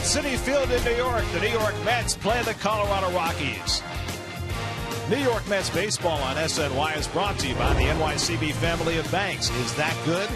Citi Field in New York, the New York Mets play the Colorado Rockies. New York Mets baseball on SNY is brought to you by the NYCB family of banks. Is that good?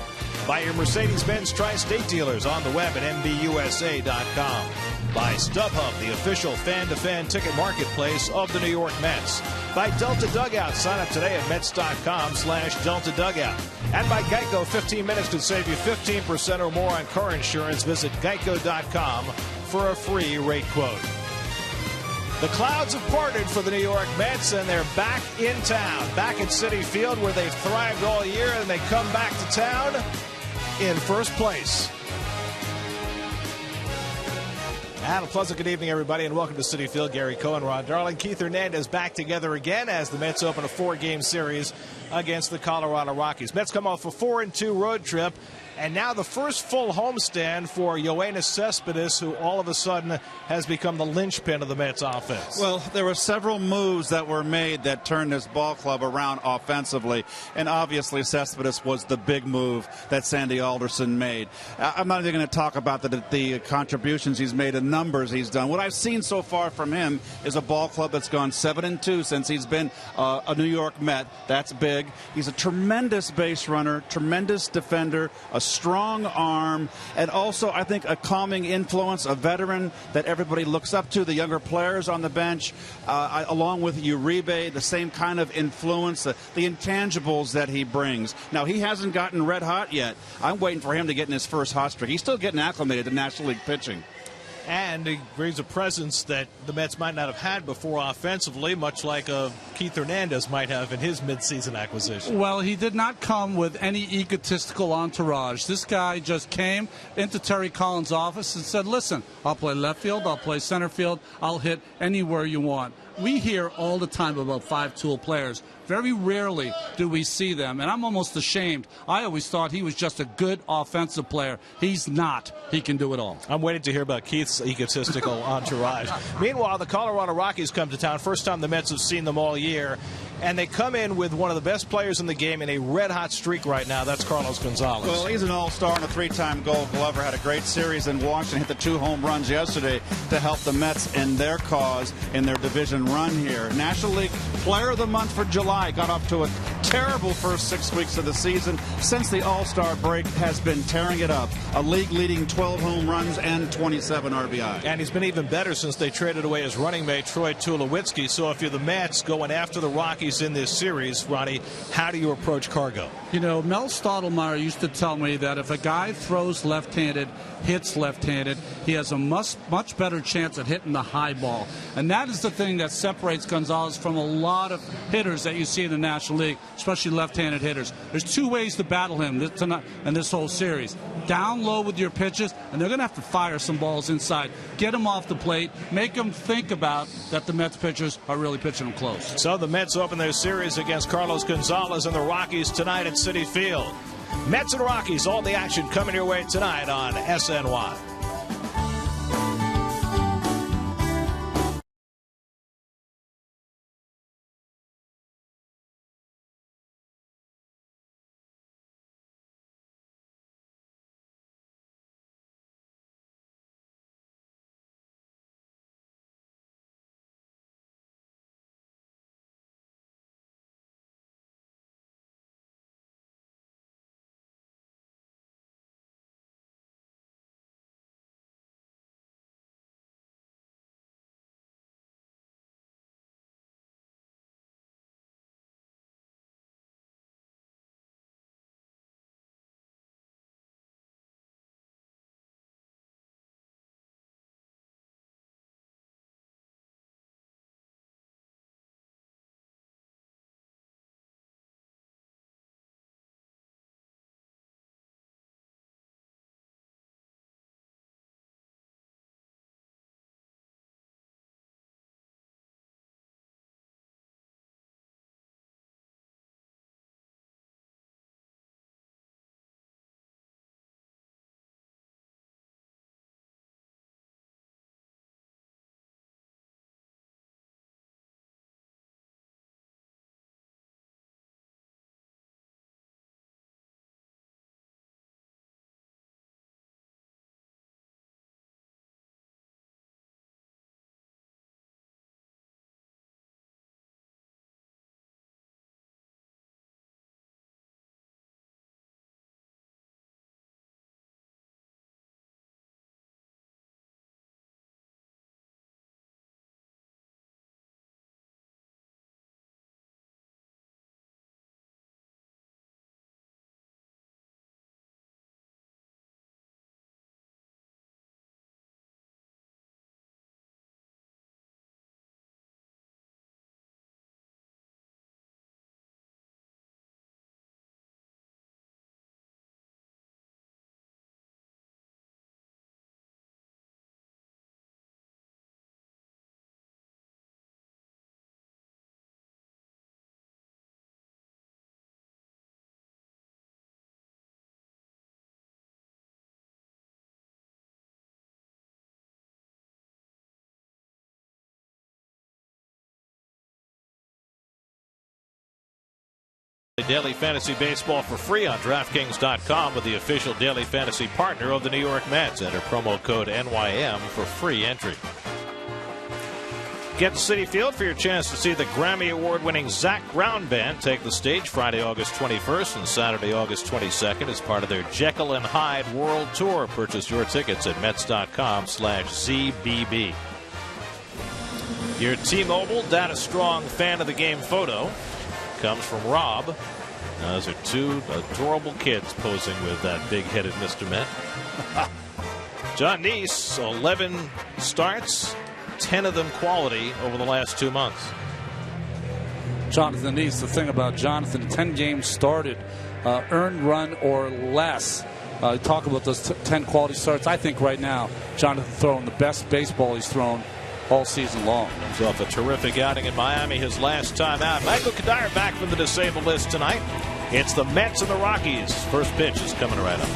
By your Mercedes-Benz Tri-State dealers on the web at MBUSA.com. By StubHub, the official fan-to-fan ticket marketplace of the New York Mets. By Delta Dugout. Sign up today at Mets.com/Delta Dugout. And by Geico, 15 minutes could save you 15% or more on car insurance. Visit Geico.com for a free rate quote. The clouds have parted for the New York Mets, and they're back in town, back at Citi Field where they've thrived all year, and they come back to town in first place. And a pleasant good evening, everybody, and welcome to Citi Field. Gary Cohen, Ron Darling, Keith Hernandez back together again as the Mets open a 4-game series against the Colorado Rockies. Mets come off a 4-2 road trip, and now the first full homestand for Yoenis Cespedes, who all of a sudden has become the linchpin of the Mets offense. Well, there were several moves that were made that turned this ball club around offensively, and obviously Cespedes was the big move that Sandy Alderson made. I'm not even going to talk about the contributions he's made, the numbers he's done. What I've seen so far from him is a ball club that's gone 7-2 since he's been a New York Met. That's big. He's a tremendous base runner, tremendous defender, a strong arm, and also I think a calming influence, a veteran that everybody looks up to, the younger players on the bench, along with Uribe, the same kind of influence, the intangibles that he brings. Now, he hasn't gotten red hot yet. I'm waiting for him to get in his first hot streak. He's still getting acclimated to National League pitching. And he brings a presence that the Mets might not have had before offensively, much like Keith Hernandez might have in his midseason acquisition. Well, he did not come with any egotistical entourage. This guy just came into Terry Collins' office and said, listen, I'll play left field, I'll play center field, I'll hit anywhere you want. We hear all the time about five-tool players. Very rarely do we see them, and I'm almost ashamed. I always thought he was just a good offensive player. He's not. He can do it all. I'm waiting to hear about Keith's egotistical entourage. Meanwhile, the Colorado Rockies come to town. First time the Mets have seen them all year. And they come in with one of the best players in the game in a red-hot streak right now. That's Carlos Gonzalez. Well, he's an all-star and a 3-time Gold Glover. Had a great series in Washington. Hit the 2 home runs yesterday to help the Mets in their cause in their division run here. National League Player of the Month for July. Got off to a terrible first 6 weeks of the season. Since the All-Star break, has been tearing it up. A league-leading 12 home runs and 27 RBI. And he's been even better since they traded away his running mate, Troy Tulowitzki. So if you're the Mets going after the Rockies in this series, Ronnie, how do you approach Cargo? You know, Mel Stottlemyre used to tell me that if a guy throws left-handed, hits left-handed, he has a much better chance at hitting the high ball. And that is the thing that separates Gonzalez from a lot of hitters that you see in the National League, especially left-handed hitters. There's 2 ways to battle him tonight in this whole series. Down low with your pitches, and they're going to have to fire some balls inside. Get him off the plate. Make him think about that the Mets pitchers are really pitching him close. So the Mets open their series against Carlos Gonzalez and the Rockies tonight at Citi Field. Mets and Rockies, all the action coming your way tonight on SNY. Daily Fantasy Baseball for free on DraftKings.com with the official daily fantasy partner of the New York Mets. Enter promo code NYM for free entry. Get to Citi Field for your chance to see the Grammy Award-winning Zac Brown Band take the stage Friday, August 21st and Saturday, August 22nd as part of their Jekyll and Hyde World Tour. Purchase your tickets at Mets.com/ZBB. Your T-Mobile Data Strong fan of the game photo comes from Rob. Those are two adorable kids posing with that big-headed Mr. Met. John Neese, 11 starts, 10 of them quality over the last 2 months. Jonathan Neese, the thing about Jonathan, 10 games started, earned run or less. Talk about those 10 quality starts. I think right now, Jonathan throwing the best baseball he's thrown all season long. Comes off a terrific outing in Miami, his last time out. Michael Kadire back from the disabled list tonight. It's the Mets and the Rockies. First pitch is coming right up.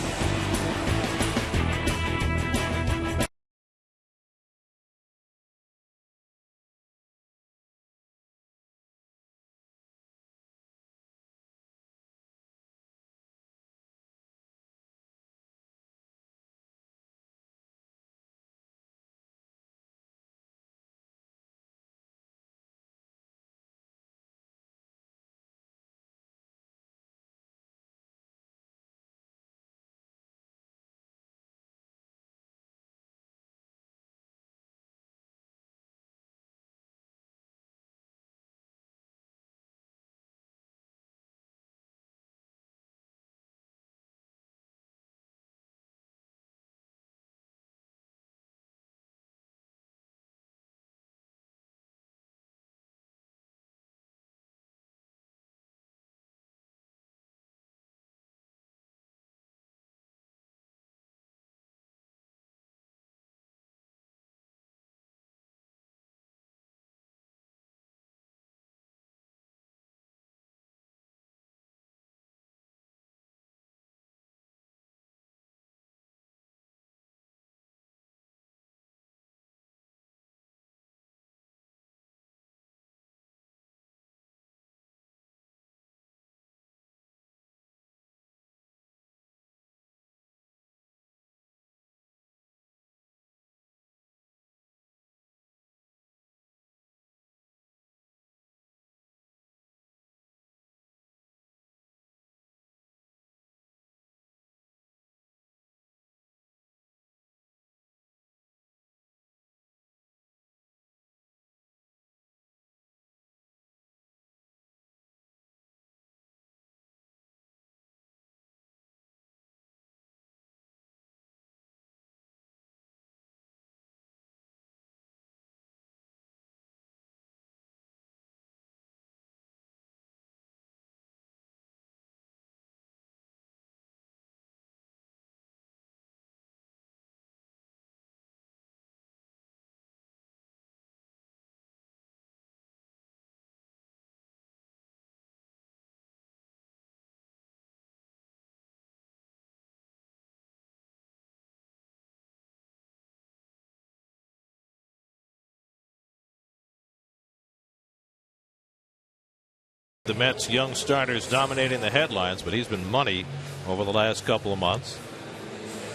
The Mets' young starters dominating the headlines, but he's been money over the last couple of months.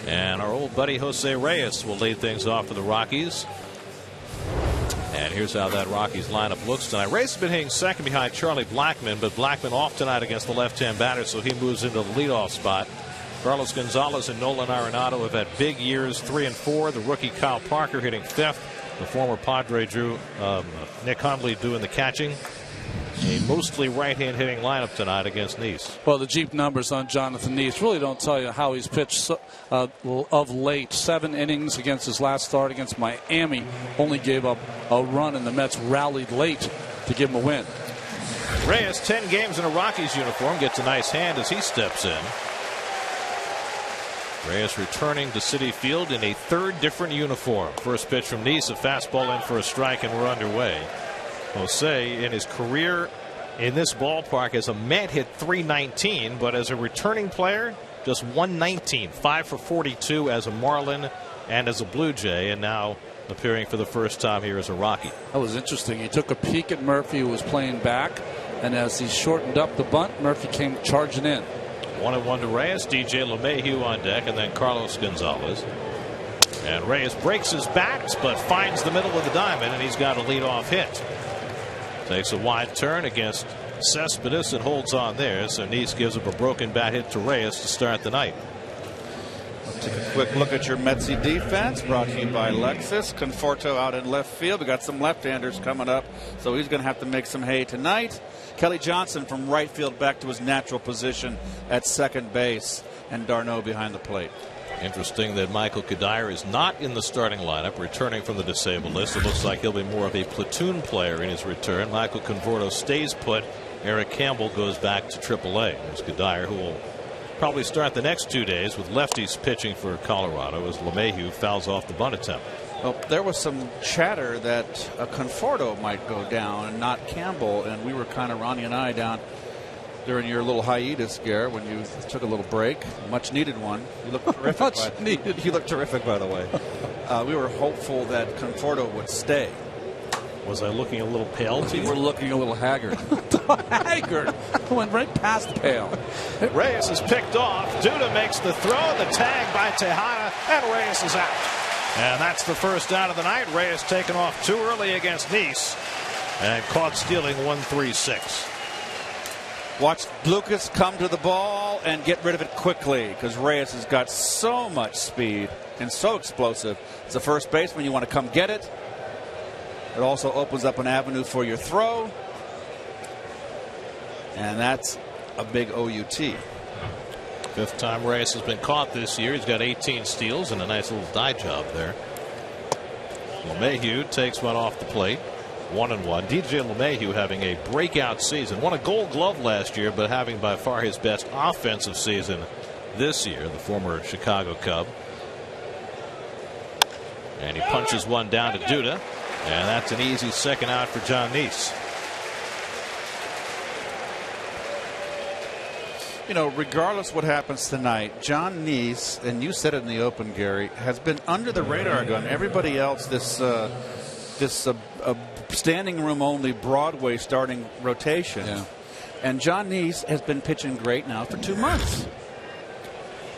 And our old buddy Jose Reyes will lead things off for the Rockies. And here's how that Rockies lineup looks tonight. Reyes has been hitting second behind Charlie Blackmon, but Blackmon off tonight against the left-hand batter, so he moves into the leadoff spot. Carlos Gonzalez and Nolan Arenado have had big years, 3 and 4. The rookie Kyle Parker hitting fifth. The former Padre Nick Hundley doing the catching. A mostly right-hand hitting lineup tonight against Neese. Well, the Jeep numbers on Jonathan Neese really don't tell you how he's pitched of late. 7 innings against his last start against Miami. Only gave up a run, and the Mets rallied late to give him a win. Reyes, 10 games in a Rockies uniform, gets a nice hand as he steps in. Reyes returning to Citi Field in a third different uniform. First pitch from Neese, a fastball in for a strike, and we're underway. Jose, in his career in this ballpark as a Met, hit .319, but as a returning player, just .119. 5 for 42 as a Marlin and as a Blue Jay, and now appearing for the first time here as a Rocky. That was interesting. He took a peek at Murphy, who was playing back, And as he shortened up the bunt, Murphy came charging in. 1-1 to Reyes. DJ LeMahieu on deck, and then Carlos Gonzalez. And Reyes breaks his backs, but finds the middle of the diamond, and he's got a leadoff hit. Takes a wide turn against Cespedes and holds on there. So Nice gives up a broken bat hit to Reyes to start the night. Let's take a quick look at your Metsy defense, brought to you by Lexus. Conforto out in left field. We got some left-handers coming up, so he's going to have to make some hay tonight. Kelly Johnson from right field back to his natural position at second base, and Darno behind the plate. Interesting that Michael Kadire is not in the starting lineup, returning from the disabled list. It looks like he'll be more of a platoon player in his return. Michael Conforto stays put. Eric Campbell goes back to AAA. There's Kadire, who will probably start the next 2 days with lefties pitching for Colorado as LeMahieu fouls off the bunt attempt. Well, there was some chatter that Conforto might go down and not Campbell, and we were kind of, Ronnie and I, down during your little hiatus, Garrett, when you took a little break, much needed one. You look terrific. Much needed. You look terrific, by the way. We were hopeful that Conforto would stay. Was I looking a little pale to You you? were looking a little haggard. Haggard. Went right past pale. Reyes is picked off. Duda makes the throw. The tag by Tejada, and Reyes is out. And that's the first out of the night. Reyes taken off too early against Nice and caught stealing 1-3-6. Watch Lucas come to the ball and get rid of it quickly, because Reyes has got so much speed and so explosive. As a first baseman, you want to come get it. It also opens up an avenue for your throw. And that's a big OUT. Fifth time Reyes has been caught this year. He's got 18 steals and a nice little die job there. LeMahieu takes one off the plate. 1-1. DJ LeMahieu having a breakout season. Won a Gold Glove last year, but having by far his best offensive season this year. The former Chicago Cub. And he punches one down to Duda. And that's an easy second out for John Nice. You know, regardless what happens tonight, John Nice, and you said it in the open, Gary, has been under the radar gun. Everybody else, this standing room only Broadway starting rotation. Yeah. And John Nice has been pitching great now for 2 months.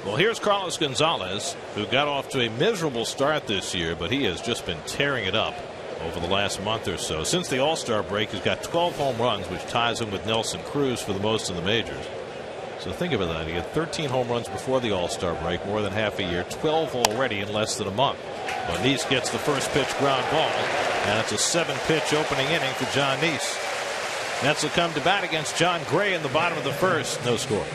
Well, here's Carlos Gonzalez, who got off to a miserable start this year, but he has just been tearing it up over the last month or so. Since the All-Star break, he's got 12 home runs, which ties him with Nelson Cruz for the most in the majors. So think about that. He had 13 home runs before the All-Star break, more than half a year, 12 already in less than a month. But Nice gets the first pitch ground ball, and it's a 7-pitch opening inning for John Nice. Mets will come to bat against John Gray in the bottom of the first. No score.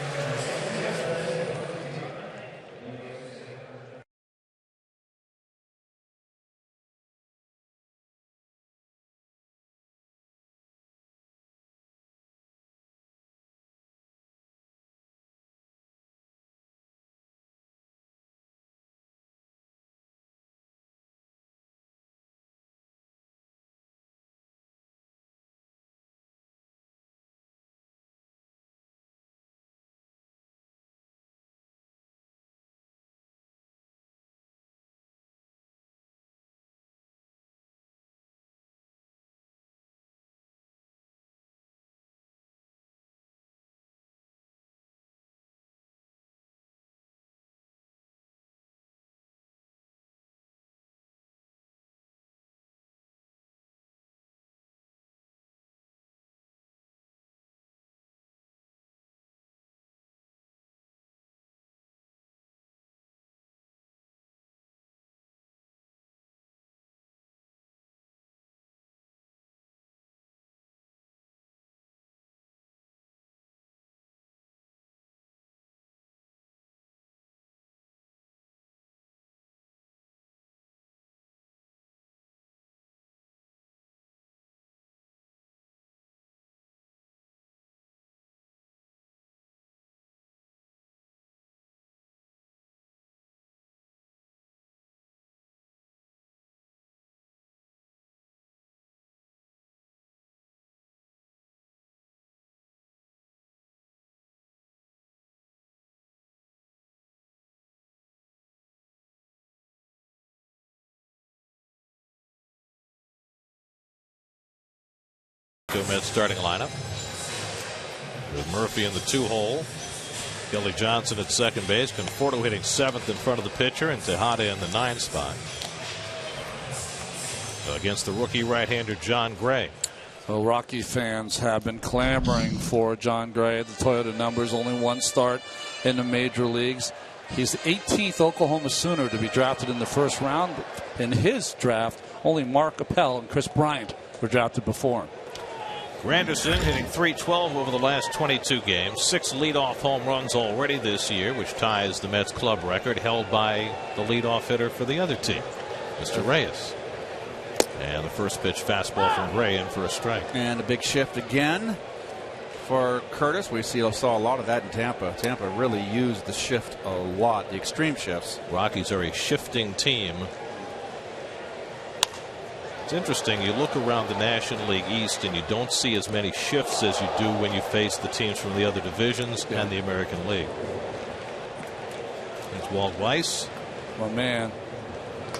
Mets starting lineup. With Murphy in the 2-hole. Kelly Johnson at second base. Conforto hitting 7th in front of the pitcher, and Tejada in the 9 spot. Against the rookie right-hander John Gray. Well, Rocky fans have been clamoring for John Gray. The Toyota numbers, only one start in the major leagues. He's the 18th Oklahoma Sooner to be drafted in the first round. In his draft, only Mark Appel and Chris Bryant were drafted before him. Granderson hitting .312 over the last 22 games. 6 leadoff home runs already this year, which ties the Mets club record held by the leadoff hitter for the other team, Mr. Reyes. And the first pitch fastball from Gray in for a strike. And a big shift again for Curtis. We saw a lot of that in Tampa. Tampa really used the shift a lot, the extreme shifts. Rockies are a shifting team. It's interesting. You look around the National League East and you don't see as many shifts as you do when you face the teams from the other divisions and the American League. It's Walt Weiss. My man.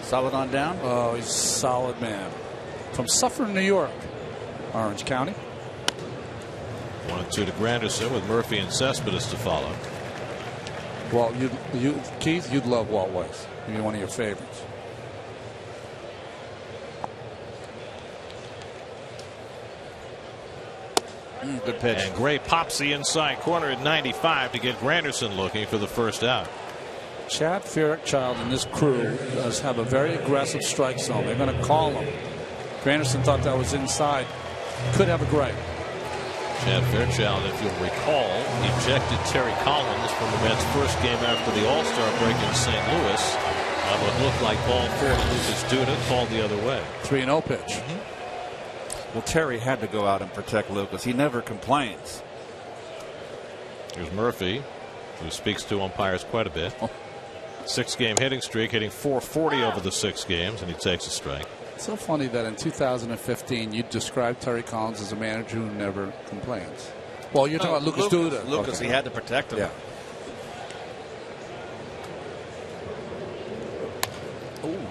Solid on down? Oh, he's a solid man. From Suffern, New York. Orange County. 1-2 to Granderson with Murphy and Cespedes to follow. Well, Keith, you'd love Walt Weiss. He'd be one of your favorites. Good pitch. And Gray pops the inside corner at 95 to get Granderson looking for the first out. Chad Fairchild and this crew does have a very aggressive strike zone. They're going to call him. Granderson thought that was inside. Could have a Gray. Chad Fairchild, if you'll recall, ejected Terry Collins from the Mets' first game after the All-Star break in St. Louis. What looked like ball 4 to Lucas Duda, called the other way. 3-0 pitch. Well, Terry had to go out and protect Lucas. He never complains. Here's Murphy, who speaks to umpires quite a bit. 6-game hitting streak, hitting .440 over the 6 games, and he takes a strike. It's so funny that in 2015 you described Terry Collins as a manager who never complains. Well, you're talking about Lucas Duda. Lucas, he had to protect him. Yeah.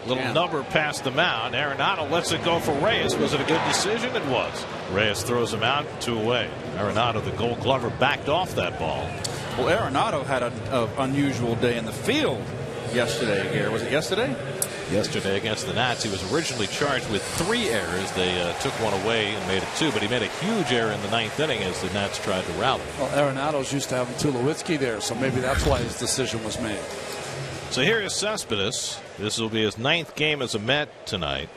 Little number past the mound. Arenado lets it go for Reyes. Was it a good decision? It was. Reyes throws him out, 2 away. Arenado, the Gold Glover, backed off that ball. Well, Arenado had an unusual day in the field yesterday here. Was it yesterday? Yesterday against the Nats. He was originally charged with 3 errors. They took one away and made it 2, but he made a huge error in the 9th inning as the Nats tried to rally. Well, Arenado's used to having Tulowitzki there, so maybe that's why his decision was made. So here is Cespedes. This will be his 9th game as a Met tonight,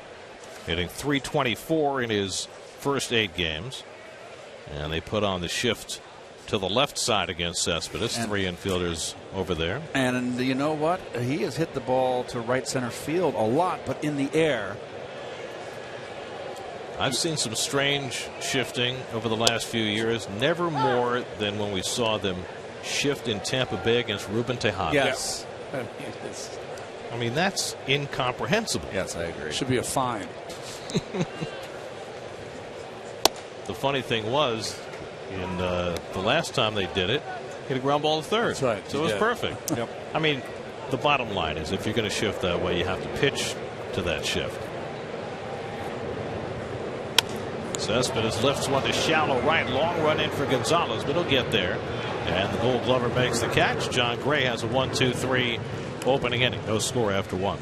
hitting .324 in his first 8 games. And they put on the shift to the left side against Cespedes. 3 infielders over there. And you know what? He has hit the ball to right center field a lot, but in the air. I've seen some strange shifting over the last few years. Never more than when we saw them shift in Tampa Bay against Ruben Tejada. Yes. I mean, that's incomprehensible. Yes, I agree. Should be a fine. The funny thing was, in the last time they did it, hit a ground ball to third. That's right. So it was perfect. Yep. I mean, the bottom line is if you're going to shift that way, you have to pitch to that shift. Cespedes lifts one to shallow right. Long run in for Gonzalez, but he'll get there. And the Gold Glover makes the catch. John Gray has a 1-2-3 opening inning. No score after 1.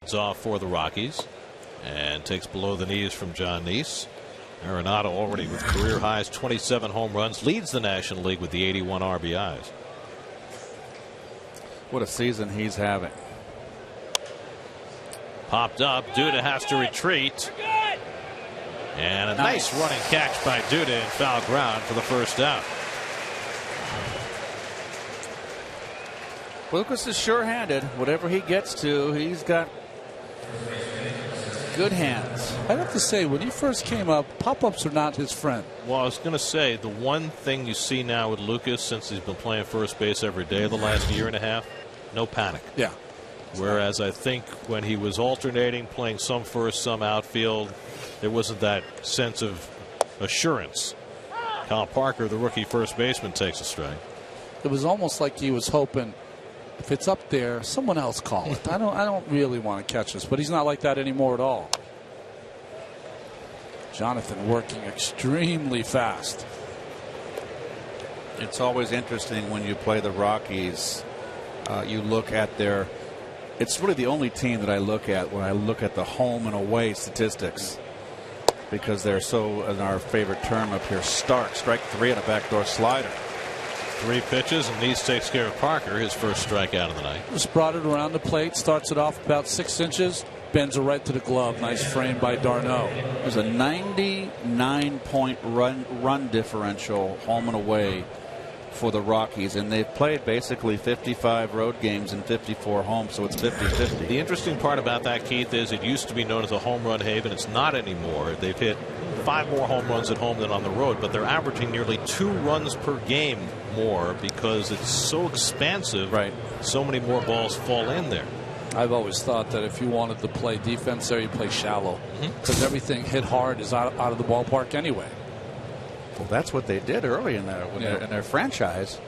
It's off for the Rockies and takes below the knees from John Neese. Arenado already with career highs, 27 home runs, leads the National League with the 81 RBIs. What a season he's having. Popped up. Duda has to retreat. And a nice running catch by Duda in foul ground for the first out. Lucas is sure-handed. Whatever he gets to, he's got good hands. I'd have to say, when he first came up, pop-ups are not his friend. Well, I was going to say, the one thing you see now with Lucas, since he's been playing first base every day the last year and a half, no panic. Yeah. Whereas I think when he was alternating, playing some first, some outfield, there wasn't that sense of assurance. Kyle Parker, the rookie first baseman, takes a strike. It was almost like he was hoping, if it's up there, someone else call it. I don't really want to catch this, but he's not like that anymore at all. Jonathan working extremely fast. It's always interesting when you play the Rockies. You look at their. It's really the only team that I look at when I look at the home and away statistics, because they're so, in our favorite term up here, stark. Strike three and a backdoor slider. 3 pitches, and Neese takes care of Parker, his first strikeout of the night. Just brought it around the plate, starts it off about 6 inches, bends it right to the glove. Nice frame by d'Arnaud. There's a 99-point run differential home and away for the Rockies, and they've played basically 55 road games and 54 home, so it's 50-50. The interesting part about that, Keith, is it used to be known as a home run haven. It's not anymore. They've hit 5 more home runs at home than on the road, but they're averaging nearly 2 runs per game more because it's so expansive. Right. So many more balls fall in there. I've always thought that if you wanted to play defense there, you play shallow, because everything hit hard is out of the ballpark anyway. Well, that's what they did early in their franchise.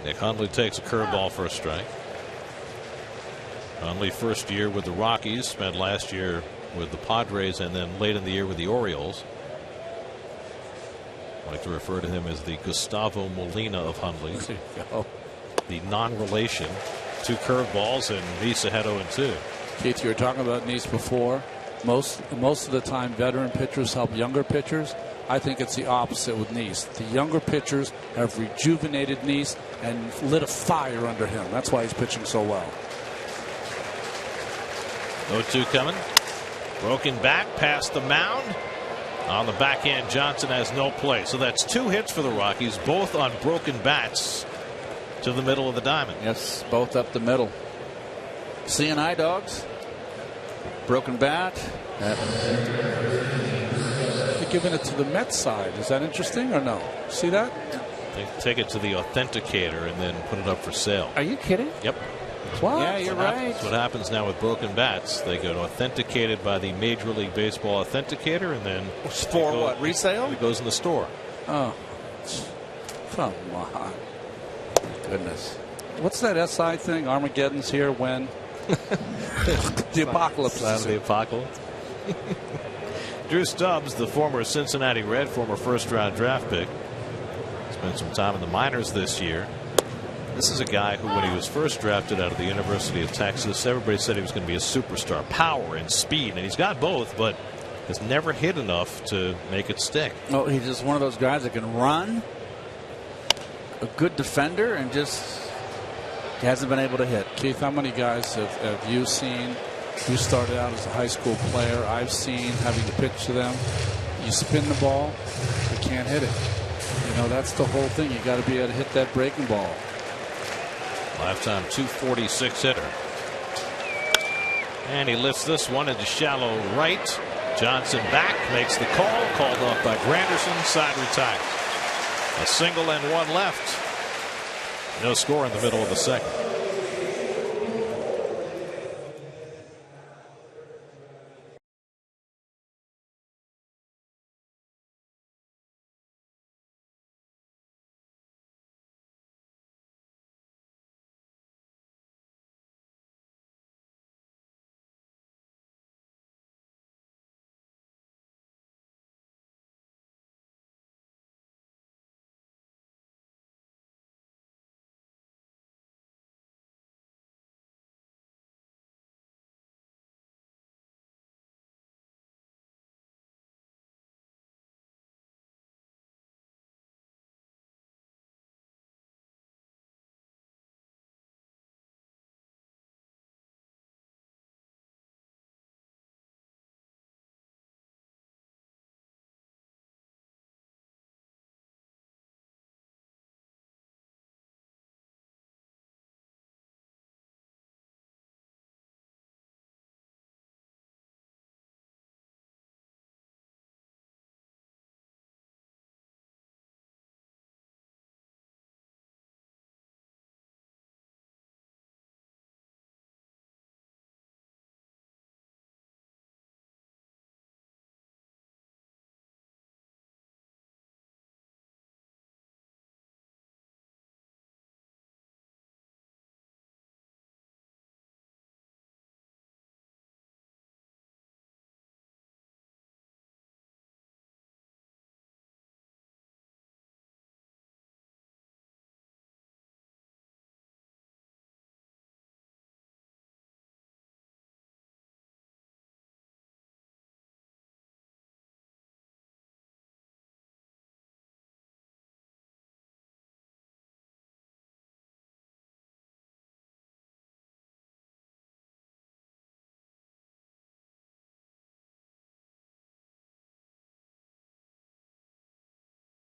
Nick Hundley takes a curveball for a strike. Hundley, first year with the Rockies, spent last year with the Padres, and then late in the year with the Orioles. I like to refer to him as the Gustavo Molina of Hundley. The non-relation. 2 curveballs, and Neese ahead 0-2. Keith, you were talking about Neese before. Most of the time, veteran pitchers help younger pitchers. I think it's the opposite with Neese. The younger pitchers have rejuvenated Neese and lit a fire under him. That's why he's pitching so well. 0-2 coming. Broken back past the mound. On the backhand, Johnson has no play. So that's 2 hits for the Rockies, both on broken bats to the middle of the diamond. Yes, both up the middle. CNI dogs. Broken bat. Giving it to the Mets side. Is that interesting or no? See that? They take it to the authenticator and then put it up for sale. Are you kidding? Yep. What? Yeah, you're right. That's what happens now with broken bats. They get authenticated by the Major League Baseball authenticator, and then for what? Resale? It goes in the store. Oh, come on! Goodness. What's that SI thing? Armageddon's here when? The apocalypse. Out of the apocalypse. Drew Stubbs, the former Cincinnati Red, former first-round draft pick, spent some time in the minors this year. This is a guy who, when he was first drafted out of the University of Texas, everybody said he was going to be a superstar, power and speed, and he's got both, but has never hit enough to make it stick. Oh, he's just one of those guys that can run, a good defender, and just hasn't been able to hit. Keith, how many guys have you seen? You started out as a high school player. I've seen having to pitch to them. You spin the ball, you can't hit it. You know, that's the whole thing. You got to be able to hit that breaking ball. Lifetime 246 hitter. And he lifts this one into shallow right. Johnson back, makes the call. Called off by Granderson. Side retired. A single and 1 left. No score in the middle of the second.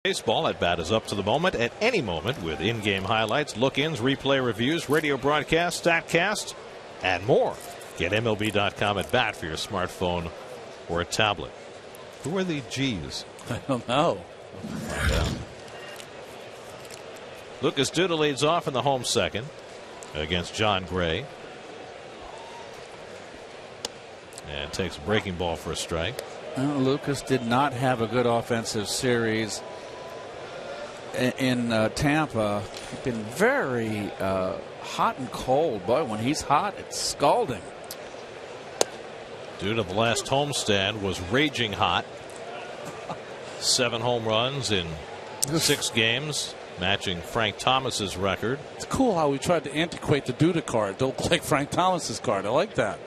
Baseball at bat is up to the moment at any moment with in-game highlights, look-ins, replay reviews, radio broadcasts, StatCast, and more. Get MLB.com at bat for your smartphone or a tablet. Who are the G's? I don't know. Lucas Duda leads off in the home second against John Gray. And takes a breaking ball for a strike. Lucas did not have a good offensive series in Tampa. He's been very hot and cold. Boy, when he's hot, it's scalding. Duda, the last homestand, was raging hot. 7 home runs in 6 games, matching Frank Thomas's record. It's cool how we tried to antiquate the Duda card to look like Frank Thomas's card. I like that.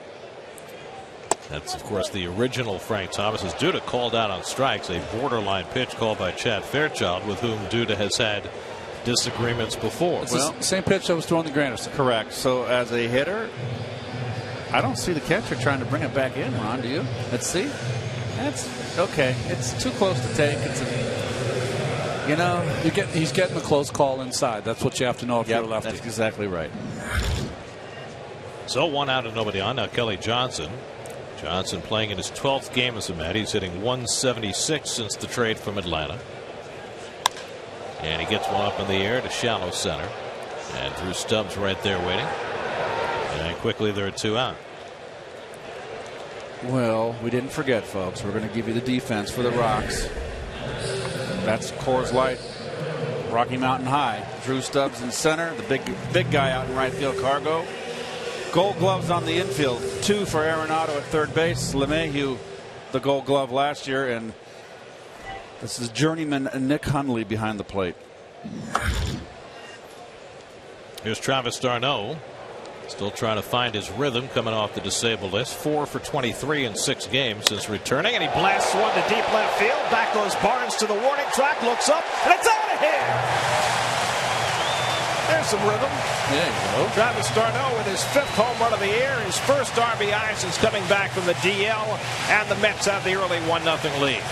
That's, of course, the original Frank Thomas's. Duda called out on strikes, a borderline pitch called by Chad Fairchild, with whom Duda has had disagreements before. It's the same pitch that was thrown to Granderson. Correct. So as a hitter, I don't see the catcher trying to bring it back in, Ron. Do you? Let's see. That's okay. It's too close to take. It's he's getting a close call inside. That's what you have to know if you're a lefty. That's exactly right. So 1 out and nobody on. Now Kelly Johnson. Johnson playing in his 12th game as a Met. He's hitting 176 since the trade from Atlanta. And he gets one up in the air to shallow center. And Drew Stubbs right there waiting. And quickly there are 2 out. Well, we didn't forget, folks. We're going to give you the defense for the Rocks. That's Coors Light, Rocky Mountain High. Drew Stubbs in center. The big guy out in right field, Cargo. Gold gloves on the infield. 2 for Arenado at third base. LeMahieu, the Gold Glove last year, and this is journeyman Nick Hundley behind the plate. Here's Travis d'Arnaud. Still trying to find his rhythm coming off the disabled list. 4 for 23 in 6 games since returning. And he blasts one to deep left field. Back goes Barnes to the warning track. Looks up. And it's out of here. There's some rhythm. There you go. Travis d'Arnaud with his 5th home run of the year. His first RBI since coming back from the DL. And the Mets have the early 1-0 lead.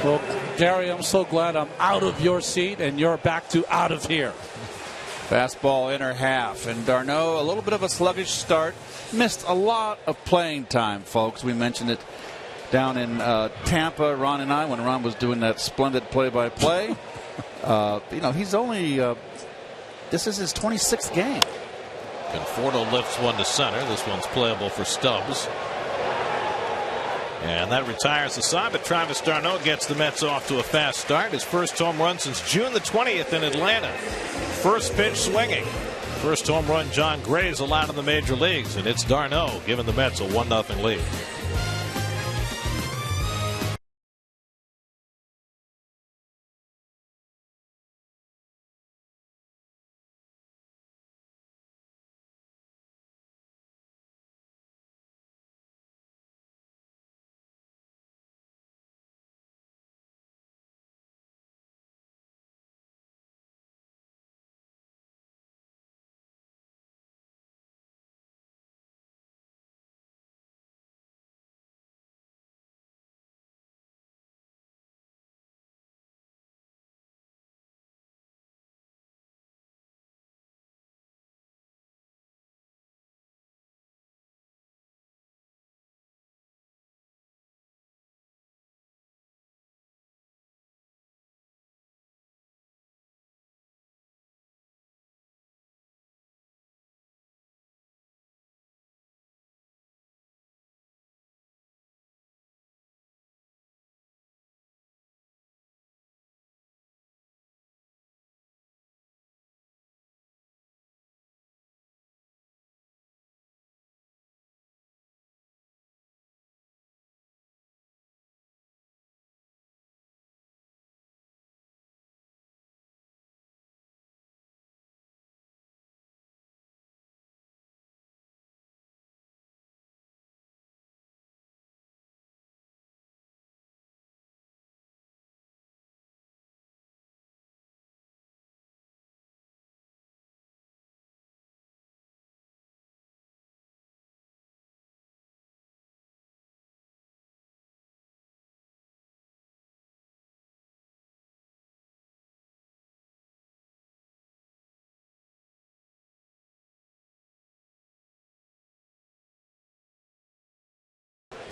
Well, Gary, I'm so glad I'm out of your seat and you're back to out of here. Fastball inner half. And d'Arnaud, a little bit of a sluggish start. Missed a lot of playing time, folks. We mentioned it down in Tampa, Ron and I, when Ron was doing that splendid play-by-play. He's only, this is his 26th game. Conforto lifts one to center. This one's playable for Stubbs. And that retires the side, but Travis d'Arnaud gets the Mets off to a fast start. His first home run since June the 20th in Atlanta. First pitch swinging. First home run John Gray's allowed in the major leagues, and it's d'Arnaud giving the Mets a 1-0 lead.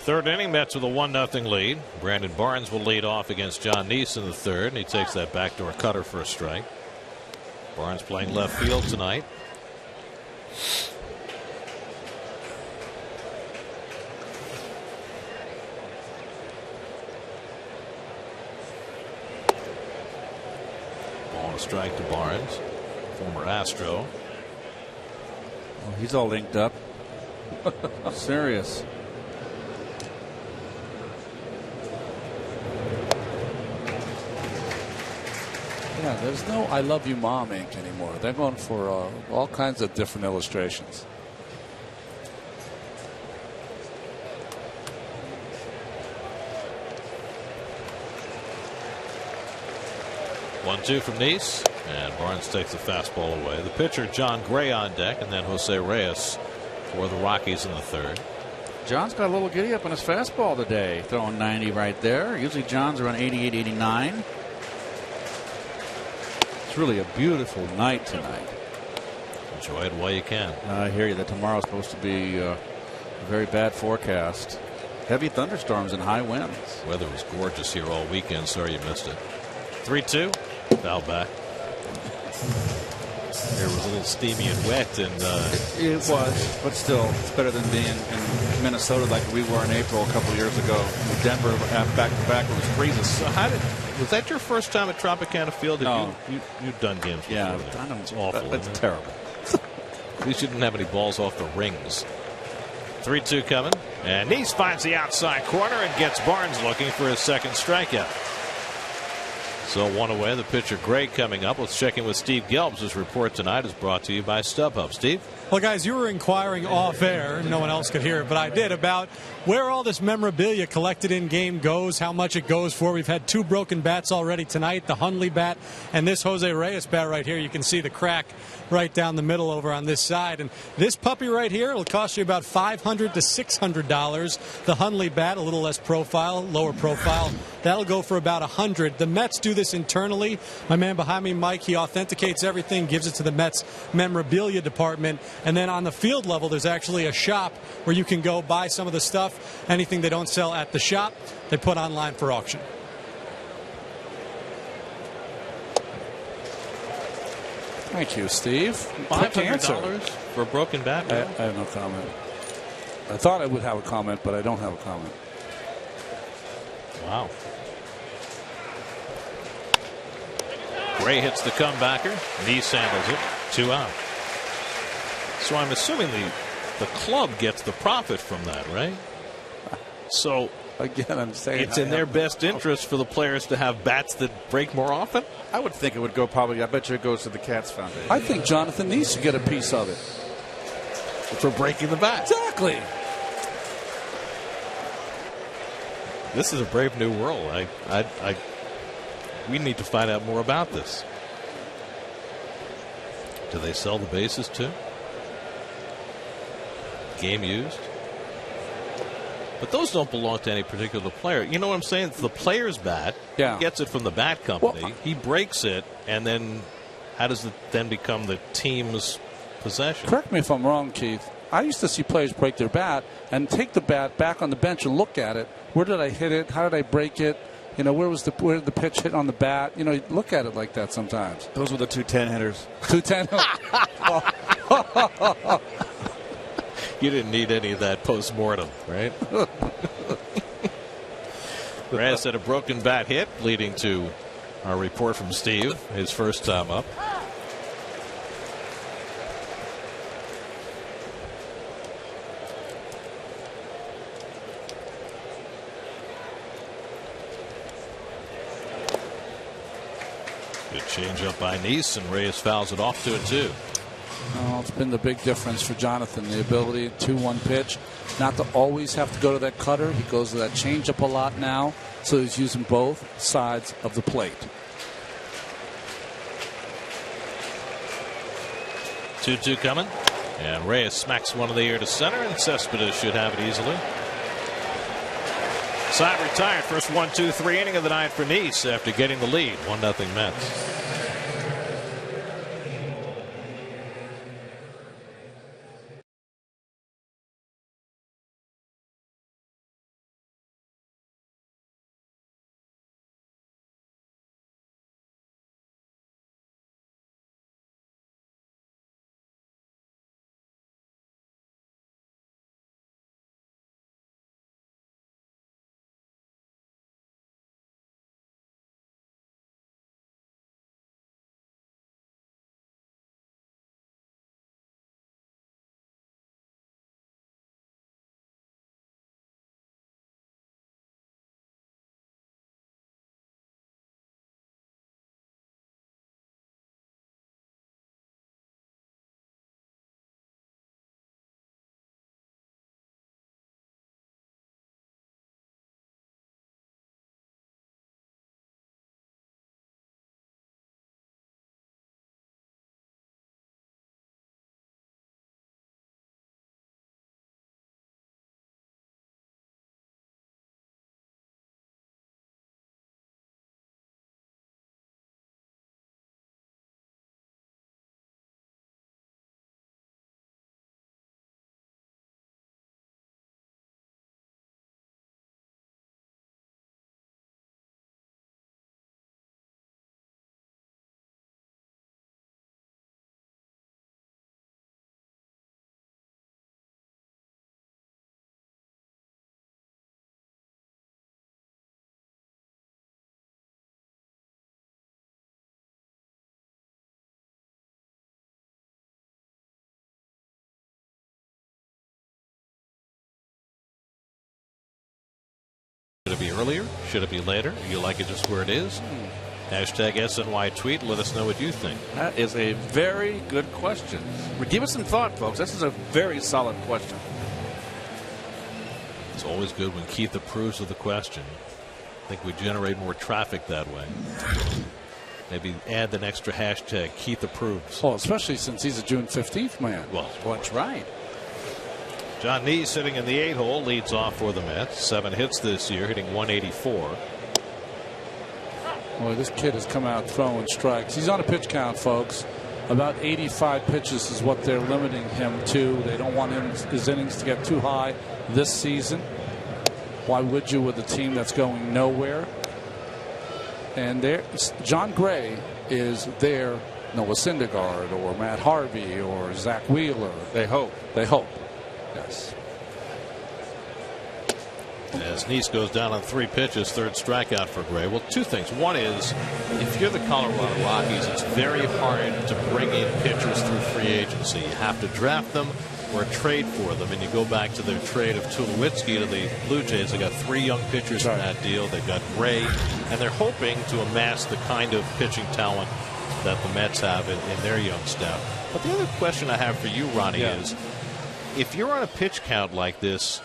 Third inning, Mets with a 1-0 lead. Brandon Barnes will lead off against John Neese in the third, and he takes that backdoor cutter for a strike. Barnes playing left field tonight. Ball and a strike to Barnes, former Astro. Oh, he's all inked up. Serious. Yeah, there's no "I love you, Mom" ink anymore. They're going for all kinds of different illustrations. 1-2 from Neese, and Barnes takes the fastball away. The pitcher, John Gray, on deck, and then Jose Reyes for the Rockies in the third. John's got a little giddy up on his fastball today, throwing 90 right there. Usually John's around 88, 89. It's really a beautiful night tonight. Enjoy it while you can. I hear you that tomorrow's supposed to be a very bad forecast. Heavy thunderstorms and high winds. Weather was gorgeous here all weekend. Sorry you missed it. 3-2. Foul back. It was a little steamy and wet, and it was, but still, it's better than being in Minnesota like we were in April a couple years ago. Denver back to back, it was freezing. So was that your first time at Tropicana Field? No, you've done games before. Yeah, that. I know it's awful. That's terrible. At least you didn't have any balls off the rings. 3-2 coming, and Neese finds the outside corner and gets Barnes looking for his second strikeout. So one away. The pitcher Gray coming up. Let's check in with Steve Gelbs. His report tonight is brought to you by StubHub. Steve? Well, guys, you were inquiring off air, no one else could hear it, but I did, about where all this memorabilia collected in game goes, how much it goes for. We've had 2 broken bats already tonight, the Hundley bat and this Jose Reyes bat right here. You can see the crack right down the middle over on this side. And this puppy right here will cost you about $500 to $600. The Hundley bat, a little less profile, lower profile, that'll go for about $100. The Mets do this internally. My man behind me, Mike, he authenticates everything, gives it to the Mets memorabilia department. And then on the field level, there's actually a shop where you can go buy some of the stuff. Anything they don't sell at the shop, they put online for auction. Thank you, Steve. $500 for a broken bat? I have no comment. I thought I would have a comment, but I don't have a comment. Wow. Gray hits the comebacker. Neese handles it. 2 out. So I'm assuming the club gets the profit from that, right? So again, I'm saying it's in their best interest for the players to have bats that break more often. I would think it would go probably. I bet you it goes to the Cats Foundation. I think Jonathan needs to get a piece of it for breaking the bat. Exactly. This is a brave new world. We need to find out more about this. Do they sell the bases too? Game used? But those don't belong to any particular player. You know what I'm saying? It's the player's bat. Yeah. He gets it from the bat company. Well, he breaks it, and then how does it then become the team's possession? Correct me if I'm wrong, Keith. I used to see players break their bat and take the bat back on the bench and look at it. Where did I hit it? How did I break it? You know, where did the pitch hit on the bat? You know, you look at it like that sometimes. Those were the 210 hitters. 210. You didn't need any of that post-mortem, right? Reyes had a broken bat hit, leading to our report from Steve, his first time up. Good change up by Neese, and Reyes fouls it off 2-2. Oh, it's been the big difference for Jonathan, the ability 2-1 pitch, not to always have to go to that cutter. He goes to that changeup a lot now, so he's using both sides of the plate. 2-2 coming, and Reyes smacks one in the air to center, and Cespedes should have it easily. Side retired. First 1-2-3 inning of the night for Neese after getting the lead. 1-0 Mets. Should it be earlier? Should it be later? Do you like it just where it is? Hashtag SNY tweet. Let us know what you think. That is a very good question. Give us some thought, folks. This is a very solid question. It's always good when Keith approves of the question. I think we generate more traffic that way. Maybe add an extra hashtag, Keith approves. Well, especially since he's a June 15th man. Well, that's right. John Nee sitting in the 8-hole leads off for the Mets. 7 hits this year, hitting 184. Well, this kid has come out throwing strikes. He's on a pitch count, folks. About 85 pitches is what they're limiting him to. They don't want his innings to get too high this season. Why would you with a team that's going nowhere? And there, John Gray is there. Noah Syndergaard or Matt Harvey or Zach Wheeler. They hope. They hope. Yes. As Neese goes down on 3 pitches, third strikeout for Gray. Well, 2 things. One is, if you're the Colorado Rockies, it's very hard to bring in pitchers through free agency. You have to draft them or trade for them. And you go back to their trade of Tulowitzki to the Blue Jays. They got 3 young pitchers in that deal. They've got Gray, and they're hoping to amass the kind of pitching talent that the Mets have in their young staff. But the other question I have for you, Ronnie, is if you're on a pitch count like this,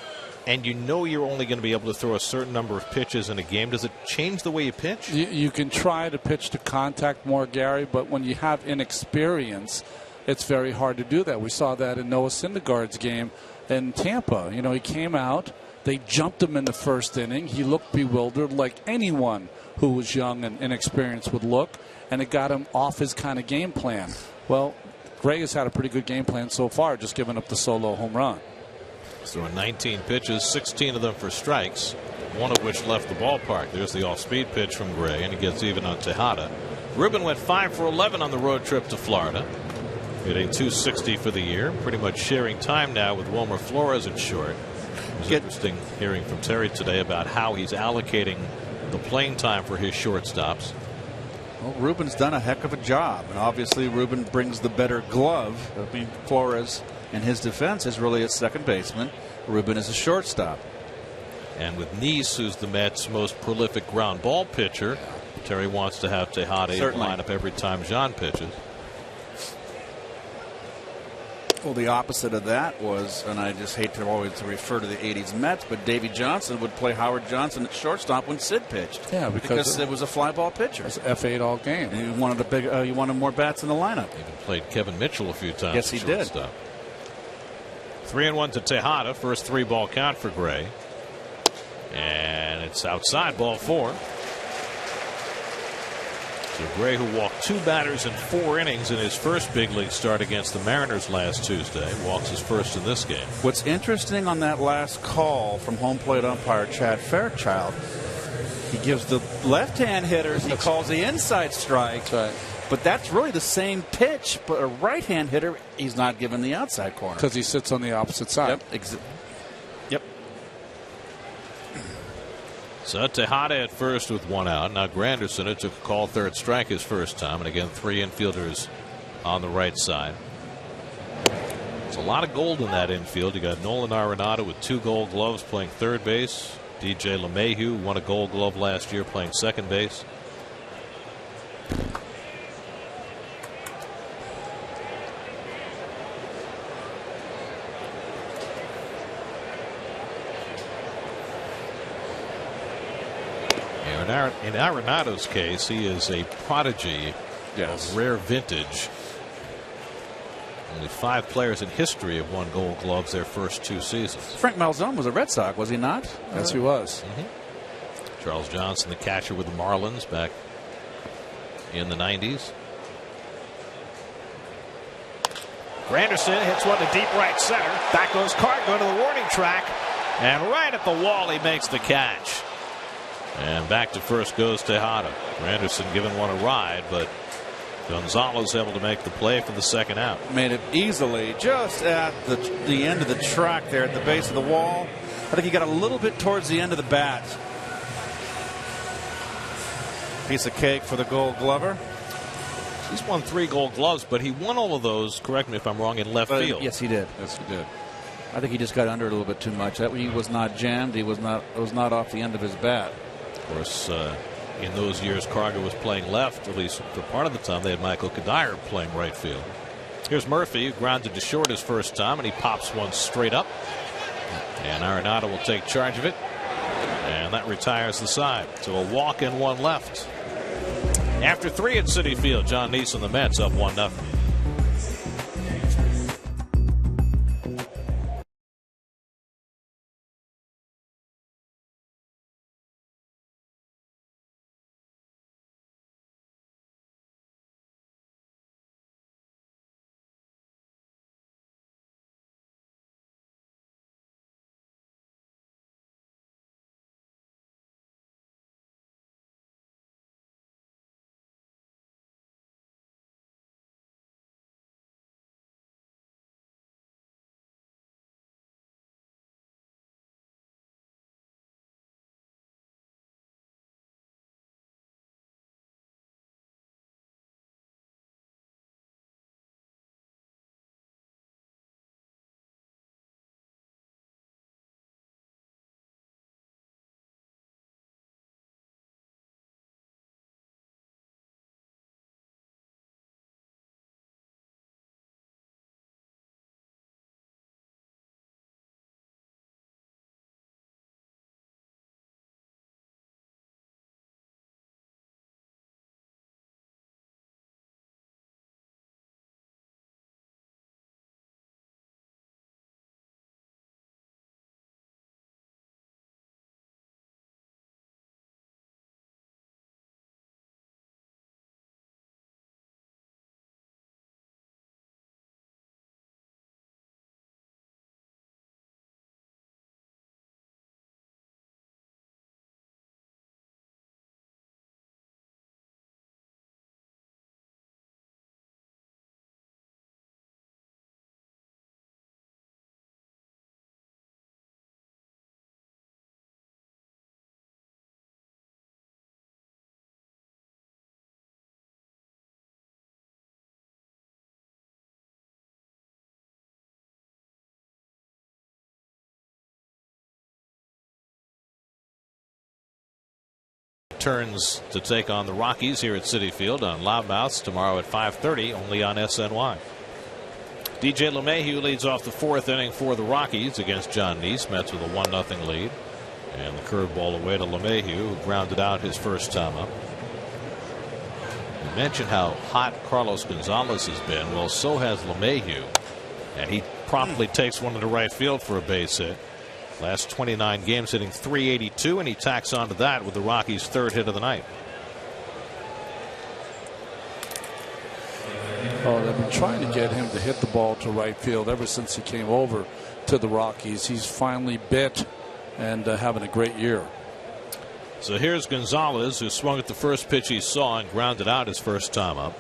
and you know you're only going to be able to throw a certain number of pitches in a game, does it change the way you pitch? You can try to pitch to contact more, Gary, but when you have inexperience, it's very hard to do that. We saw that in Noah Syndergaard's game in Tampa. You know, he came out, they jumped him in the first inning. He looked bewildered like anyone who was young and inexperienced would look, and it got him off his kind of game plan. Well, Gray has had a pretty good game plan so far, just giving up the solo home run. He's throwing 19 pitches, 16 of them for strikes, 1 of which left the ballpark. There's the off-speed pitch from Gray, and he gets even on Tejada. Ruben went 5 for 11 on the road trip to Florida, hitting .260 for the year. Pretty much sharing time now with Wilmer Flores at short. It was interesting hearing from Terry today about how he's allocating the playing time for his shortstops. Well, Ruben's done a heck of a job, and obviously Ruben brings the better glove. I mean, Flores in his defense is really a second baseman. Ruben is a shortstop. And with Neese, who's the Mets' most prolific ground ball pitcher, Terry wants to have Tejada in the lineup every time John pitches. Well, the opposite of that was, and I just hate to always refer to the 80s Mets, but Davey Johnson would play Howard Johnson at shortstop when Sid pitched. Yeah, because it was a fly ball pitcher. It was F8 all game. And he wanted he wanted more bats in the lineup. Even played Kevin Mitchell a few times. Yes, he did. 3-1 to Tejada. First 3-ball count for Gray. And it's outside, ball 4. So Gray, who walked 2 batters in 4 innings in his first big league start against the Mariners last Tuesday, walks his first in this game. What's interesting on that last call from home plate umpire Chad Fairchild, he gives the left-hand hitters, he calls the inside strike. But that's really the same pitch, but a right-hand hitter, he's not given the outside corner. Because he sits on the opposite side. Yep. So Tejada at first with 1 out. Now Granderson, it took a call third strike his first time. And again, 3 infielders on the right side. There's a lot of gold in that infield. You got Nolan Arenado with 2 gold gloves playing third base. DJ LeMahieu won a gold glove last year playing second base. In Arenado's case, he is a prodigy of rare vintage. Only 5 players in history have won gold gloves their first 2 seasons. Frank Malzone was a Red Sox, was he not? Yes, he was. Charles Johnson, the catcher with the Marlins back in the 90s. Granderson hits one to deep right center. Back goes Cargo to the warning track. And right at the wall, he makes the catch. And back to first goes Tejada. Granderson giving one a ride, but Gonzalez able to make the play for the second out. Made it easily just at the end of the track there at the base of the wall. I think he got a little bit towards the end of the bat. Piece of cake for the Gold Glover. He's won 3 gold gloves, but he won all of those, correct me if I'm wrong, in left field. Yes, he did. Yes, he did. I think he just got under it a little bit too much. That he was not jammed. He was not off the end of his bat. Of course, in those years, Cargo was playing left. At least for part of the time, they had Michael Kadire playing right field. Here's Murphy, who grounded to short his first time, and he pops one straight up. And Arenado will take charge of it, and that retires the side. So a walk and one left. After 3 at Citi Field, John Neeson, the Mets, up 1-0. Turns to take on the Rockies here at Citi Field on Loudmouths tomorrow at 5:30, only on SNY. DJ LeMahieu leads off the 4th inning for the Rockies against John Neese. Mets with a 1-0 lead. And the curveball away to LeMahieu, who grounded out his first time up. You mentioned how hot Carlos Gonzalez has been. Well, so has LeMahieu. And he promptly takes one into right field for a base hit. Last 29 games hitting .382, and he tacks onto that with the Rockies' 3rd hit of the night. Oh, they've been trying to get him to hit the ball to right field ever since he came over to the Rockies. He's finally bit and having a great year. So here's Gonzalez, who swung at the first pitch he saw and grounded out his first time up.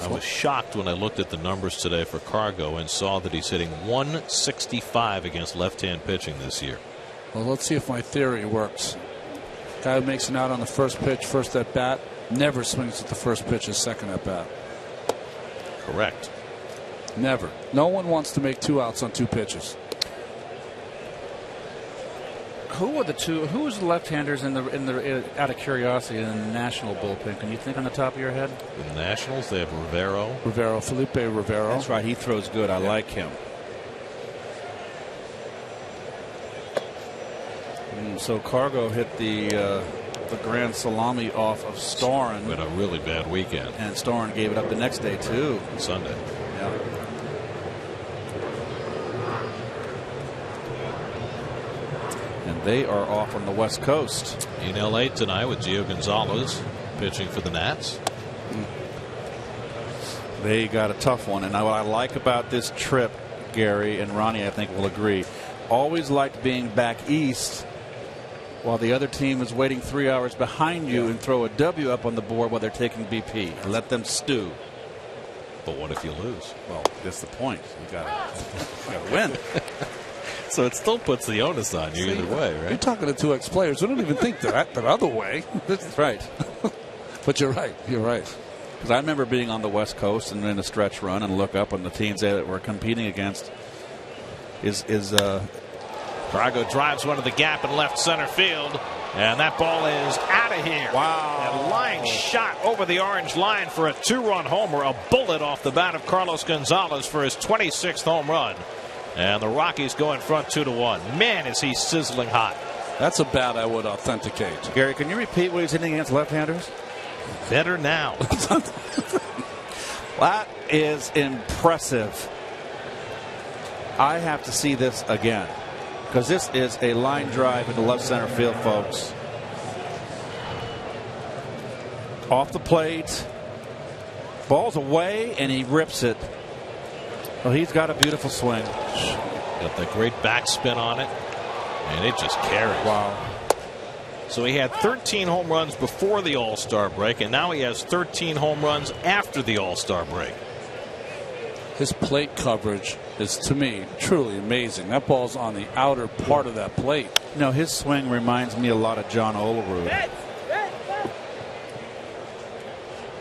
I was shocked when I looked at the numbers today for Cargo and saw that he's hitting .165 against left-hand pitching this year. Well, let's see if my theory works. Guy who makes an out on the first pitch, first at bat, never swings at the first pitch his second at bat. Correct. Never. No one wants to make 2 outs on 2 pitches. Who are the two? Who is the left-handers in the out of curiosity in the National bullpen? Can you think on the top of your head? The Nationals, they have Rivero. Felipe Rivero. That's right. He throws good. I like him. So Cargo hit the grand salami off of Storen. With a really bad weekend. And Storen gave it up the next day too. Sunday. Yeah. They are off on the West Coast. In L.A. tonight with Gio Gonzalez pitching for the Nats. They got a tough one. And what I like about this trip, Gary and Ronnie, I think will agree, always liked being back east while the other team is waiting 3 hours behind you and throw a W up on the board while they're taking BP. Let them stew. But what if you lose? Well, that's the point. You got to win. So it still puts the onus on you either way, right? You're talking to 2 ex-players. We don't even think that other way. That's right. But you're right. You're right. Because I remember being on the West Coast and in a stretch run and look up and the teams that we're competing against Brago drives one to the gap in left center field, and that ball is out of here. Wow. A line shot over the orange line for a 2-run homer, a bullet off the bat of Carlos Gonzalez for his 26th home run. And the Rockies go in front 2-1. Man, is he sizzling hot. That's a bat I would authenticate. Gary, can you repeat what he's hitting against left-handers? Better now. That is impressive. I have to see this again, because this is a line drive into left center field, folks. Off the plate, ball's away, and he rips it. Well, he's got a beautiful swing. Got that great backspin on it, and it just carries. Wow. So he had 13 home runs before the All-Star break, and now he has 13 home runs after the All-Star break. His plate coverage is, to me, truly amazing. That ball's on the outer part of that plate. No, his swing reminds me a lot of John Olerud.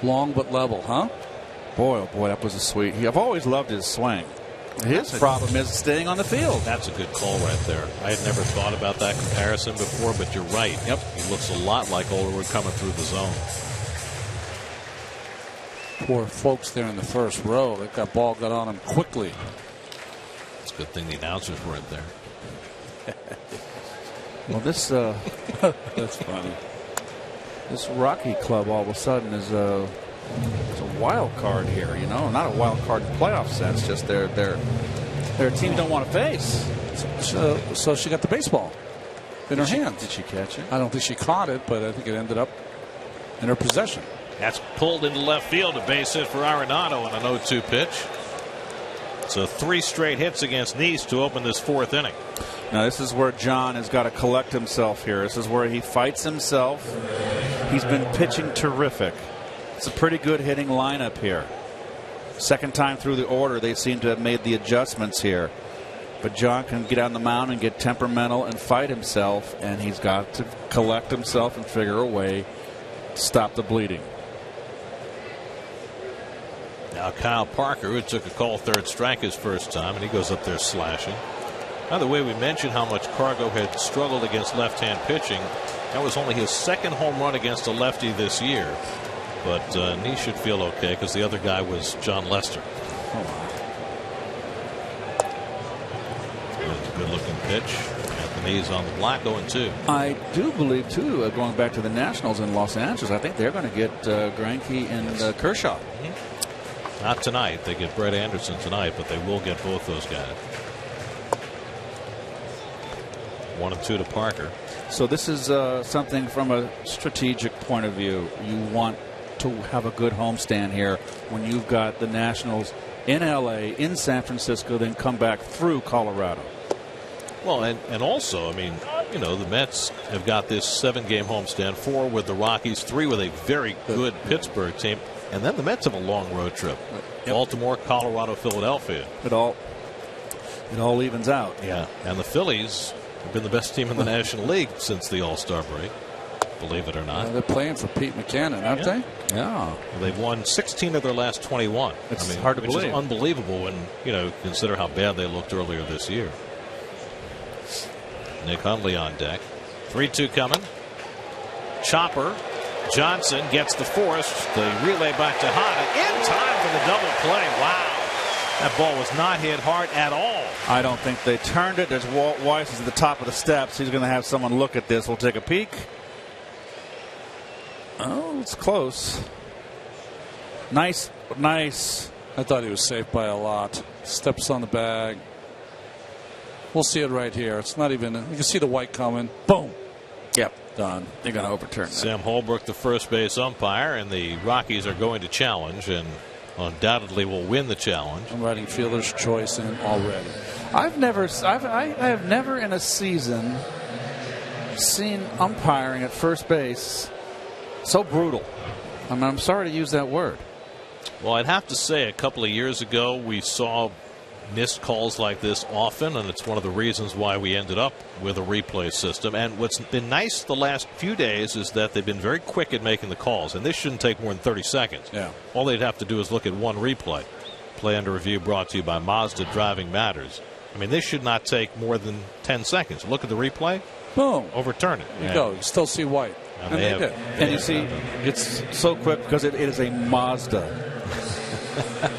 Long but level, huh? Boy, oh boy, that was a sweet. I've always loved his swing. His problem is staying on the field. That's a good call right there. I had never thought about that comparison before, but you're right. Yep. He looks a lot like Olerud coming through the zone. Poor folks there in the first row. That ball got on him quickly. It's a good thing the announcers weren't there. Well, this That's funny. this Rocky club all of a sudden is a wild card here. You know, not a wild card in playoff sense. Just their team don't want to face. So she got the baseball in her hand. Did she catch it? I don't think she caught it, but I think it ended up in her possession. That's pulled into left field, a base hit for Arenado on an 0-2 pitch. So 3 straight hits against Nice to open this 4th inning. Now this is where John has got to collect himself here. This is where he fights himself. He's been pitching terrific. It's a pretty good hitting lineup here. Second time through the order, they seem to have made the adjustments here. But John can get on the mound and get temperamental and fight himself, and he's got to collect himself and figure a way to stop the bleeding. Now Kyle Parker, who took a call third strike his first time, and he goes up there slashing. By the way, we mentioned how much Cargo had struggled against left-hand pitching. That was only his 2nd home run against a lefty this year. But Nice should feel okay because the other guy was John Lester. Good-looking pitch. Got the knees on the block, going 2. I do believe, too, going back to the Nationals in Los Angeles, I think they're going to get Greinke and Kershaw. Not tonight. They get Brett Anderson tonight, but they will get both those guys. 1-2 to Parker. So this is something from a strategic point of view. You want to have a good homestand here when you've got the Nationals in L.A., in San Francisco, then come back through Colorado. Well, and also, I mean, you know, the Mets have got this 7-game homestand, 4 with the Rockies, 3 with a very good Pittsburgh team. And then the Mets have a long road trip. Baltimore, Colorado, Philadelphia. It all evens out. Yeah. And the Phillies have been the best team in the National League since the All-Star break. Believe it or not. They're playing for Pete McCannon, aren't they? Yeah. They've won 16 of their last 21. It's hard to believe. Which is unbelievable when, you know, consider how bad they looked earlier this year. Nick Hundley on deck. 3-2 coming. Chopper. Johnson gets the force. The relay back to Hanna. In time for the double play. Wow. That ball was not hit hard at all. I don't think they turned it. There's Walt Weiss is at the top of the steps. He's going to have someone look at this. We'll take a peek. Oh, it's close. Nice. I thought he was safe by a lot. Steps on the bag. We'll see it right here. It's not even. You can see the white coming. Boom. Yep. Done. They're going to overturn that. Sam Holbrook, the first base umpire, and the Rockies are going to challenge and undoubtedly will win the challenge. I'm writing fielder's choice in already. I have never in a season seen umpiring at first base so brutal. I mean, I'm sorry to use that word. Well, I'd have to say a couple of years ago we saw missed calls like this often, and it's one of the reasons why we ended up with a replay system. And what's been nice the last few days is that they've been very quick at making the calls, and this shouldn't take more than 30 seconds. Yeah. All they'd have to do is look at one replay. Play under review brought to you by Mazda Driving Matters. I mean, this should not take more than 10 seconds. Look at the replay. Boom. Overturn it. You go. You still see White. And they did. And you see, it's so quick because it is a Mazda.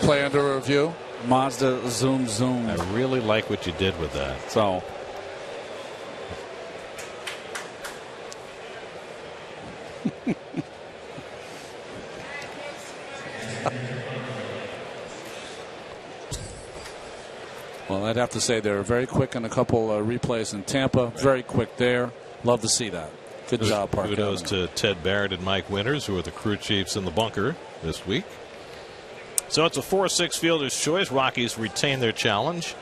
Play under review. Mazda zoom. I really like what you did with that. So. Well, I'd have to say they're very quick on a couple replays in Tampa. Very quick there. Love to see that. Good job, Parker. Kudos to Ted Barrett and Mike Winters, who are the crew chiefs in the bunker this week. So it's a 4-6 fielder's choice. Rockies retain their challenge.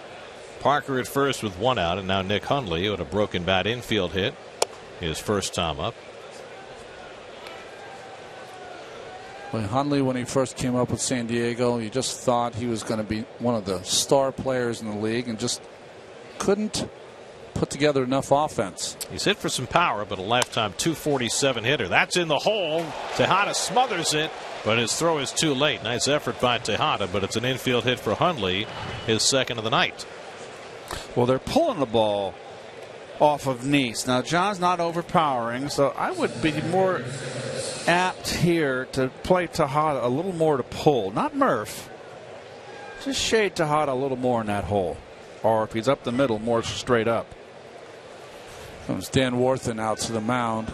Parker at first with one out, and now Nick Hundley with a broken bat infield hit. His first time up. Well, Hundley, when he first came up with San Diego, you just thought he was going to be one of the star players in the league and just couldn't put together enough offense. He's hit for some power, but a lifetime 247 hitter. That's in the hole. Tejada smothers it, but his throw is too late. Nice effort by Tejada, but it's an infield hit for Hundley, his second of the night. Well, they're pulling the ball off of Nice. Now, John's not overpowering, so I would be more apt here to play Tejada a little more to pull. Not Murph. Just shade Tejada a little more in that hole. Or if he's up the middle, more straight up. Comes Dan Warthen out to the mound.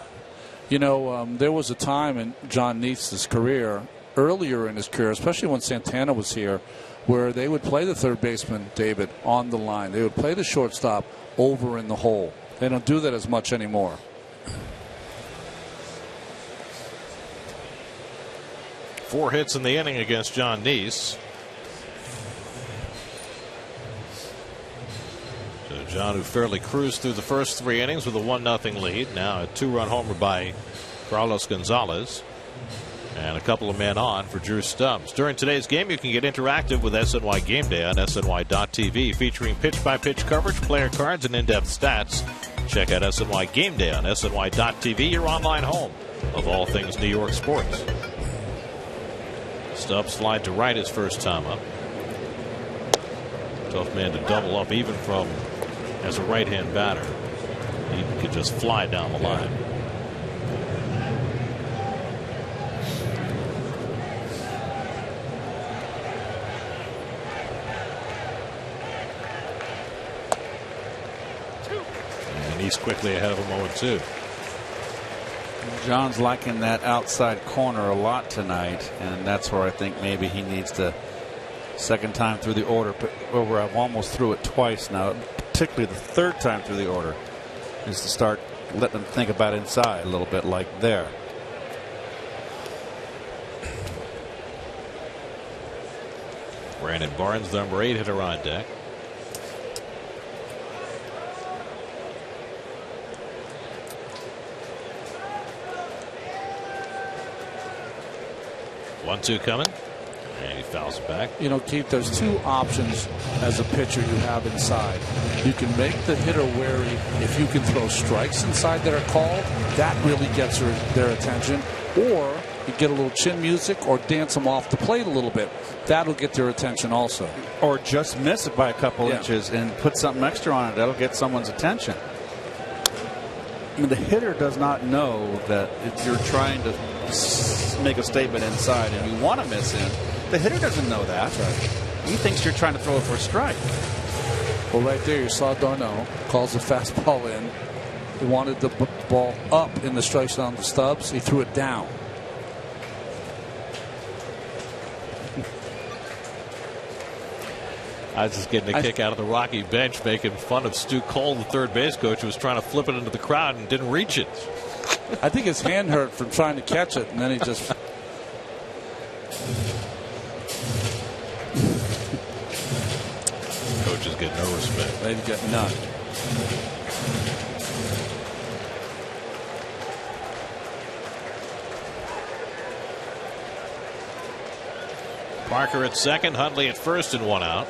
You know, there was a time in John Neef's career, earlier in his career, especially when Santana was here, where they would play the third baseman, David, on the line. They would play the shortstop over in the hole. They don't do that as much anymore. Four hits in the inning against John Neese. So John, who fairly cruised through the first three innings with a 1-0 lead. Now a 2-run homer by Carlos Gonzalez. And a couple of men on for Drew Stubbs. During today's game, you can get interactive with SNY Game Day on SNY.TV, featuring pitch-by-pitch coverage, player cards, and in-depth stats. Check out SNY Game Day on SNY.TV, your online home of all things New York sports. Stubbs slide to right his first time up. Tough man to double up even from as a right-hand batter. He could just fly down the line. And he's quickly ahead of him 0-2. John's liking that outside corner a lot tonight, and that's where I think maybe he needs to, second time through the order, where I've almost threw it twice now, particularly the third time through the order, is to start letting them think about inside a little bit, like there. Brandon Barnes, number 8 hitter on deck. 1-2 coming, and he fouls it back. You know, Keith, there's two options as a pitcher you have inside. You can make the hitter wary if you can throw strikes inside that are called. That really gets their attention. Or you get a little chin music or dance them off the plate a little bit. That'll get their attention also. Or just miss it by a couple inches and put something extra on it. That'll get someone's attention. I mean, the hitter does not know that if you're trying to make a statement inside and you want to miss in, the hitter doesn't know that. He thinks you're trying to throw it for a strike. Well, right there you saw Darno calls the fastball in. He wanted the ball up in the strike zone to Stubbs. He threw it down. I was just getting a kick out of the Rocky bench, making fun of Stu Cole, the third base coach, who was trying to flip it into the crowd and didn't reach it. I think his hand hurt from trying to catch it, and then he just. Coaches get no respect. They get none. Parker at second, Hundley at first, and one out.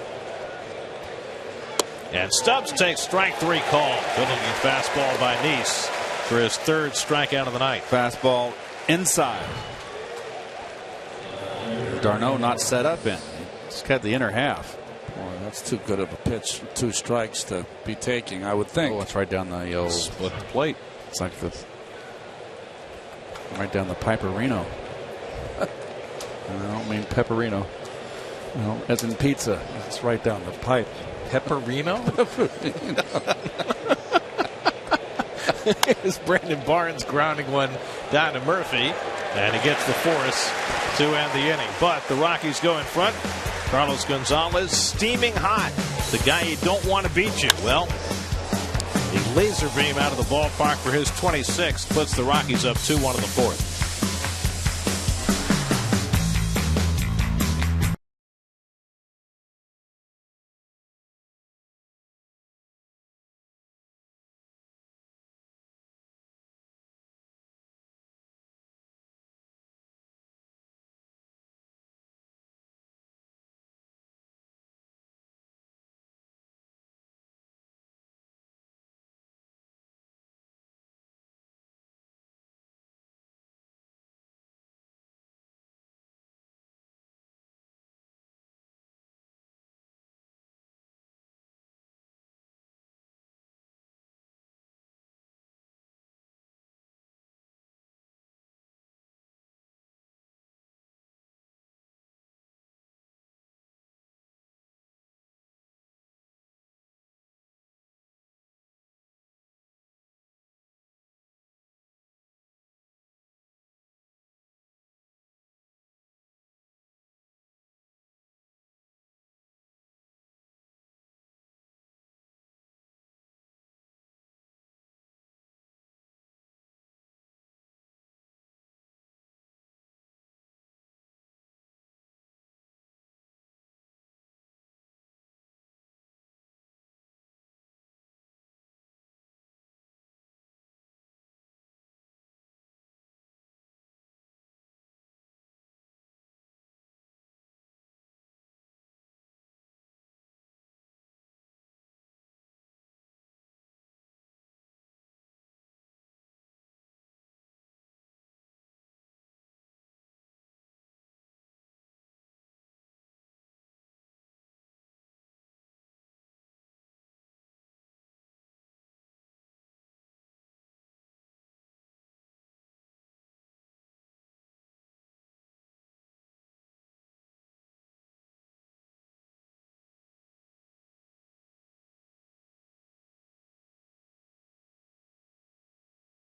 And Stubbs takes strike 3 call. Good looking fastball by Nice for his 3rd strikeout of the night. Fastball inside. Darno not set up in. Just got the inner half. Boy, that's too good of a pitch. 2 strikes to be taking, I would think. Oh, it's right down the old split the plate. It's like the right down the Piperino. I don't mean pepperino. No, as in pizza. It's right down the pipe. Pepperino? It's Brandon Barnes grounding one down to Murphy, and he gets the force to end the inning. But the Rockies go in front. Carlos Gonzalez steaming hot. The guy you don't want to beat you. Well, the laser beam out of the ballpark for his 26th puts the Rockies up 2-1 in the 4th.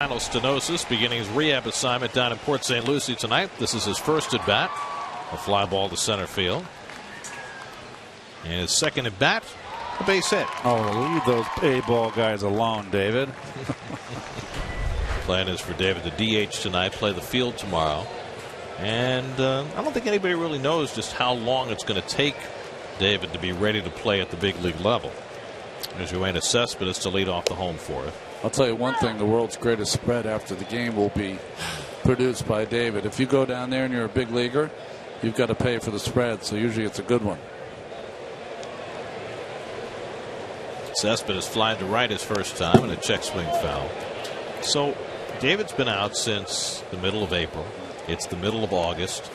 Stenosis beginning his rehab assignment down in Port St. Lucie tonight. This is his first at bat. A fly ball to center field. And his second at bat, a base hit. Oh, leave those A-ball guys alone, David. Plan is for David to DH tonight, play the field tomorrow. And I don't think anybody really knows just how long it's going to take David to be ready to play at the big league level. There's Yoenis Cespedes to lead off the home fourth. I'll tell you one thing, the world's greatest spread after the game will be produced by David. If you go down there and you're a big leaguer, you've got to pay for the spread, so usually it's a good one. Cespedes flying to right his first time and a check swing foul. So David's been out since the middle of April. It's the middle of August.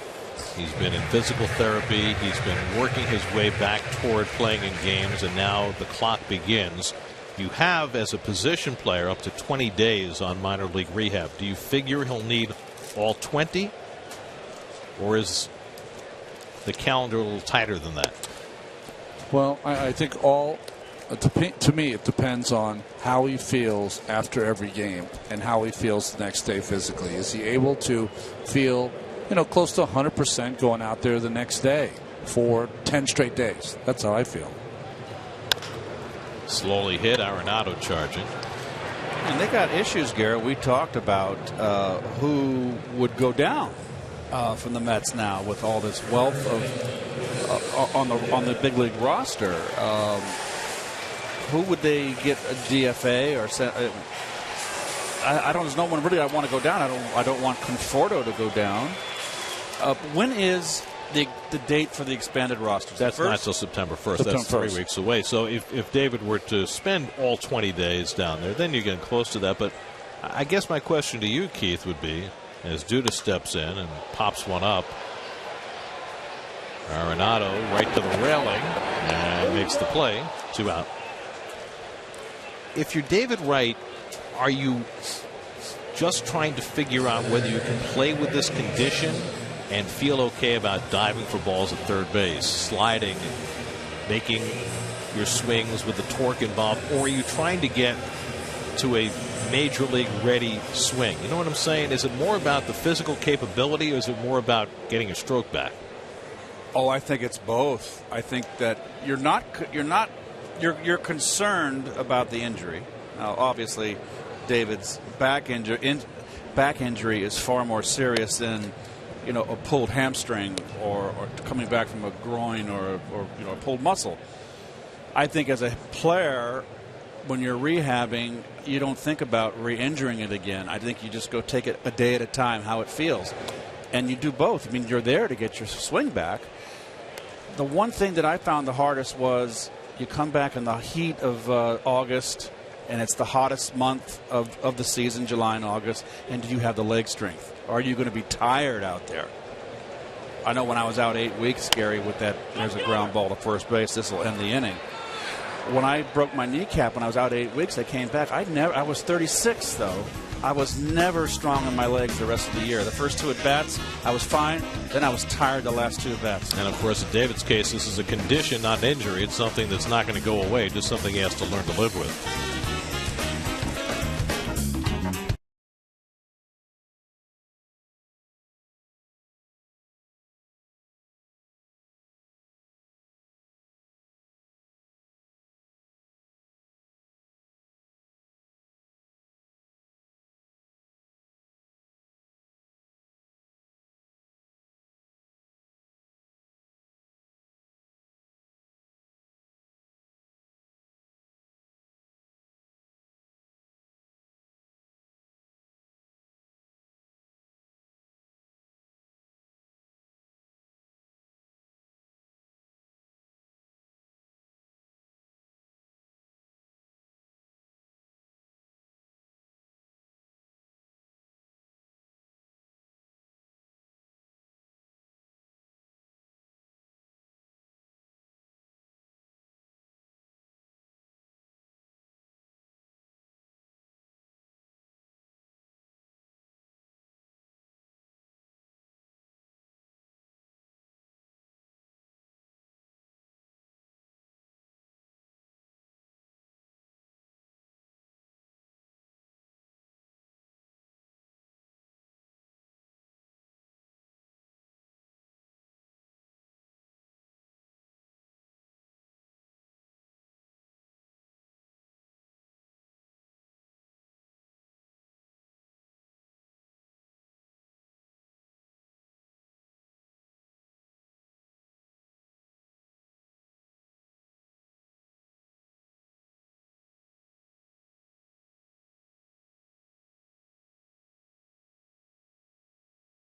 He's been in physical therapy. He's been working his way back toward playing in games, and now the clock begins. You have, as a position player, up to 20 days on minor league rehab. Do you figure he'll need all 20? Or is the calendar a little tighter than that? Well, I think to me, it depends on how he feels after every game and how he feels the next day physically. Is he able to feel, close to 100% going out there the next day for 10 straight days? That's how I feel. Slowly hit, Arenado charging. And they got issues, Garrett. We talked about who would go down from the Mets now with all this wealth of on the big league roster. Who would they get a DFA or? I don't. There's no one really I want to go down. I don't want Conforto to go down. When is the date for the expanded rosters? That's not till September 1st. That's 3 weeks away. So if David were to spend all 20 days down there, then you're getting close to that. But I guess my question to you, Keith, would be, as Duda steps in and pops one up, Arenado right to the railing and makes the play. 2 out. If you're David Wright, are you just trying to figure out whether you can play with this condition and feel okay about diving for balls at third base, sliding, making your swings with the torque involved, or are you trying to get to a major league ready swing? You know what I'm saying? Is it more about the physical capability, or is it more about getting your stroke back? Oh, I think it's both. I think that you're concerned about the injury. Now, obviously, David's back injury is far more serious than a pulled hamstring or coming back from a groin or a pulled muscle. I think as a player, when you're rehabbing, you don't think about re-injuring it again. I think you just go take it a day at a time, how it feels, and you do both. I mean, you're there to get your swing back. The one thing that I found the hardest was you come back in the heat of August, and it's the hottest month of the season, July and August, and do you have the leg strength? Are you going to be tired out there? I know when I was out 8 weeks, Gary, with that, there's a ground ball to first base, this will end the inning. When I broke my kneecap when I was out 8 weeks, I came back. I was 36, though. I was never strong in my legs the rest of the year. The first 2 at-bats, I was fine. Then I was tired the last 2 at-bats. And, of course, in David's case, this is a condition, not an injury. It's something that's not going to go away, just something he has to learn to live with.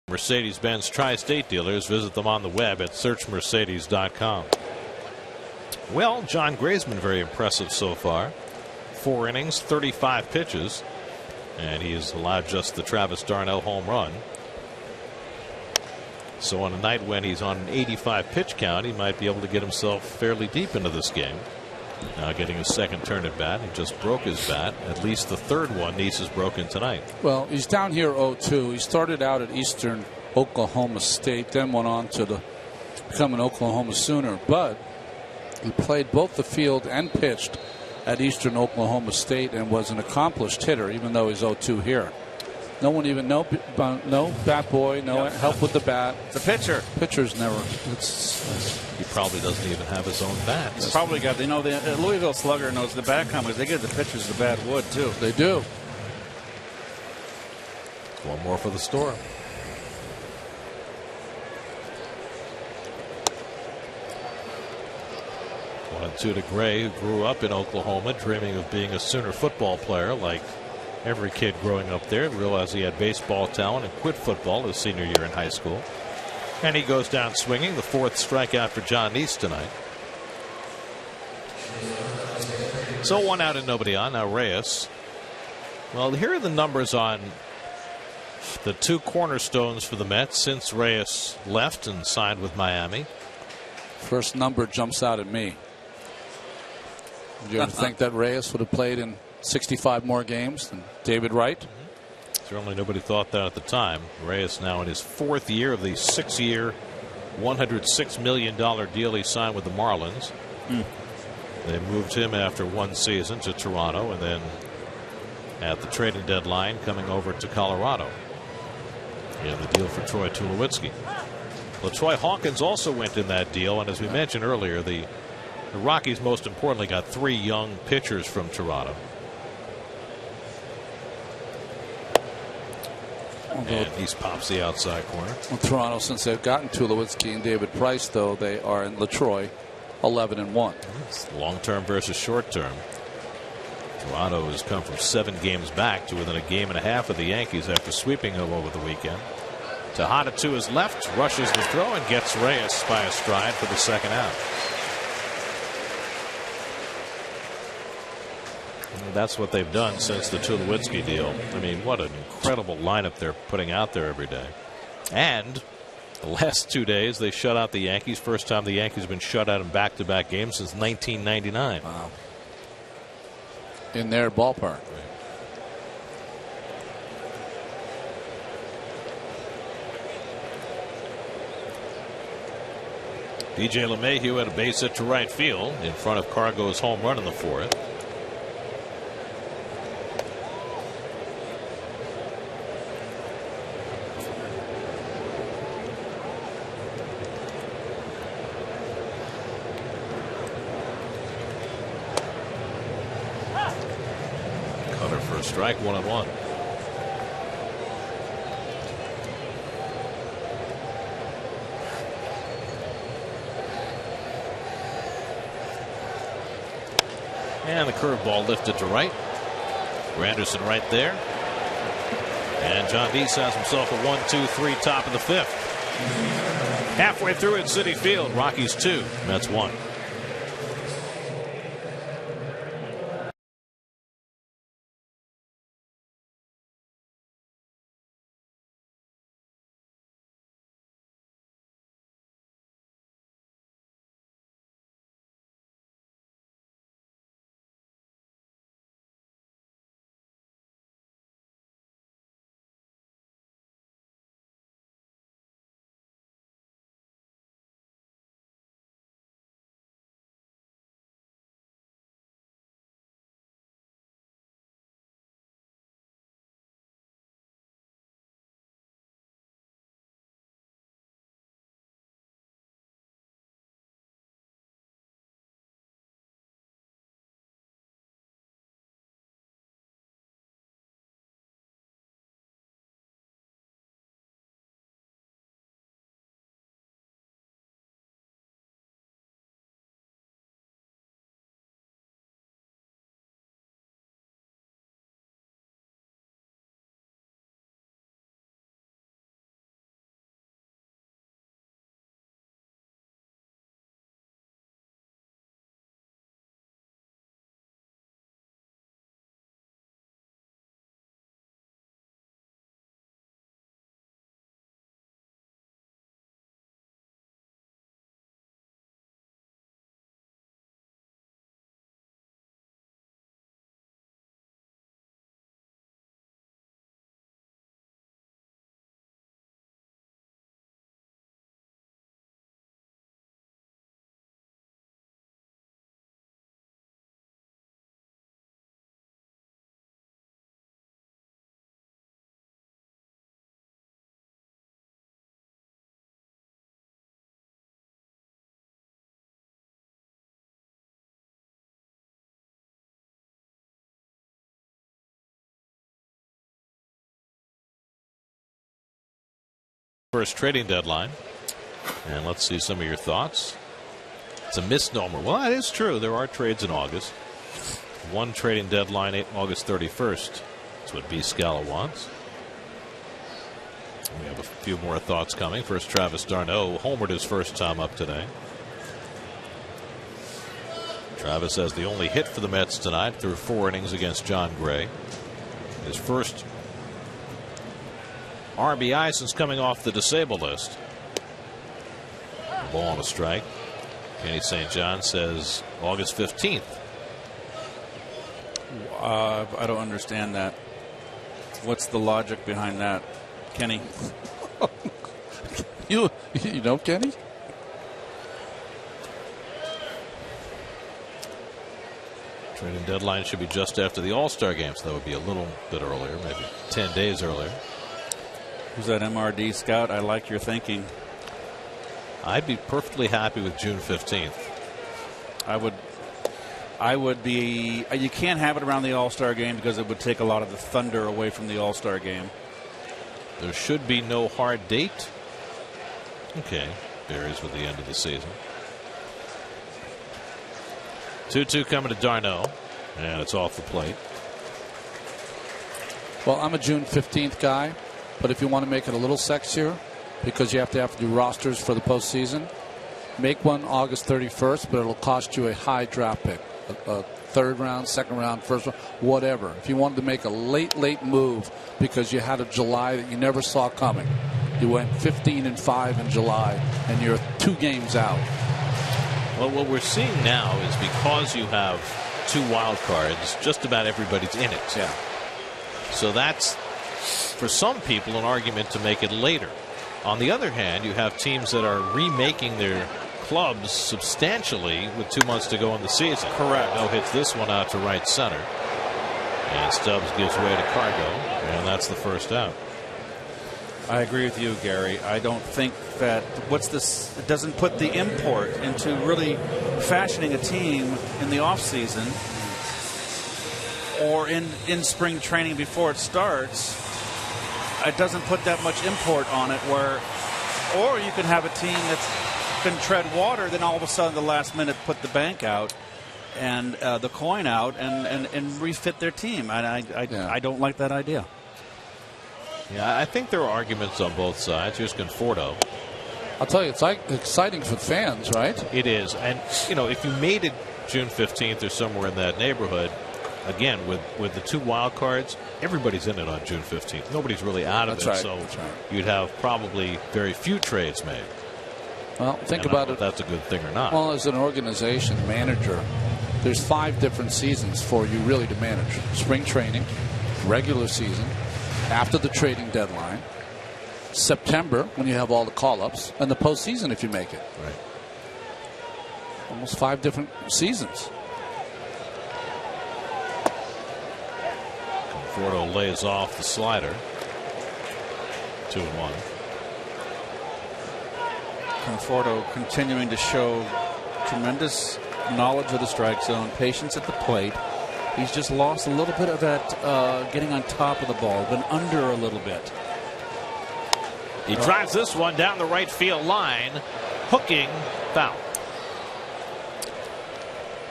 Mercedes-Benz Tri-State dealers. Visit them on the web at searchmercedes.com. Well, John Gray's been very impressive so far. 4 innings, 35 pitches, and he's allowed just the Travis Darnell home run. So on a night when he's on an 85 pitch count, he might be able to get himself fairly deep into this game. Now getting his second turn at bat. He just broke his bat. At least the third one Neese has broken tonight. Well, he's down here 0-2. He started out at Eastern Oklahoma State, then went on to become an Oklahoma Sooner. But he played both the field and pitched at Eastern Oklahoma State and was an accomplished hitter, even though he's 0-2 here. No one even, no bat boy, no help with the bat. The pitcher. Pitcher's never. He probably doesn't even have his own bat. He's probably got, the Louisville Slugger knows the bat companies. They give the pitchers the bad wood, too. They do. One more for the Storm. One and 2 to Gray, who grew up in Oklahoma, dreaming of being a Sooner football player like every kid growing up there. Realized he had baseball talent and quit football his senior year in high school. And he goes down swinging. The 4th strikeout for John Neese tonight. So 1 out and nobody on. Now Reyes. Well, here are the numbers on the 2 cornerstones for the Mets since Reyes left and signed with Miami. First number jumps out at me. Do you ever think that Reyes would have played in 65 more games than David Wright? Certainly nobody thought that at the time. Reyes now in his 4th year of the 6-year, $106 million deal he signed with the Marlins. They moved him after 1 season to Toronto, and then at the trading deadline coming over to Colorado. And the deal for Troy Tulowitzki. Well, Troy Hawkins also went in that deal, and as we mentioned earlier, the Rockies most importantly got 3 young pitchers from Toronto. And he pops the outside corner. Well, Toronto, since they've gotten Tulowitzki and David Price, though, they are in Latroy 11-1. Long-term versus short-term. Toronto has come from 7 games back to within a game and a half of the Yankees after sweeping them over the weekend. Tejada to his left, rushes the throw and gets Reyes by a stride for the 2nd out. And that's what they've done since the Tulowitzki deal. I mean, what an incredible lineup they're putting out there every day. And the last 2 days they shut out the Yankees. First time the Yankees have been shut out in back-to-back games since 1999. Wow. In their ballpark. DJ LeMahieu had a base hit to right field in front of Cargo's home run in the 4th. Cutter for a strike, 1-1. And the curveball lifted to right. Granderson right there. And John Neese has himself a 1-2-3 top of the 5th. Halfway through at Citi Field, Rockies 2, Mets 1. First trading deadline. And let's see some of your thoughts. It's a misnomer. Well, that is true. There are trades in August. One trading deadline, August 31st. That's what B. Scala wants. We have a few more thoughts coming. First, Travis d'Arnaud homered his first time up today. Travis has the only hit for the Mets tonight through 4 innings against John Gray. His first RBI since coming off the disabled list. Ball on a strike. Kenny St. John says August 15th. I don't understand that. What's the logic behind that, Kenny? You know Kenny? Trading deadline should be just after the All-Star game, so that would be a little bit earlier, maybe 10 days earlier. Who's that MRD scout? I like your thinking. I'd be perfectly happy with June 15th. I would be. You can't have it around the All-Star game because it would take a lot of the thunder away from the All-Star game. There should be no hard date. Okay, varies with the end of the season. 2-2 coming to d'Arnaud, and it's off the plate. Well, I'm a June 15th guy, but if you want to make it a little sexier, because you have to do rosters for the postseason, make one August 31st, but it'll cost you a high draft pick, a third round, second round, first round, whatever. If you wanted to make a late move because you had a July that you never saw coming, you went 15-5 in July, and you're 2 games out. Well, what we're seeing now is because you have 2 wild cards, just about everybody's in it. Yeah. So that's, for some people, an argument to make it later. On the other hand, you have teams that are remaking their clubs substantially with 2 months to go in the season. Correct. No hits this one out to right center. And Stubbs gives way to Cargo, and that's the first out. I agree with you, Gary. I don't think that it doesn't put the import into really fashioning a team in the offseason or in spring training before it starts. It doesn't put that much import on it or you can have a team that can tread water, then all of a sudden the last minute put the bank out and the coin out and refit their team. I don't like that idea. Yeah, I think there are arguments on both sides. Here's Conforto. I'll tell you, it's exciting for fans, right? It is. And, if you made it June 15th or somewhere in that neighborhood, again, with the 2 wild cards, everybody's in it on June 15th. Nobody's really out of it. Right. So That's right. You'd have probably very few trades made. Well, think about it. If that's a good thing or not. Well, as an organization manager, there's 5 different seasons for you really to manage. Spring training, regular season, after the trading deadline, September when you have all the call-ups, and the postseason if you make it. Right. Almost 5 different seasons. Conforto lays off the slider. 2-1. Conforto continuing to show tremendous knowledge of the strike zone, patience at the plate. He's just lost a little bit of that getting on top of the ball, been under a little bit. He drives this one down the right field line, hooking, foul.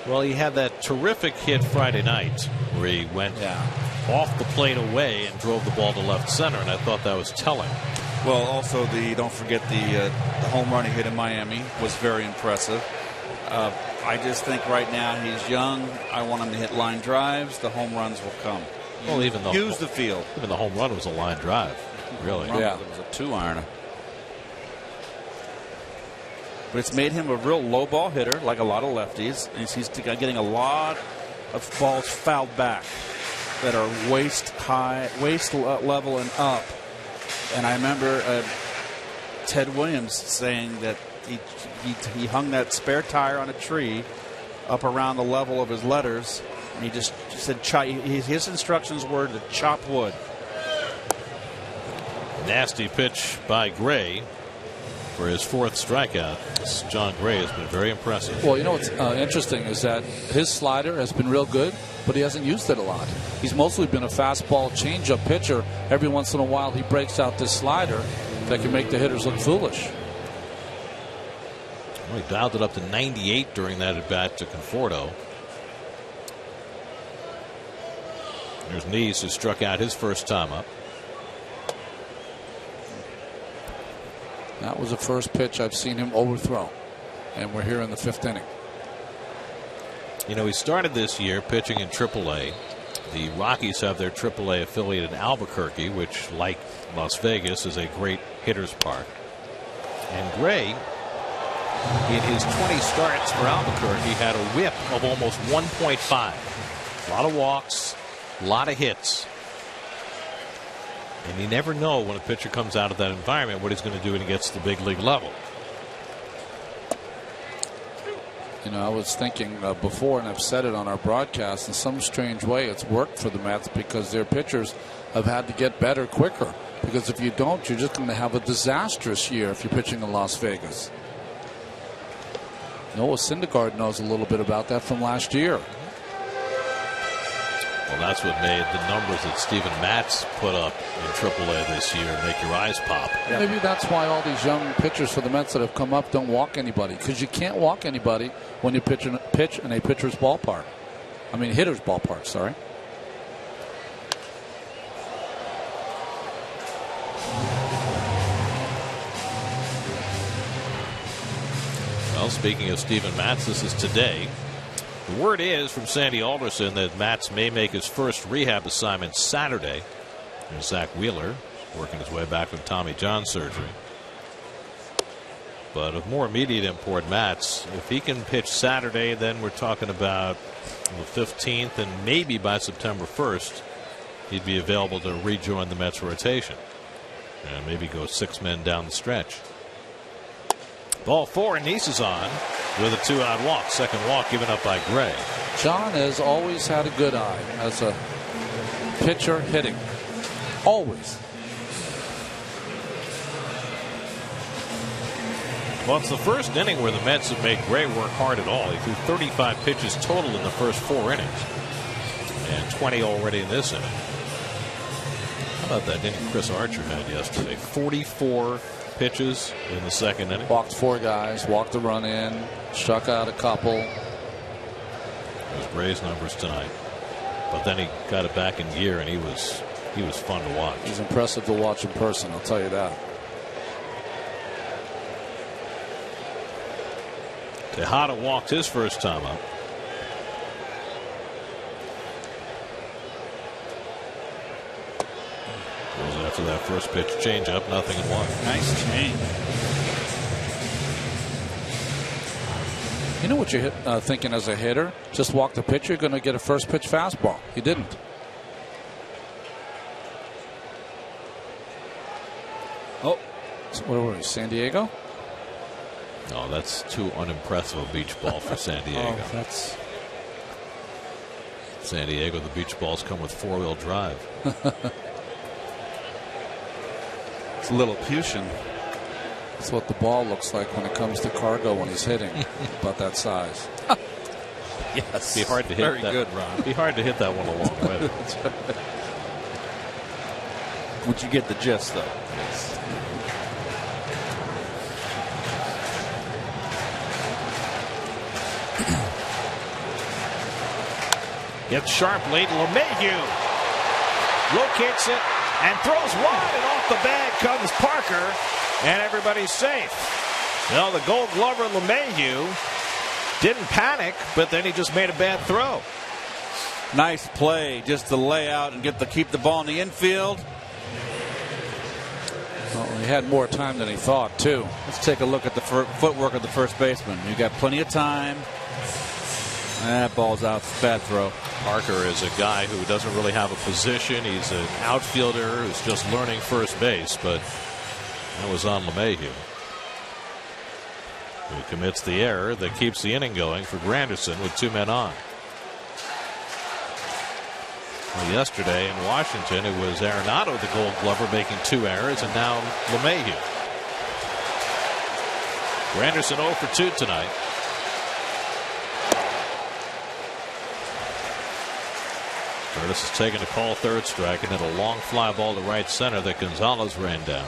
Well, he had that terrific hit Friday night where he went off the plate away and drove the ball to left center, and I thought that was telling. Well, also don't forget the home run he hit in Miami was very impressive. I just think right now he's young. I want him to hit line drives. The home runs will come. Well, use the field. Even the home run was a line drive, really. Yeah, it was a 2-ironer. But it's made him a real low ball hitter, like a lot of lefties. And he's getting a lot of balls fouled back that are waist level and up. And I remember Ted Williams saying that he hung that spare tire on a tree up around the level of his letters, and he just said his instructions were to chop wood. Nasty pitch by Gray for his 4th strikeout. John Gray has been very impressive. Well, what's interesting is that his slider has been real good, but he hasn't used it a lot. He's mostly been a fastball changeup pitcher. Every once in a while he breaks out this slider that can make the hitters look foolish. Well, he dialed it up to 98 during that at bat to Conforto. There's Neese, who struck out his first time up. That was the first pitch I've seen him overthrow. And we're here in the 5th inning. You know, he started this year pitching in AAA. The Rockies have their AAA affiliate in Albuquerque, which, like Las Vegas, is a great hitter's park. And Gray, in his 20 starts for Albuquerque, had a whip of almost 1.5. A lot of walks, a lot of hits. And you never know when a pitcher comes out of that environment what he's going to do when he gets to the big league level. You know, I was thinking before, and I've said it on our broadcast, in some strange way it's worked for the Mets because their pitchers have had to get better quicker. Because if you don't, you're just going to have a disastrous year if you're pitching in Las Vegas. Noah Syndergaard knows a little bit about that from last year. Well, that's what made the numbers that Steven Matz put up in AAA this year make your eyes pop. Yeah. Maybe that's why all these young pitchers for the Mets that have come up don't walk anybody, because you can't walk anybody when you pitch in a pitcher's ballpark. I mean, hitter's ballpark, sorry. Well, speaking of Steven Matz, this is today. The word is from Sandy Alderson that Matz may make his first rehab assignment Saturday. And Zach Wheeler working his way back from Tommy John surgery. But of more immediate import, Matz, if he can pitch Saturday, then we're talking about the 15th, and maybe by September 1st, he'd be available to rejoin the Mets rotation. And maybe go 6 men down the stretch. Ball 4, and Nice is on with a 2-out walk. Second walk given up by Gray. John has always had a good eye as a pitcher hitting. Always. Well, it's the first inning where the Mets have made Gray work hard at all. He threw 35 pitches total in the first 4 innings. And 20 already in this inning. How about that inning Chris Archer had yesterday? 44 pitches in the second inning. Walked 4 guys, walked a run in, struck out a couple. Those Gray's numbers tonight. But then he got it back in gear, and he was fun to watch. He's impressive to watch in person, I'll tell you that. Tejada walked his first time up. Goes after that first pitch changeup, 0-1. Nice change. You know what you're thinking as a hitter? Just walk the pitcher, you're going to get a first pitch fastball. He didn't. Oh, so what were we, San Diego? No, that's too unimpressive a beach ball for San Diego. Oh, that's San Diego. The beach balls come with 4-wheel drive. It's a little Lilliputian. That's what the ball looks like when it comes to cargo when he's hitting. About that size. Yes. Be hard to hit. Very that. good, Ron. Be hard to hit that one a long way. Once you get the gist, though. Yes. Gets sharp late. LeMahieu locates it and throws wide, and off the bag comes Parker, and everybody's safe. Well, the Gold Glover LeMahieu didn't panic, but then he just made a bad throw. Nice play, just to lay out and keep the ball in the infield. Well, he had more time than he thought, too. Let's take a look at the footwork of the first baseman. You got plenty of time. That ball's out. Bad throw. Parker is a guy who doesn't really have a position. He's an outfielder who's just learning first base, but that was on LeMahieu, who commits the error that keeps the inning going for Granderson with 2 men on. Well, yesterday in Washington, it was Arenado, the Gold Glover, making 2 errors, and now LeMahieu. Granderson 0 for 2 tonight. Curtis has taken a call, 3rd strike, and hit a long fly ball to right center that Gonzalez ran down.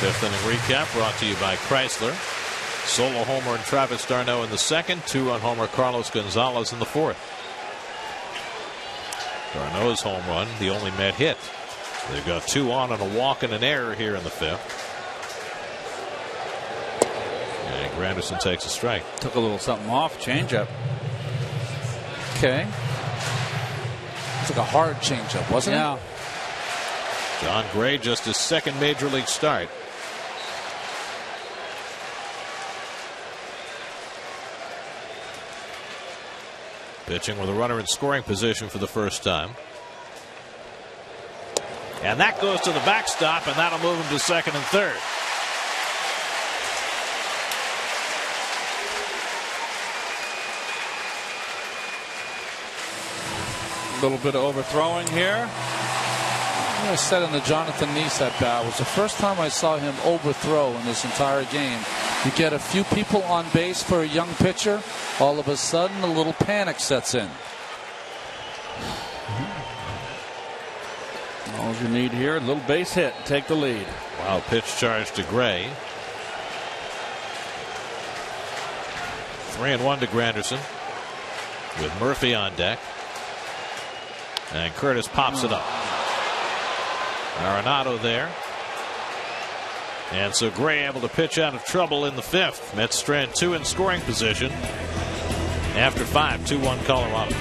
Fifth inning recap brought to you by Chrysler. Solo homer and Travis d'Arnaud in the second. 2-run homer Carlos Gonzalez in the fourth. d'Arnaud's home run, the only Met hit. They've got 2 on and a walk and an error here in the fifth. And Granderson takes a strike. Took a little something off. Changeup. Okay. It's like a hard changeup, wasn't it? John Gray, just his second major league start. Pitching with a runner in scoring position for the first time. And that goes to the backstop, and that'll move him to second and third. A little bit of overthrowing here. I said in the Jonathan Neese at bat, was the first time I saw him overthrow in this entire game. You get a few people on base for a young pitcher, all of a sudden a little panic sets in. All you need here, a little base hit, take the lead. Wild pitch charge to Gray. 3-1 to Granderson with Murphy on deck. And Curtis pops it up. Arenado there. And so Gray able to pitch out of trouble in the fifth. Mets strand 2 in scoring position after 5. 2-1 Colorado.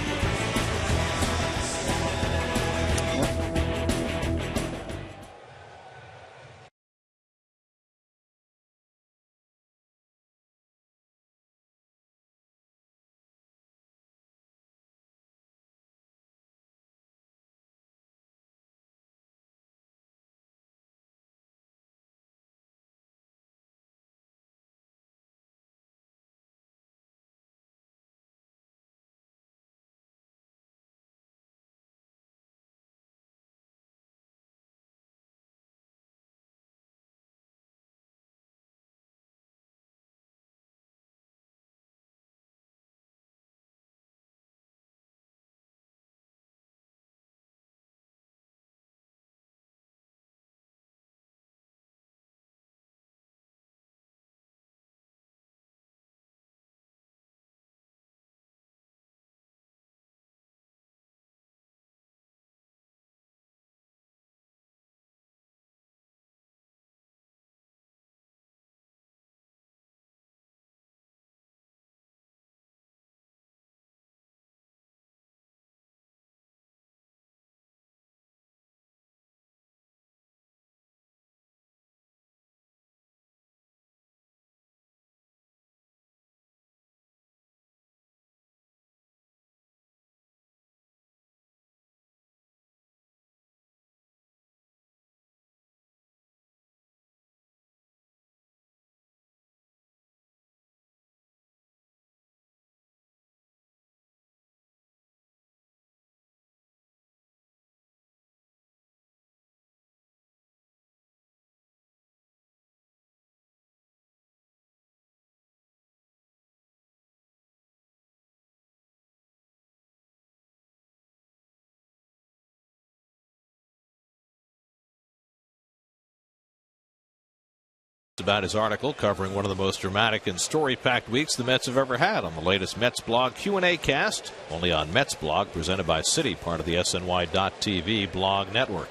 About his article covering one of the most dramatic and story-packed weeks the Mets have ever had on the latest Mets blog Q&A cast, only on Mets blog, presented by Citi, part of the SNY.TV blog network.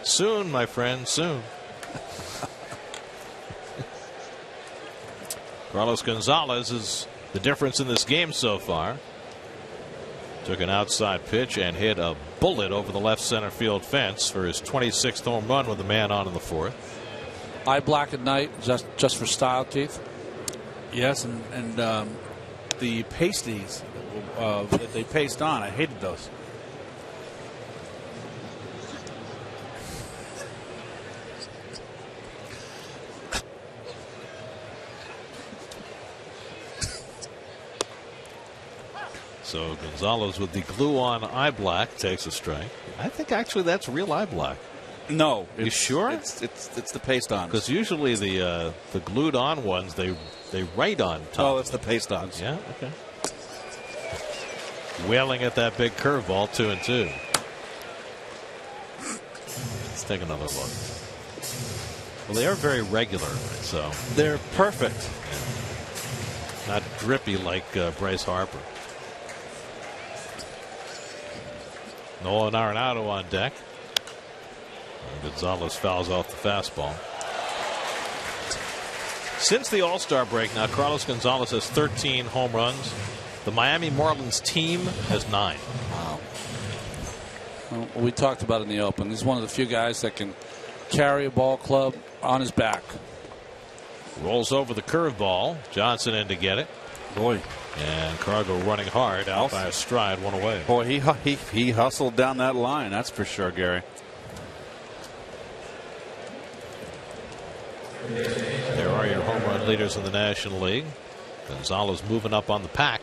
Soon, my friend, soon. Carlos Gonzalez is the difference in this game so far. Took an outside pitch and hit a bullet over the left center field fence for his 26th home run with a man on in the fourth. Eye black at night, just for style, Keith. Yes, and the pasties that they paste on, I hated those. So Gonzalez with the glue on eye black takes a strike. I think actually that's real eye black. No, you sure? It's the paste on. Because usually the glued on ones they write on top. Oh, it's the paste ons. Yeah. Okay. Wailing at that big curveball, 2-2. Let's take another look. Well, they are very regular, so they're perfect. Not drippy like Bryce Harper. Nolan Arenado on deck. And Gonzalez fouls off the fastball. Since the All-Star break, now Carlos Gonzalez has 13 home runs. The Miami Marlins team has 9. Wow. Well, we talked about it in the open. He's one of the few guys that can carry a ball club on his back. Rolls over the curveball. Johnson in to get it. Boy. And Cargo running hard out by a stride, one away. Boy, he hustled down that line, that's for sure, Gary. There are your home run leaders in the National League. Gonzalez moving up on the pack.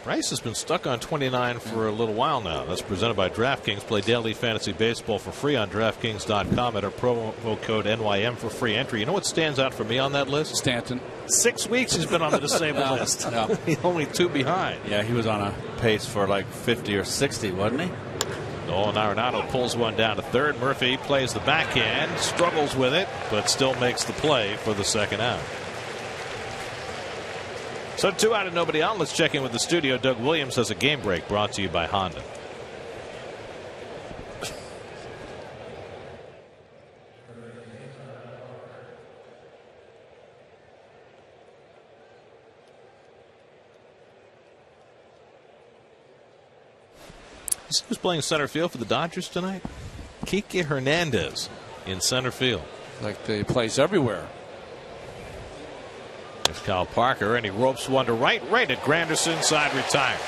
Bryce has been stuck on 29 for a little while now. That's presented by DraftKings. Play daily fantasy baseball for free on DraftKings.com at our promo code NYM for free entry. You know what stands out for me on that list? Stanton. 6 weeks he's been on the disabled list. No. He's only 2 behind. Yeah, he was on a pace for like 50 or 60, wasn't he? Nolan Arenado pulls one down to third. Murphy plays the backhand, struggles with it, but still makes the play for the second out. So 2 out and nobody out. Let's check in with the studio. Doug Williams has a game break brought to you by Honda. Who's playing center field for the Dodgers tonight? Kike Hernandez in center field. Like they plays everywhere. There's Kyle Parker, and he ropes one to right at Granderson, side retired.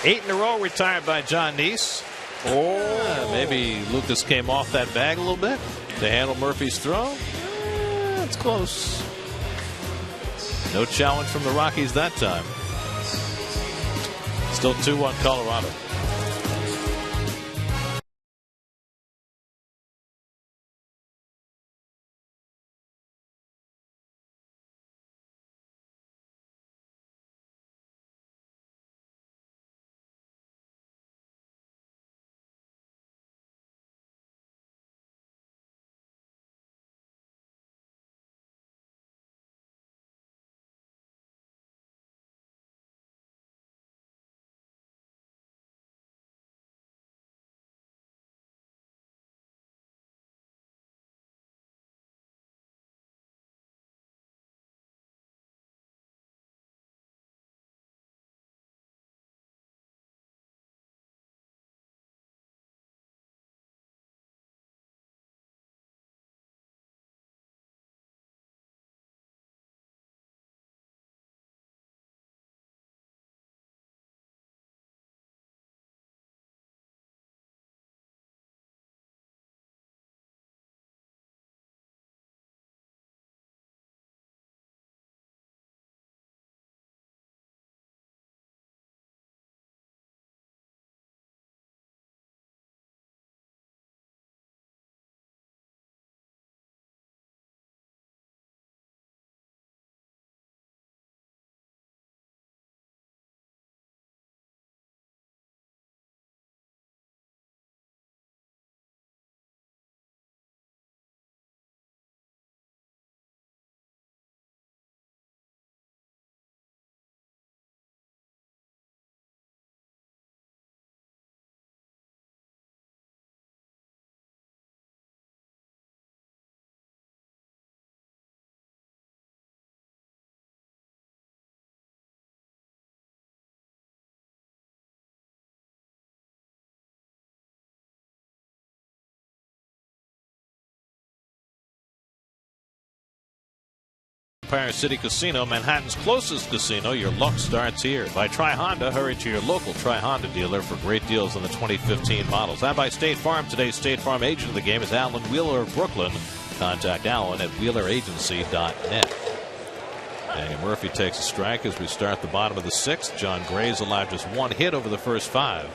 8 in a row retired by John Neese. Maybe Lucas came off that bag a little bit to handle Murphy's throw. It's close. No challenge from the Rockies that time. Still 2-1 Colorado. Empire City Casino, Manhattan's closest casino. Your luck starts here. By Tri Honda, hurry to your local Tri Honda dealer for great deals on the 2015 models. And by State Farm, today's State Farm agent of the game is Alan Wheeler of Brooklyn. Contact Alan at WheelerAgency.net. Daniel Murphy takes a strike as we start the bottom of the 6th. John Gray's allowed just 1 hit over the first 5.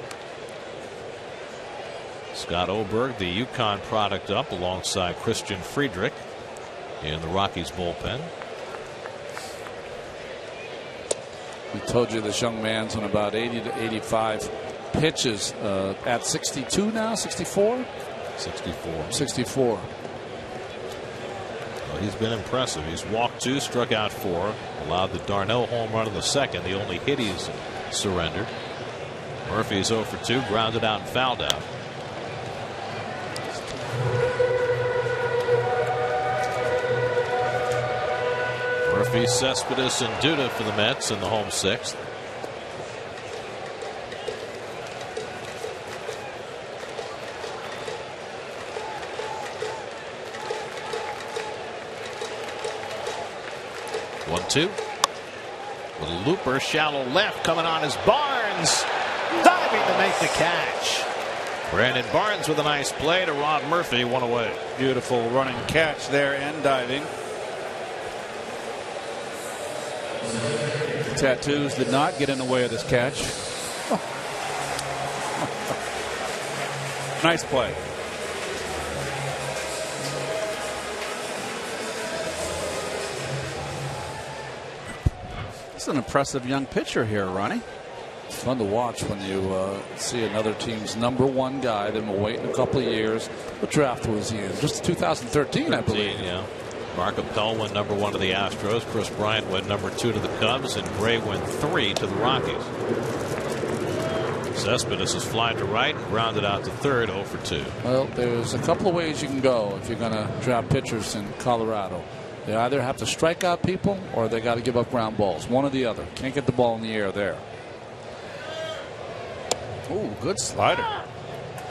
Scott Oberg, the Yukon product, up alongside Christian Friedrich in the Rockies bullpen. We told you this young man's on about 80 to 85 pitches at 62 now, 64? 64. 64. Well, he's been impressive. He's walked 2, struck out 4, allowed the Darnell home run in the second, the only hit he's surrendered. Murphy's 0 for 2, grounded out and fouled out. Murphy, Cespedes, and Duda for the Mets in the home 6th. One-two. With a looper, shallow left, coming on is Barnes, diving to make the catch. Brandon Barnes with a nice play to rob Murphy, one away. Beautiful running catch there and diving. The tattoos did not get in the way of this catch. Nice play. This is an impressive young pitcher here, Ronnie. It's fun to watch when you see another team's #1 guy. Then we'll wait a couple of years. What draft was he in? Just 2013, I believe. Yeah. Mark Appel went #1 to the Astros. Chris Bryant went #2 to the Cubs, and Gray went 3 to the Rockies. Cespedes is flying to right and grounded out to third, 0 for 2. Well, there's a couple of ways you can go if you're going to draft pitchers in Colorado. They either have to strike out people or they got to give up ground balls. One or the other. Can't get the ball in the air there. Ooh, good slider.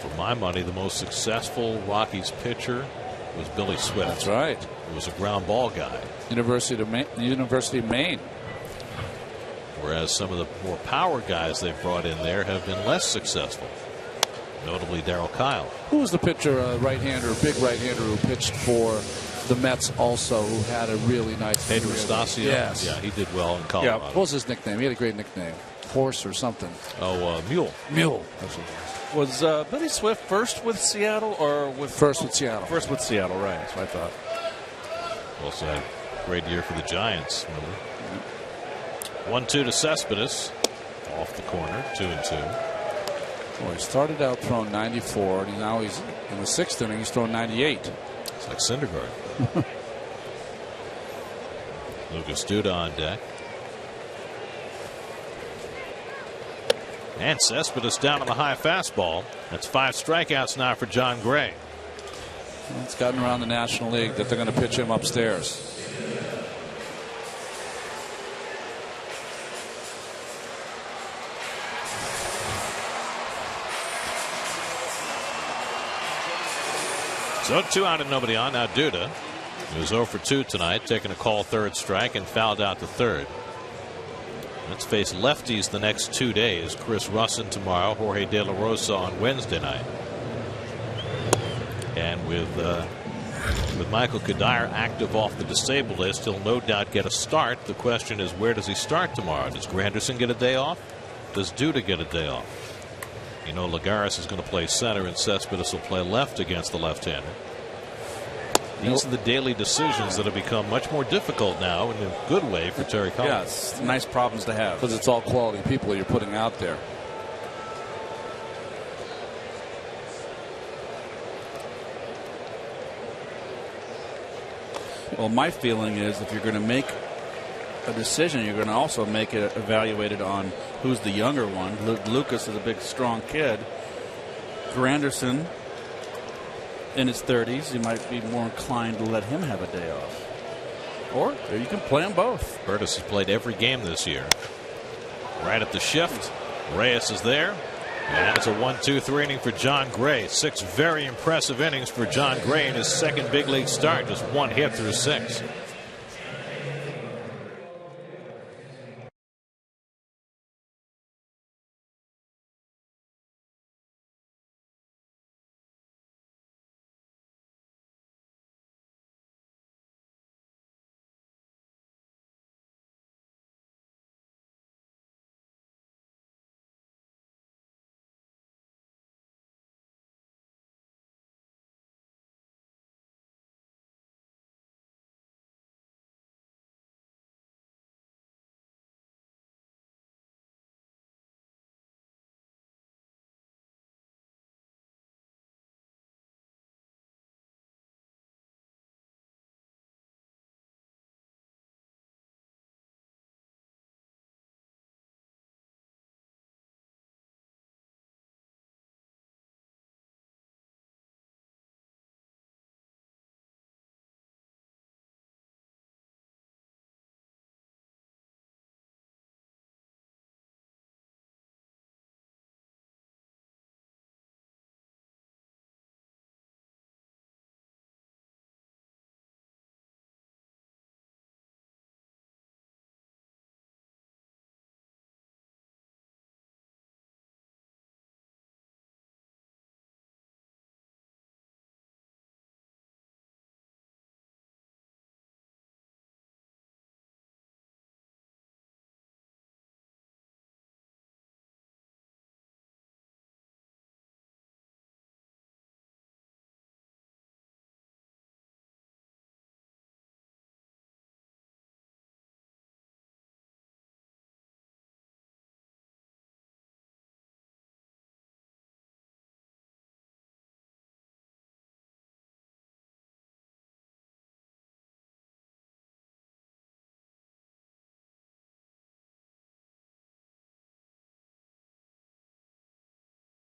For my money, the most successful Rockies pitcher was Billy Swift. That's right. He was a ground ball guy. University of Maine. Whereas some of the more power guys they've brought in there have been less successful. Notably Darryl Kyle. Who was the pitcher, right-hander, big right-hander who pitched for the Mets also, who had a really nice Pedro Estacio. Yes. Yeah, he did well in Colorado. Yeah. What was his nickname? He had a great nickname. Horse or something. Oh, Mule. Mule. That's what it was. Was Billy Swift first with Seattle or with First with Seattle. First with Seattle, right? That's what I thought. Also had a great year for the Giants. 1-2 to Cespedes. Off the corner, 2-2. Well, he started out throwing 94, and now he's in the 6th inning. He's throwing 98. It's like Syndergaard. Lucas Duda on deck. And Cespedes down on the high fastball. That's 5 strikeouts now for John Gray. Well, it's gotten around the National League that they're going to pitch him upstairs. So 2 out and nobody on. Now Duda, who was 0 for 2 tonight, taking a call third strike and fouled out to third. Let's face lefties the next 2 days. Chris Russin tomorrow, Jorge De La Rosa on Wednesday night. And with Michael Kadire active off the disabled list, he'll no doubt get a start. The question is, where does he start tomorrow? Does Granderson get a day off? Does Duda get a day off? You know, Lagares is going to play center and Cespedes will play left against the left-hander. These are the daily decisions that have become much more difficult now in a good way for Terry Collins. Yes, nice problems to have. Because it's all quality people you're putting out there. Well, my feeling is if you're going to make a decision, you're going to also make it evaluated on who's the younger one. Lucas is a big, strong kid. Granderson, in his 30s, you might be more inclined to let him have a day off. Or you can play them both. Curtis has played every game this year. Right at the shift, Reyes is there. And it's a 1-2-3 inning for John Gray. 6 very impressive innings for John Gray in his second big league start. Just 1 hit through 6.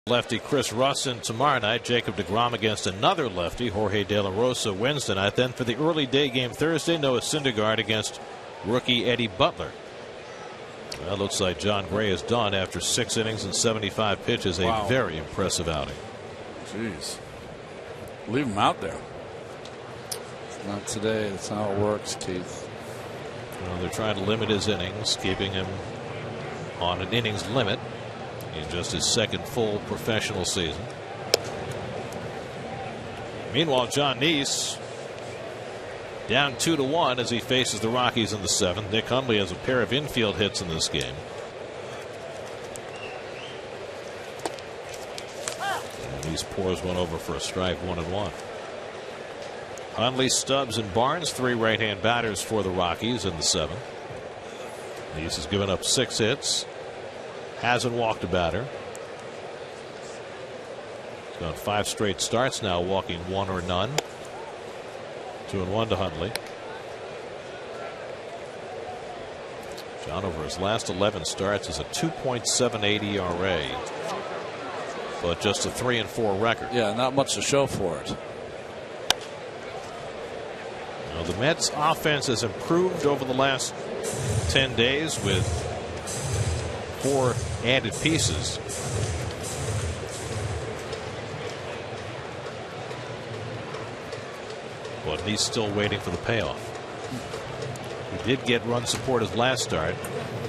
Lefty Chris Russin tomorrow night. Jacob deGrom against another lefty, Jorge De La Rosa, Wednesday night. Then for the early day game Thursday, Noah Syndergaard against rookie Eddie Butler. Well, it looks like John Gray is done after 6 innings and 75 pitches. A very impressive outing. Jeez. Leave him out there. Not today. That's not how it works, Keith. Well, they're trying to limit his innings, keeping him on an innings limit in just his second full professional season. Meanwhile, John Neese down 2-1 as he faces the Rockies in the 7th. Nick Hundley has a pair of infield hits in this game. And Neese pours one over for a strike, 1-1. Hundley, Stubbs, and Barnes, 3 right-hand batters for the Rockies in the 7th. Neese has given up 6 hits. Hasn't walked a batter. He's gone 5 straight starts now, walking 1 or none. 2-1 to Hundley. John, over his last 11 starts, is a 2.78 ERA, but just a 3-4 record. Yeah, not much to show for it. Now, the Mets' offense has improved over the last 10 days with 4 added pieces. But he's still waiting for the payoff. He did get run support his last start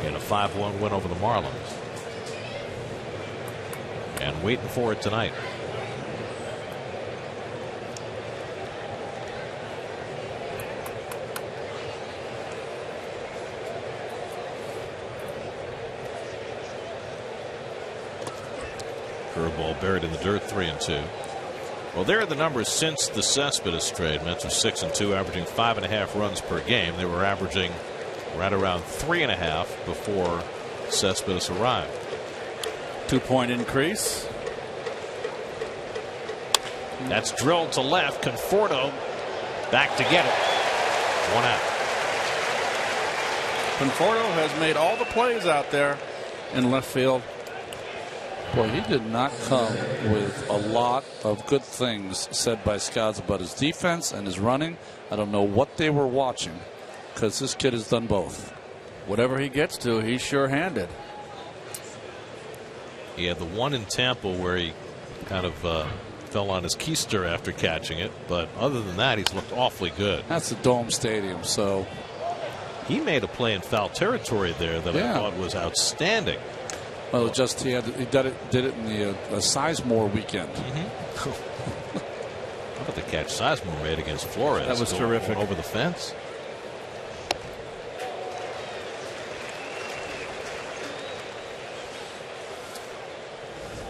in a 5-1 win over the Marlins. And waiting for it tonight. Curveball buried in the dirt, 3-2. Well, there are the numbers since the Cespedes trade. Mets are 6-2, averaging 5.5 runs per game. They were averaging right around 3.5 before Cespedes arrived. 2-point increase. That's drilled to left. Conforto back to get it. 1 out. Conforto has made all the plays out there in left field. Boy, he did not come with a lot of good things said by scouts about his defense and his running. I don't know what they were watching, because this kid has done both. Whatever he gets to, he's sure-handed. He had the one in Tampa where he kind of fell on his keister after catching it, but other than that, he's looked awfully good. That's a dome stadium, so he made a play in foul territory there that I thought was outstanding. Well, just he did it in the Sizemore weekend. How about the catch Sizemore made against Flores? That was terrific. Over the fence.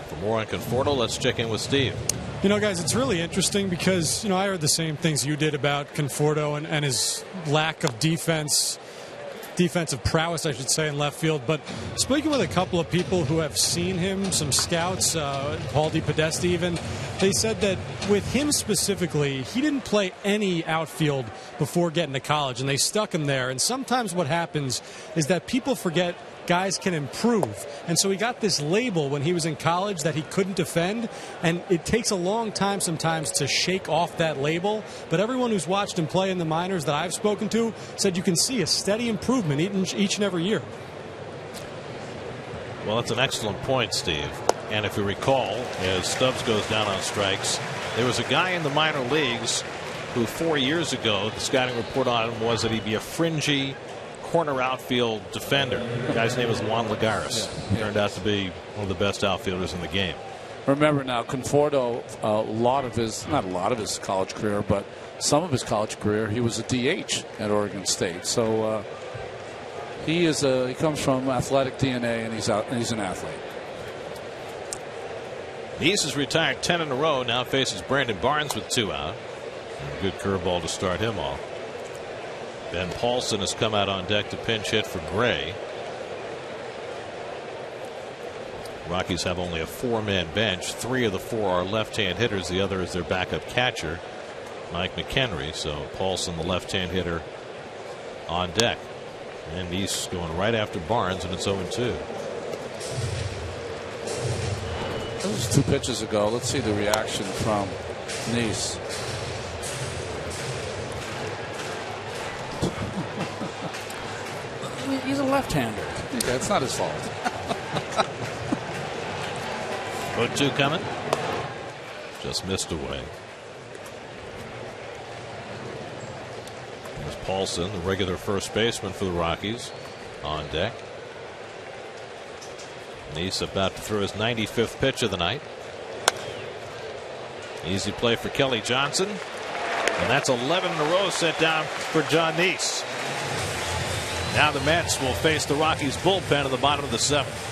For more on Conforto, let's check in with Steve. You know, guys, it's really interesting because, I heard the same things you did about Conforto and his lack of defensive prowess, I should say, in left field. But speaking with a couple of people who have seen him, some scouts, Paul DePodesta even, they said that with him specifically, he didn't play any outfield before getting to college, and they stuck him there. And sometimes what happens is that people forget guys can improve. And so he got this label when he was in college that he couldn't defend, and it takes a long time sometimes to shake off that label. But everyone who's watched him play in the minors that I've spoken to said you can see a steady improvement each and every year. Well, that's an excellent point, Steve. And if you recall, as Stubbs goes down on strikes, there was a guy in the minor leagues who 4 years ago, the scouting report on him was that he'd be a fringy corner outfield defender. The guy's name is Juan Lagares. Turned out to be one of the best outfielders in the game. Remember now, Conforto, not a lot of his college career, but some of his college career, he was a DH at Oregon State. So he comes from athletic DNA, and he's an athlete. Neese has retired 10 in a row. Now faces Brandon Barnes with 2 out. A good curveball to start him off. Ben Paulson has come out on deck to pinch hit for Gray. Rockies have only a 4-man bench. 3 of the 4 are left-hand hitters. The other is their backup catcher, Mike McHenry. So Paulson, the left-hand hitter, on deck. And he's going right after Barnes, and it's 0-2. That was 2 pitches ago. Let's see the reaction from Nice. He's a left-hander. Yeah, it's not his fault. 0-2 coming. Just missed away. There's Paulson, the regular first baseman for the Rockies, on deck. Nice about to throw his 95th pitch of the night. Easy play for Kelly Johnson. And that's 11 in a row set down for John Nice. Now the Mets will face the Rockies bullpen at the bottom of the 7th.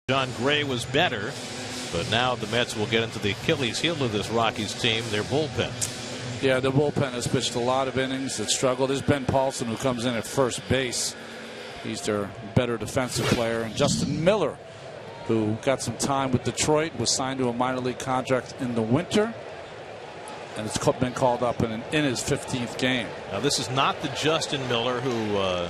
John Gray was better, but now the Mets will get into the Achilles heel of this Rockies team, their bullpen. Yeah, the bullpen has pitched a lot of innings. It struggled. There's Ben Paulson, who comes in at first base. He's their better defensive player. And Justin Miller, who got some time with Detroit, was signed to a minor league contract in the winter, and it's been called up in his 15th game. Now, this is not the Justin Miller who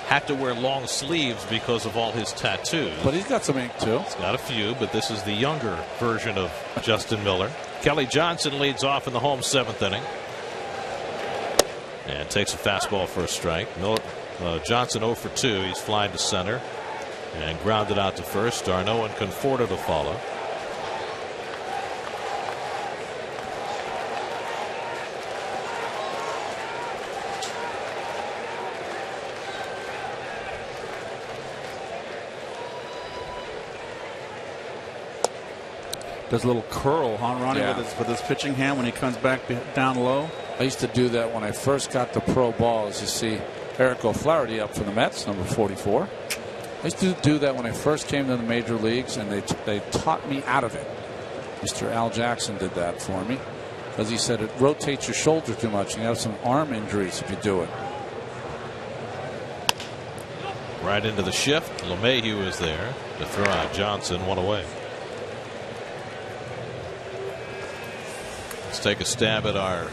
had to wear long sleeves because of all his tattoos. But he's got some ink, too. He's got a few, but this is the younger version of Justin Miller. Kelly Johnson leads off in the home 7th inning. And takes a fastball for a strike. Johnson 0 for 2. He's flying to center and grounded out to first. Darno and Conforto to follow. Does a little curl, huh, Ronnie, Yeah. with his pitching hand when he comes back down low? I used to do that when I first got the pro ball. As you see, Eric O'Flaherty up for the Mets, number 44. I used to do that when I first came to the major leagues, and they taught me out of it. Mr. Al Jackson did that for me, because he said it rotates your shoulder too much, and you have some arm injuries if you do it. Right into the shift. LeMahieu is there to throw out Johnson, one away. Let's take a stab at our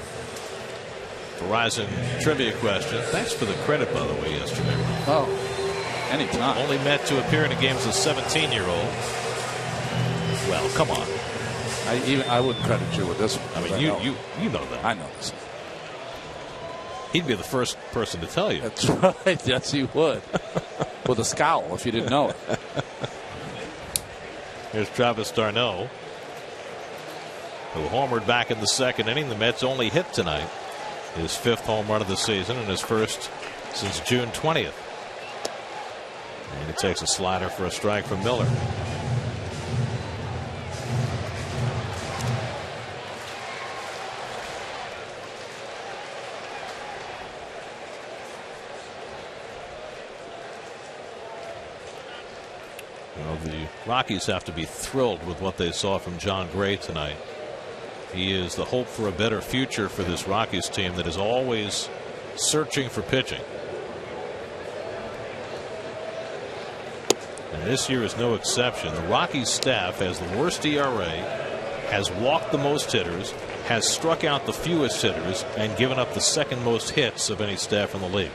Verizon trivia question. Thanks for the credit, by the way, yesterday. Oh, anytime. Only Met to appear in a game as a 17-year-old. Well, come on. I wouldn't credit you with this one. I mean, you know that. I know this. He'd be the first person to tell you. That's right. Yes, he would. With a scowl if you didn't know it. Here's Travis d'Arnaud, who homered back in the 2nd inning. The Mets only hit tonight. His 5th home run of the season and his first since June 20th. And he takes a slider for a strike from Miller. Well, the Rockies have to be thrilled with what they saw from John Gray tonight. He is the hope for a better future for this Rockies team that is always searching for pitching. And this year is no exception. The Rockies staff has the worst ERA, has walked the most hitters, has struck out the fewest hitters, and given up the 2nd most hits of any staff in the league.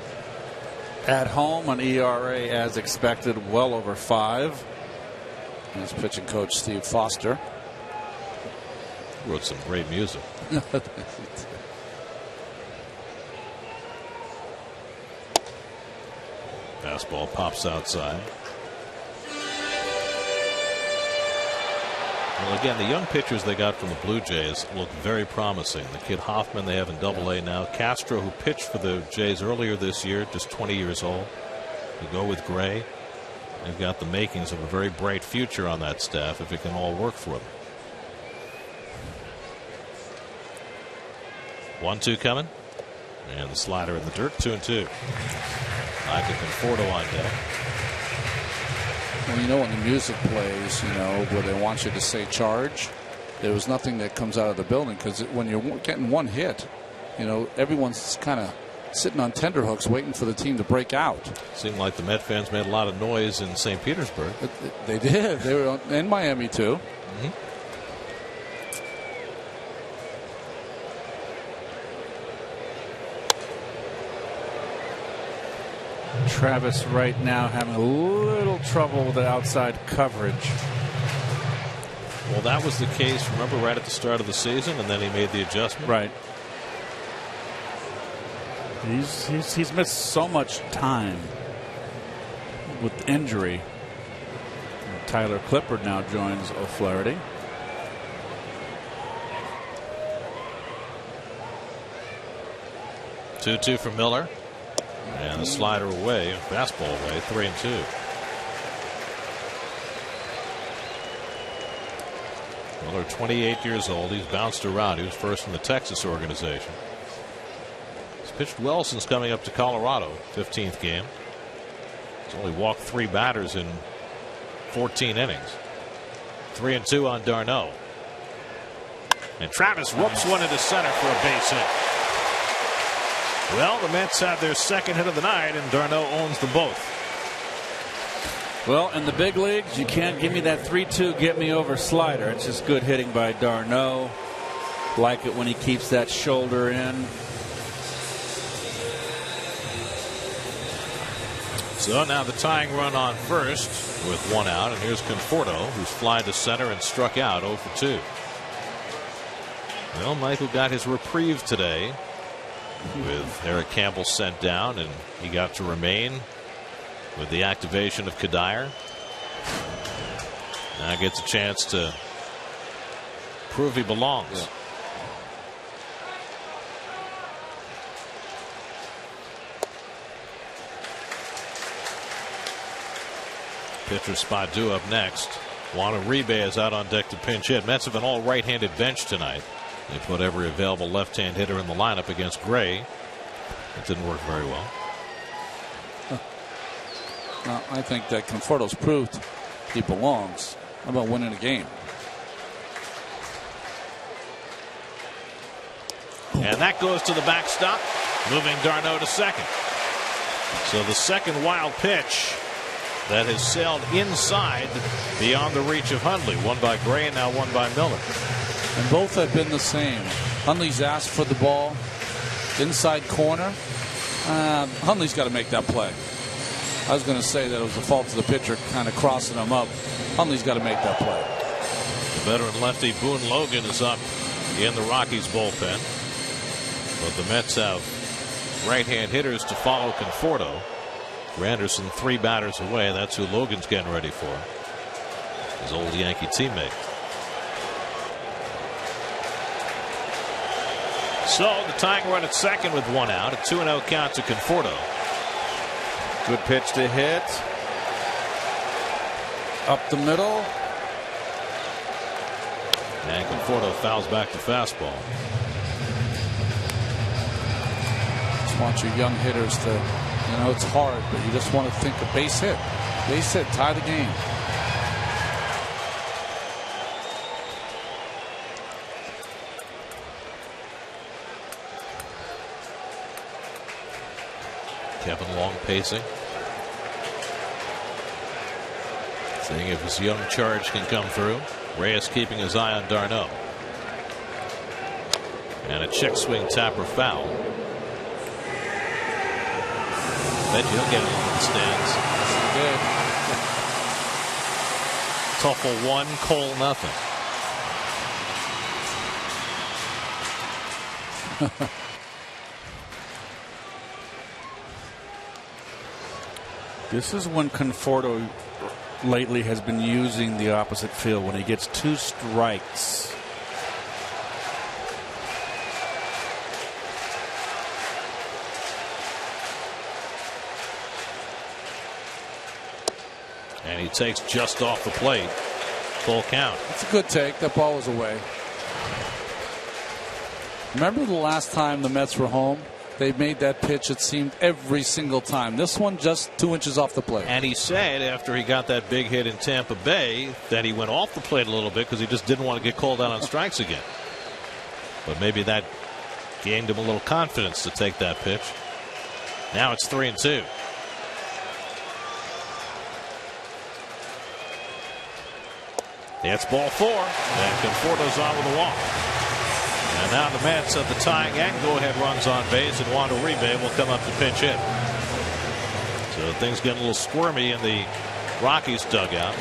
At home, an ERA as expected, well over 5. His pitching coach Steve Foster wrote some great music. Fastball pops outside. Well, again, the young pitchers they got from the Blue Jays look very promising. The kid Hoffman they have in Double-A now. Castro, who pitched for the Jays earlier this year, just 20 years old. You go with Gray. They've got the makings of a very bright future on that staff if it can all work for them. 1-2 coming. And the slider in the dirt. 2-2. Like a Conforto on deck. Well, you know, when the music plays, you know, where they want you to say charge, there was nothing that comes out of the building, because when you're getting one hit, you know, everyone's kind of sitting on tenterhooks waiting for the team to break out. Seemed like the Met fans made a lot of noise in St. Petersburg. They did. They were in Miami too. Travis right now having a little trouble with the outside coverage. Well, that was the case, remember, right at the start of the season, and then he made the adjustment. Right. He's missed so much time with injury. Tyler Clippard now joins O'Flaherty. Two for Miller. And the slider away, fastball away, 3-2. Miller, 28 years old. He's bounced around. He was first in the Texas organization. He's pitched well since coming up to Colorado. 15th game. He's only walked 3 batters in 14 innings. 3-2 on d'Arnaud. And Travis whoops one into center for a base hit. Well, the Mets have their 2nd hit of the night, and d'Arnaud owns them both. Well, in the big leagues, you can't give me that 3-2 get me over slider. It's just good hitting by d'Arnaud. Like it when he keeps that shoulder in. So now the tying run on first with 1 out, and here's Conforto, who's fly to center and struck out 0 for 2. Well, Michael got his reprieve today with Eric Campbell sent down, and he got to remain with the activation of Kadire. Now gets a chance to prove he belongs. Yeah. Pitcher Spadu up next. Juan Uribe is out on deck to pinch hit. Mets have an all right-handed bench tonight. They put every available left-hand hitter in the lineup against Gray. It didn't work very well. Well, I think that Conforto's proved he belongs. How about winning a game? And that goes to the backstop, moving d'Arnaud to second. So the second wild pitch that has sailed inside beyond the reach of Hundley. One by Gray and now one by Miller. And both have been the same. Hundley's asked for the ball inside corner. Hundley's got to make that play. I was going to say that it was the fault of the pitcher kind of crossing him up. Hundley's got to make that play. The veteran lefty Boone Logan is up in the Rockies bullpen. But the Mets have right-hand hitters to follow Conforto. Granderson 3 batters away. That's who Logan's getting ready for. His old Yankee teammate. So the tying run at second with one out. A 2-0 count to Conforto. Good pitch to hit. Up the middle. And Conforto fouls back the fastball. Just want your young hitters to, it's hard, but you just want to think a base hit. Base hit, tie the game. Kevin Long pacing. Seeing if his young charge can come through. Reyes keeping his eye on d'Arnaud. And a check swing tapper foul. Bet you he'll get it into the stands. Good. Toffel 1, Cole nothing. This is when Conforto lately has been using the opposite field when he gets 2 strikes. And he takes just off the plate. Full count. It's a good take. That ball was away. Remember the last time the Mets were home? They made that pitch, it seemed, every single time. This one just 2 inches off the plate. And he said after he got that big hit in Tampa Bay that he went off the plate a little bit because he just didn't want to get called out on strikes again. But maybe that gained him a little confidence to take that pitch. Now it's 3-2. It's ball 4. And Conforto's on with a walk. And now the Mets have the tying and go-ahead runs on base, and Wander Uribe will come up to pinch hit. So things get a little squirmy in the Rockies dugout.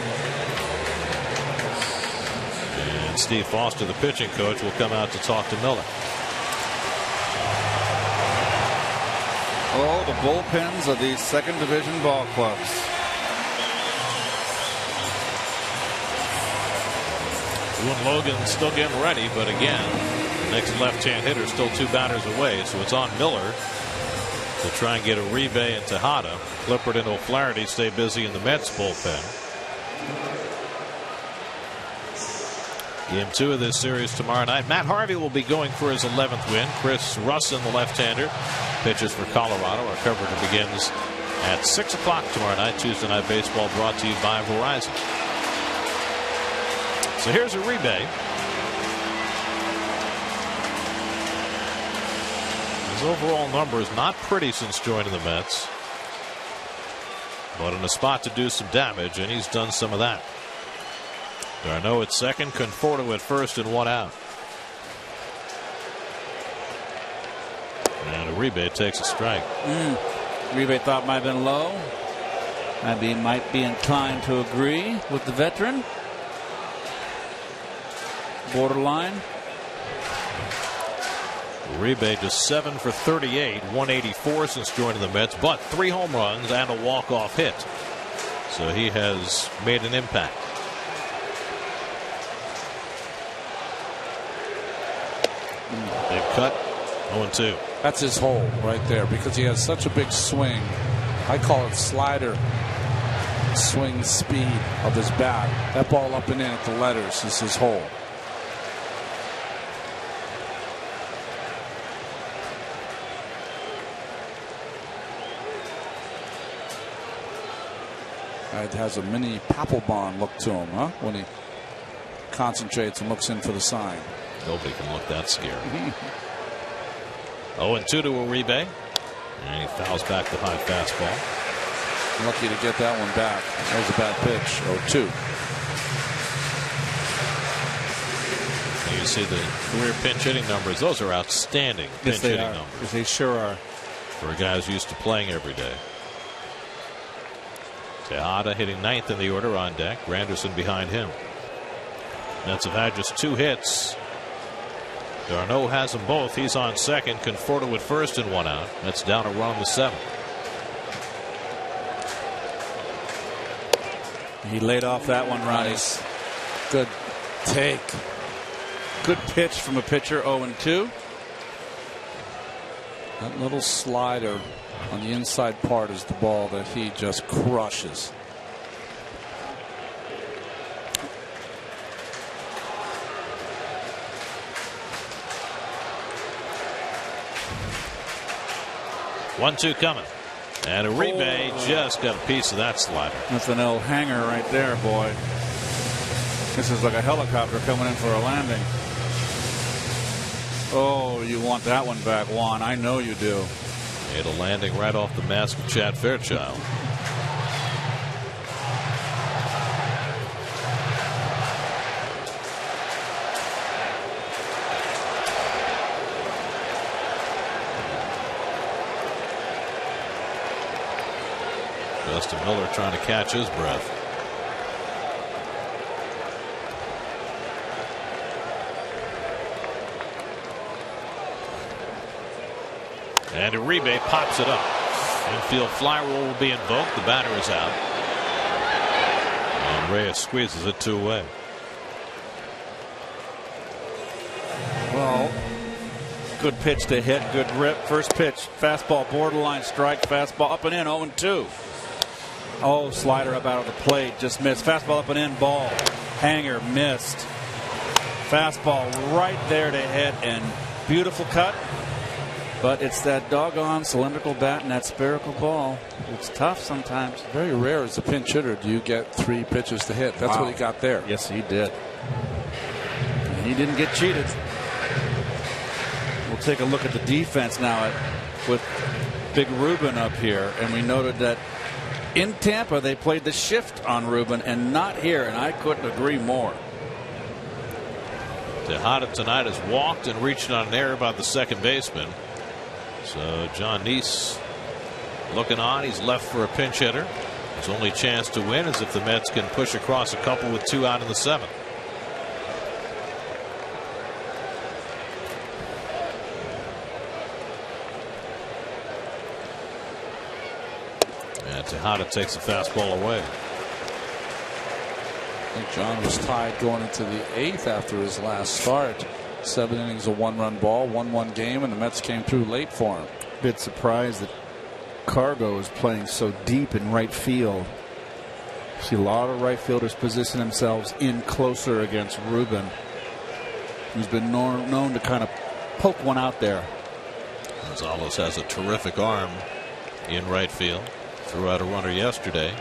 And Steve Foster, the pitching coach, will come out to talk to Miller. Oh, the bullpens of these second division ball clubs. Ewan Logan still getting ready, but again, the next left-hand hitter still 2 batters away, so it's on Miller to try and get Uribe and Tejada. Clippard and O'Flaherty stay busy in the Mets bullpen. Game 2 of this series tomorrow night. Matt Harvey will be going for his 11th win. Chris Russin, the left-hander, pitches for Colorado. Our coverage begins at 6 o'clock tomorrow night. Tuesday Night Baseball brought to you by Verizon. So here's Uribe. His overall number is not pretty since joining the Mets, but in a spot to do some damage, and he's done some of that. d'Arnaud at second, Conforto at first, and 1 out. And Uribe takes a strike. Uribe thought might have been low. Maybe might be inclined to agree with the veteran. Borderline. Uribe just 7 for 38, 184 since joining the Mets, but 3 home runs and a walk-off hit. So he has made an impact. Big cut, 0-2. That's his hole right there because he has such a big swing. I call it slider swing speed of his bat. That ball up and in at the letters is his hole. It has a mini Papelbon look to him, huh? When he concentrates and looks in for the sign. Nobody can look that scary. 0-2 to Uribe. And he fouls back the high fastball. Lucky to get that one back. That was a bad pitch. 0-2. You see the career pinch hitting numbers. Those are outstanding pinch hitting numbers. Yes, they sure are. For a guy who's used to playing every day. Tejada hitting 9th in the order on deck. Granderson behind him. Mets have had just 2 hits. d'Arnaud has them both. He's on second. Conforto at first and 1 out. That's down a run on the 7th. He laid off that one, Ronnie. Nice. Good take. Good pitch from a pitcher. 0-2. That little slider on the inside part is the ball that he just crushes. One-two coming. And Uribe just got a piece of that slider. That's an old hanger right there, boy. This is like a helicopter coming in for a landing. Oh, you want that one back, Juan. I know you do. Made a landing right off the mask of Chad Fairchild. Justin Miller trying to catch his breath. And Uribe pops it up. Infield fly rule will be invoked. The batter is out. And Reyes squeezes it 2 away. Well, good pitch to hit. Good rip. First pitch. Fastball borderline strike. Fastball up and in. 0-2. Oh, slider up out of the plate. Just missed. Fastball up and in. Ball. Hanger missed. Fastball right there to hit. And beautiful cut. But it's that doggone cylindrical bat and that spherical ball. It's tough sometimes. Very rare as a pinch hitter do you get 3 pitches to hit. That's what he got there. Yes, he did. And he didn't get cheated. We'll take a look at the defense now with Big Ruben up here. And we noted that in Tampa they played the shift on Ruben and not here. And I couldn't agree more. Tejada tonight has walked and reached on an error by the second baseman. So John Neese looking on. He's left for a pinch hitter. His only chance to win is if the Mets can push across a couple with 2 out in the 7th. And Tejada takes the fastball away. I think John was tied going into the 8th after his last start. 7 innings, a 1-run ball, 1-1 game, and the Mets came through late for him. Bit surprised that Cargo is playing so deep in right field. See a lot of right fielders position themselves in closer against Ruben, who's been known to kind of poke one out there. Gonzalez has a terrific arm in right field. Threw out a runner yesterday.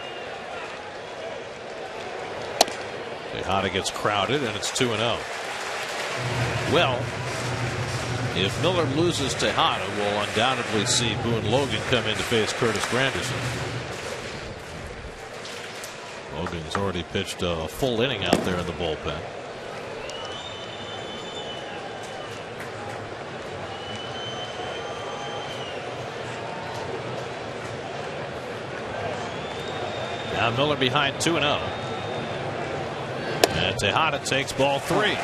Tejada gets crowded, and it's 2-0. Well, if Miller loses Tejada, we'll undoubtedly see Boone Logan come in to face Curtis Granderson. Logan's already pitched a full inning out there in the bullpen. Now Miller behind 2-0. And Tejada takes ball 3.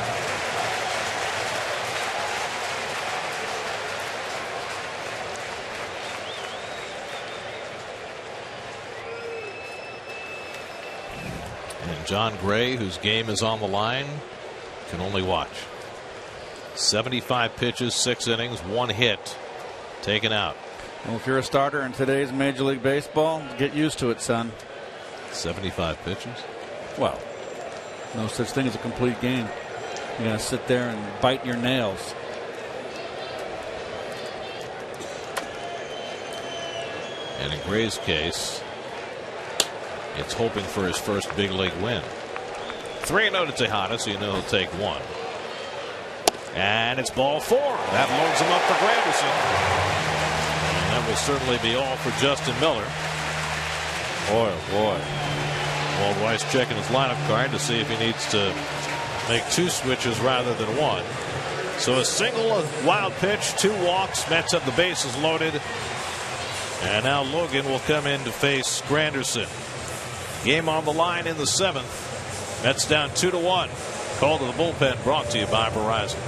And John Gray, whose game is on the line, can only watch. 75 pitches, 6 innings, 1 hit taken out. Well, if you're a starter in today's Major League Baseball, get used to it, son. 75 pitches. Well, no such thing as a complete game. You're going to sit there and bite your nails. And in Gray's case, it's hoping for his first big league win. 3-0 to Tejada, so you know he'll take 1. And it's ball 4. That loads him up for Granderson. And that will certainly be all for Justin Miller. Boy, oh boy. Walt Weiss checking his lineup card to see if he needs to make 2 switches rather than 1. So a single, a wild pitch, 2 walks. Mets have the bases loaded. And now Logan will come in to face Granderson. Game on the line in the 7th. Mets down 2-1. Call to the bullpen brought to you by Verizon.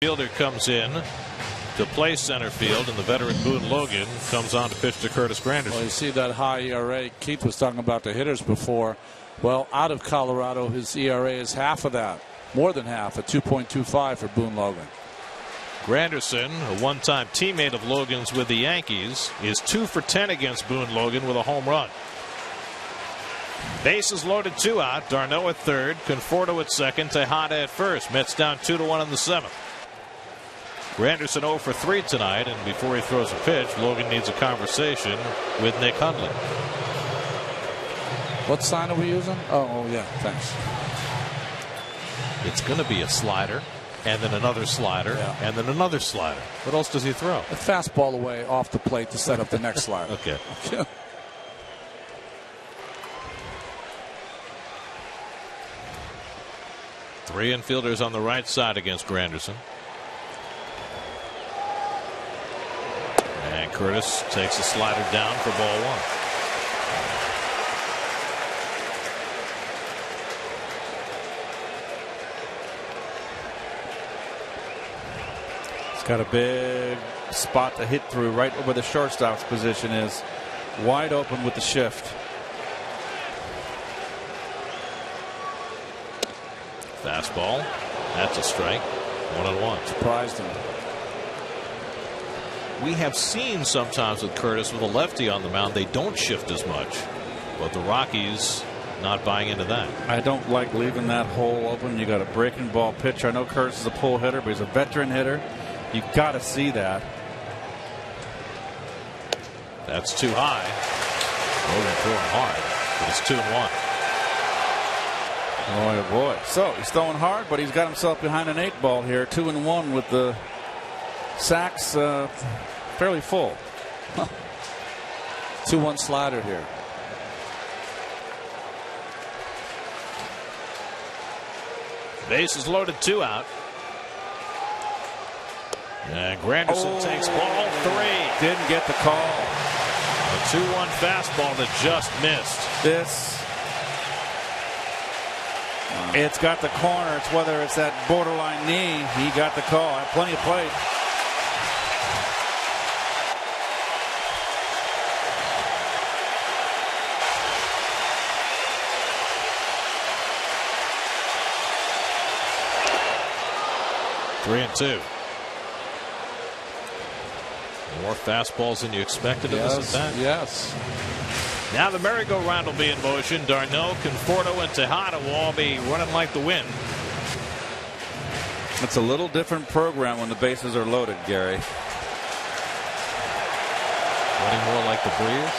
Fielder comes in to play center field, and the veteran Boone Logan comes on to pitch to Curtis Granderson. Well, you see that high ERA. Keith was talking about the hitters before. Well, out of Colorado, his ERA is half of that, more than half, at 2.25 for Boone Logan. Granderson, a one-time teammate of Logan's with the Yankees, is 2 for 10 against Boone Logan with a home run. Bases loaded, 2 out. D'Arnaud at third, Conforto at second, Tejada at first. Mets down 2-1 in the 7th. Granderson 0 for 3 tonight, and before he throws a pitch, Logan needs a conversation with Nick Hundley. What sign are we using? Oh yeah, thanks. It's going to be a slider, and then another slider, and then another slider. What else does he throw? A fastball away off the plate to set up the next slider. Okay. 3 infielders on the right side against Granderson. And Curtis takes a slider down for ball 1. He's got a big spot to hit through right where the shortstop's position is. Wide open with the shift. Fastball. That's a strike. 1-1. Surprised him. We have seen sometimes with Curtis with a lefty on the mound, they don't shift as much. But the Rockies not buying into that. I don't like leaving that hole open. You got a breaking ball pitcher. I know Curtis is a pull hitter, but he's a veteran hitter. You got to see that. That's too high. Logan throwing hard, but it's 2-1. Oh boy. So he's throwing hard, but he's got himself behind an 8 ball here. 2-1 with the sacks fairly full. 2-1 slider here. Bases loaded, 2 out. And Granderson takes ball 3. Didn't get the call. A 2-1 fastball that just missed. It's got the corner. It's whether it's that borderline knee. He got the call. I have plenty of plate. Three and 2. More fastballs than you expected in this at bat. Yes. Now the merry-go-round will be in motion. D'Arnaud, Conforto, and Tejada will all be running like the wind. It's a little different program when the bases are loaded, Gary. Running more like the Brewers.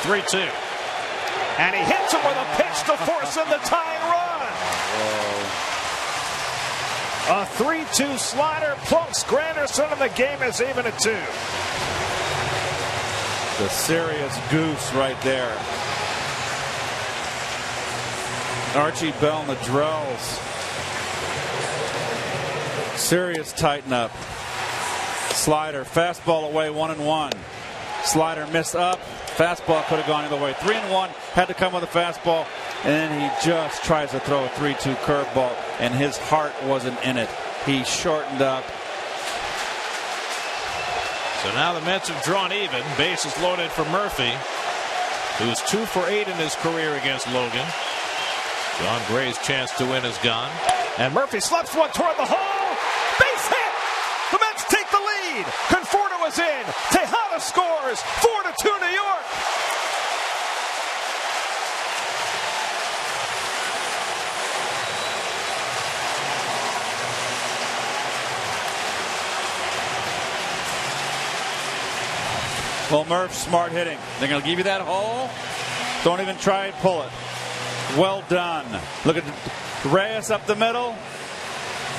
Three-two, and he hits him with a pitch to force in the tying run. A 3-2 slider plunks Granderson, and the game is even at 2. The serious goose right there. Archie Bell and the Drells. Serious tighten up. Slider, fastball away, 1-1. Slider missed up. Fastball could have gone either way. 3-1, had to come with a fastball, and then he just tries to throw a 3-2 curveball, and his heart wasn't in it. He shortened up. So now the Mets have drawn even. Bases loaded for Murphy, who's 2 for 8 in his career against Logan. John Gray's chance to win is gone. And Murphy slaps one toward the hole. Base hit! The Mets take the lead. Conforto is in. Tejada scores. 4-2 New York. Well, Murph, smart hitting. They're going to give you that hole. Don't even try and pull it. Well done. Look at Reyes up the middle.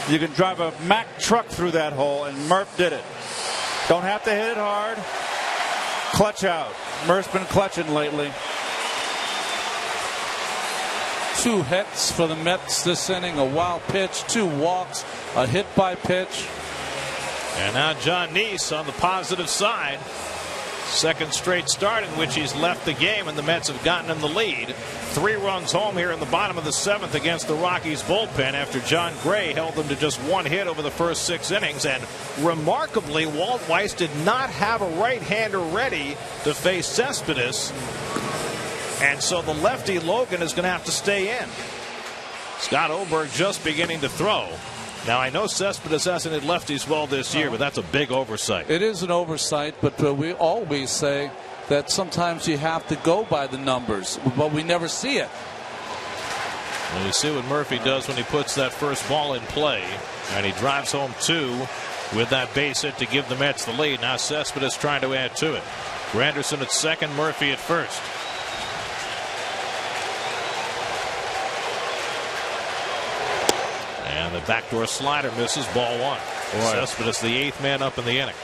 You can drive a Mack truck through that hole, and Murph did it. Don't have to hit it hard. Clutch out. Murph's been clutching lately. 2 hits for the Mets this inning, a wild pitch, 2 walks, a hit by pitch. And now John Neese on the positive side. Second straight start in which he's left the game, and the Mets have gotten in the lead. 3 runs home here in the bottom of the 7th against the Rockies bullpen after John Gray held them to just 1 hit over the first 6 innings. And remarkably, Walt Weiss did not have a right-hander ready to face Cespedes. And so the lefty Logan is going to have to stay in. Scott Oberg just beginning to throw. Now, I know Cespedes hasn't hit lefties well this year, but that's a big oversight. It is an oversight, but we always say that sometimes you have to go by the numbers, but we never see it. Well, you see what Murphy does when he puts that first ball in play, and he drives home 2 with that base hit to give the Mets the lead. Now Cespedes trying to add to it. Granderson at second, Murphy at first. And the backdoor slider misses, ball 1. Cespedes the 8th man up in the inning.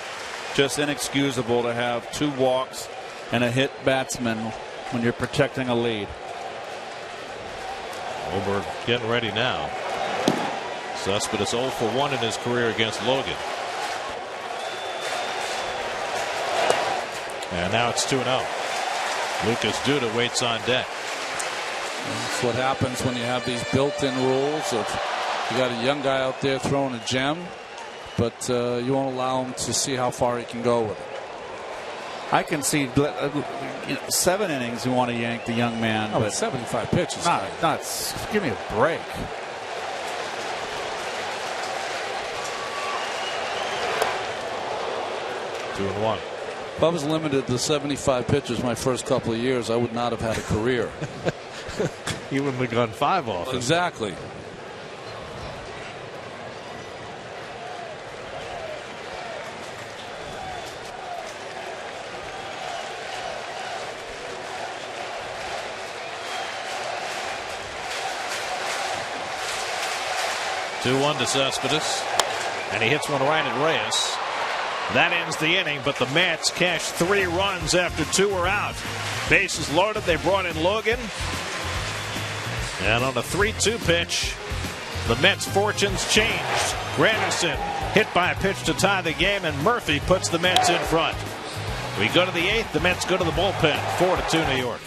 Just inexcusable to have 2 walks and a hit batsman when you're protecting a lead. Oberg getting ready now. Cespedes 0 for 1 in his career against Logan. And now it's 2-0. Lucas Duda waits on deck. That's what happens when you have these built-in rules of you got a young guy out there throwing a gem, but you won't allow him to see how far he can go with it. I can see 7 innings you want to yank the young man, but 75 pitches. Give me a break. Two and one. If I was limited to 75 pitches my first couple of years, I would not have had a career. You wouldn't have gone 5 off. Exactly. Two-1 to Cespedes, and he hits one right at Reyes. That ends the inning, but the Mets cash 3 runs after 2 were out. Bases loaded. They brought in Logan, and on a 3-2 pitch, the Mets' fortunes changed. Granderson hit by a pitch to tie the game, and Murphy puts the Mets in front. We go to the 8th. The Mets go to the bullpen. 4-2 New York.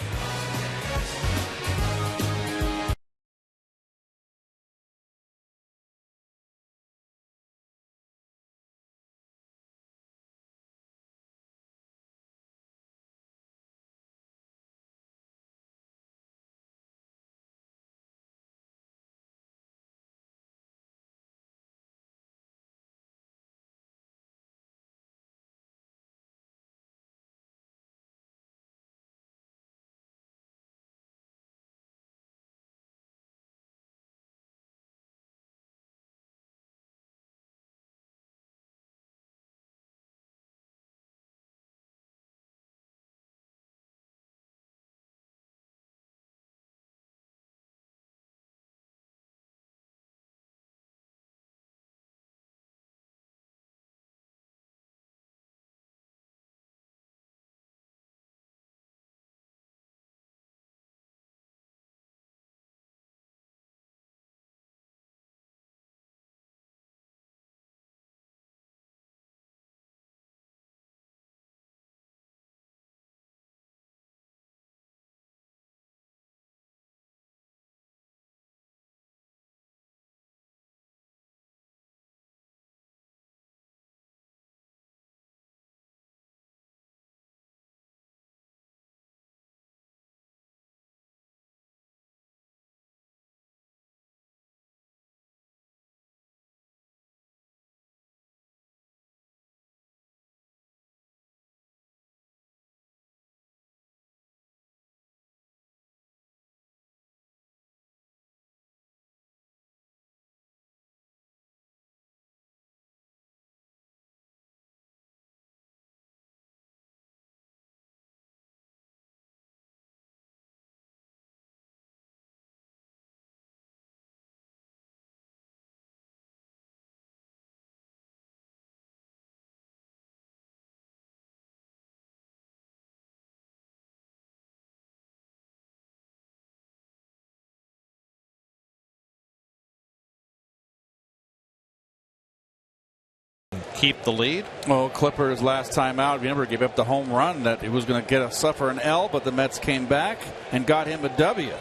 keep the lead. Well, Clippers last time out, remember, gave up the home run that he was going to suffer an L, but the Mets came back and got him a W.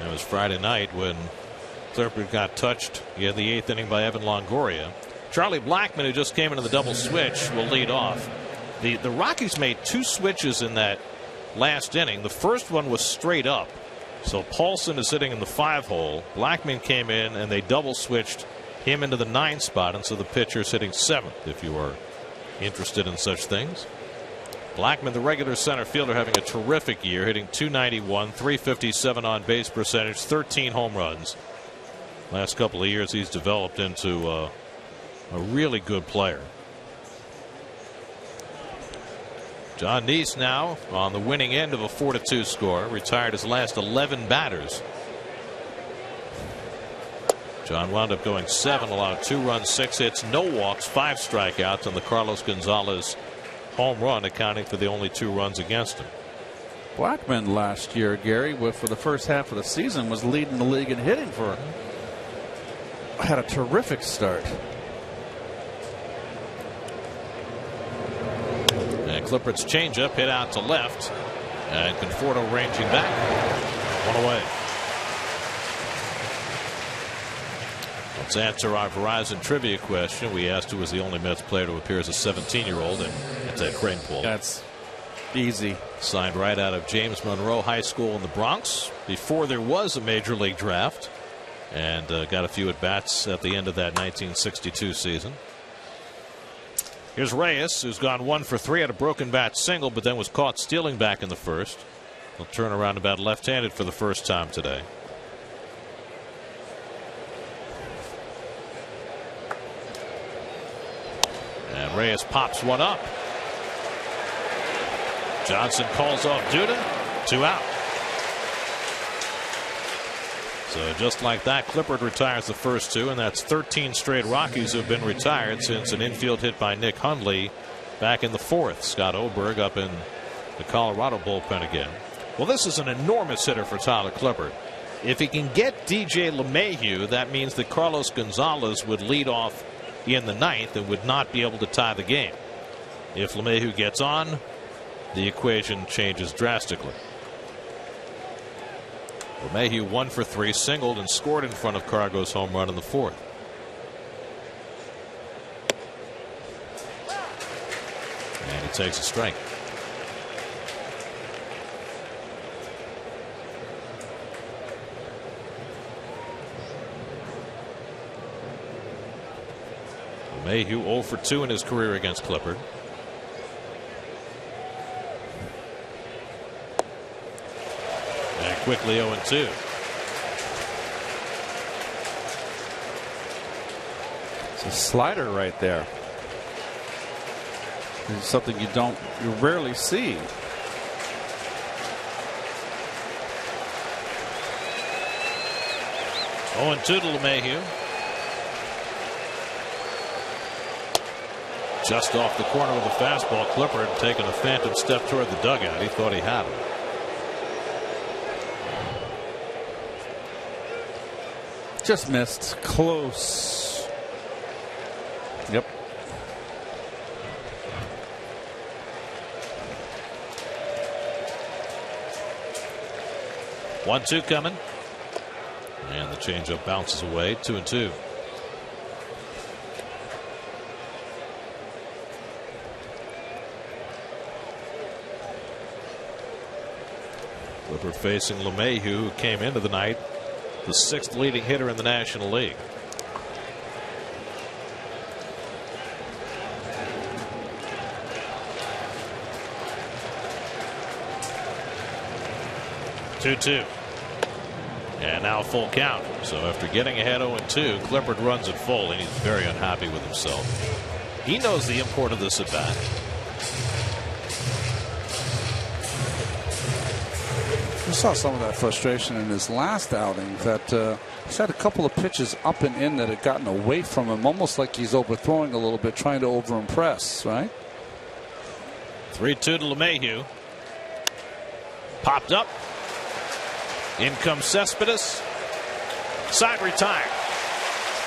It was Friday night when Clippard got touched in the 8th inning by Evan Longoria. Charlie Blackmon, who just came into the double switch, will lead off. The Rockies made 2 switches in that last inning. The first one was straight up. So Paulson is sitting in the 5-hole. Blackmon came in and they double switched him into the 9 spot, and so the pitcher is hitting 7th if you are interested in such things. Blackmon, the regular center fielder, having a terrific year, hitting .291, .357 on base percentage, 13 home runs. Last couple of years he's developed into a really good player. John Neese now on the winning end of a 4-2 score. Retired his last 11 batters. John wound up going 7, allowed 2 runs, 6 hits, no walks, 5 strikeouts, and the Carlos Gonzalez home run accounting for the only 2 runs against him. Blackmon last year, Gary, for the first half of the season, was leading the league in hitting had a terrific start. And Clippard's changeup hit out to left, and Conforto ranging back. 1 away. Let's answer our Verizon trivia question. We asked who was the only Mets player to appear as a 17-year-old, and it's Ed Kranepool. That's easy. Signed right out of James Monroe High School in the Bronx before there was a major league draft, and got a few at-bats at the end of that 1962 season. Here's Reyes, who's gone 1 for 3, had a broken bat single, but then was caught stealing back in the first. He'll turn around about left-handed for the first time today. And Reyes pops one up. Johnson calls off Duda. 2 out. So just like that, Clippard retires the first 2, and that's 13 straight Rockies who have been retired since an infield hit by Nick Hundley back in the 4th. Scott Oberg up in the Colorado bullpen again. Well, this is an enormous hitter for Tyler Clippard. If he can get DJ LeMahieu, that means that Carlos Gonzalez would lead off in the 9th and would not be able to tie the game. If LeMahieu gets on, the equation changes drastically. LeMahieu 1 for 3, singled and scored in front of Cargo's home run in the 4th. And he takes a strike. LeMahieu 0 for 2 in his career against Clippard. And quickly 0-2. It's a slider right there. It's something you rarely see. Oh, 0-2 to LeMahieu. Just off the corner with a fastball. Clippard taking a phantom step toward the dugout. He thought he had him. Just missed. Close. Yep. One, 2 coming. And the changeup bounces away. 2-2. Clippard facing LeMahieu, who came into the night the 6th leading hitter in the National League. Two. And now full count. So after getting ahead 0-2, Clippard runs it full, and he's very unhappy with himself. He knows the import of this at bat. We saw some of that frustration in his last outing, that he's had a couple of pitches up and in that had gotten away from him, almost like he's overthrowing a little bit, trying to overimpress, right? 3-2 to LeMahieu. Popped up. In comes Cespedes. Side retired.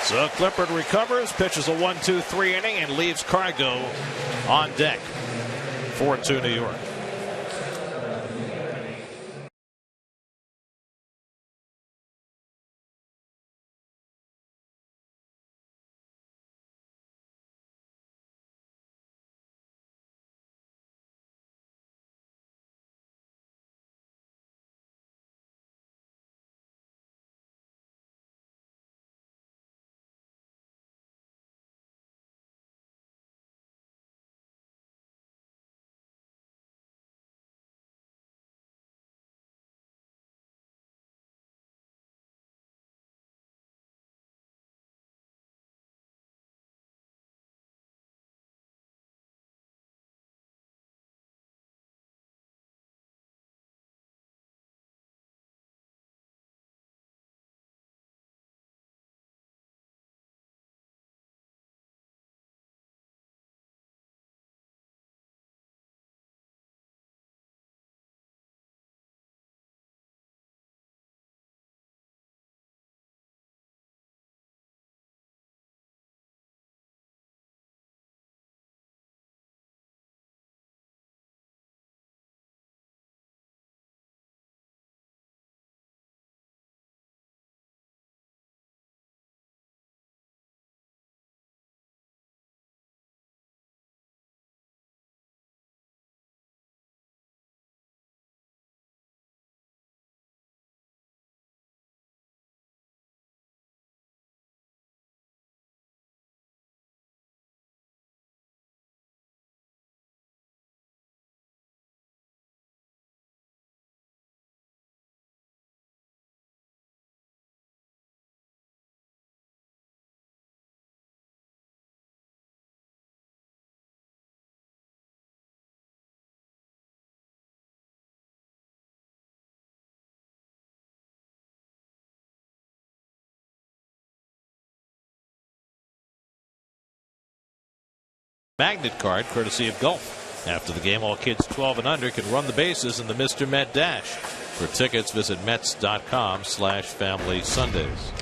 So Clippard recovers, pitches a 1-2-3 inning, and leaves Cargo on deck. 4-2 New York. Magnet card courtesy of Gulf. After the game, all kids 12 and under can run the bases in the Mr. Met Dash. For tickets, visit Mets.com/Family Sundays.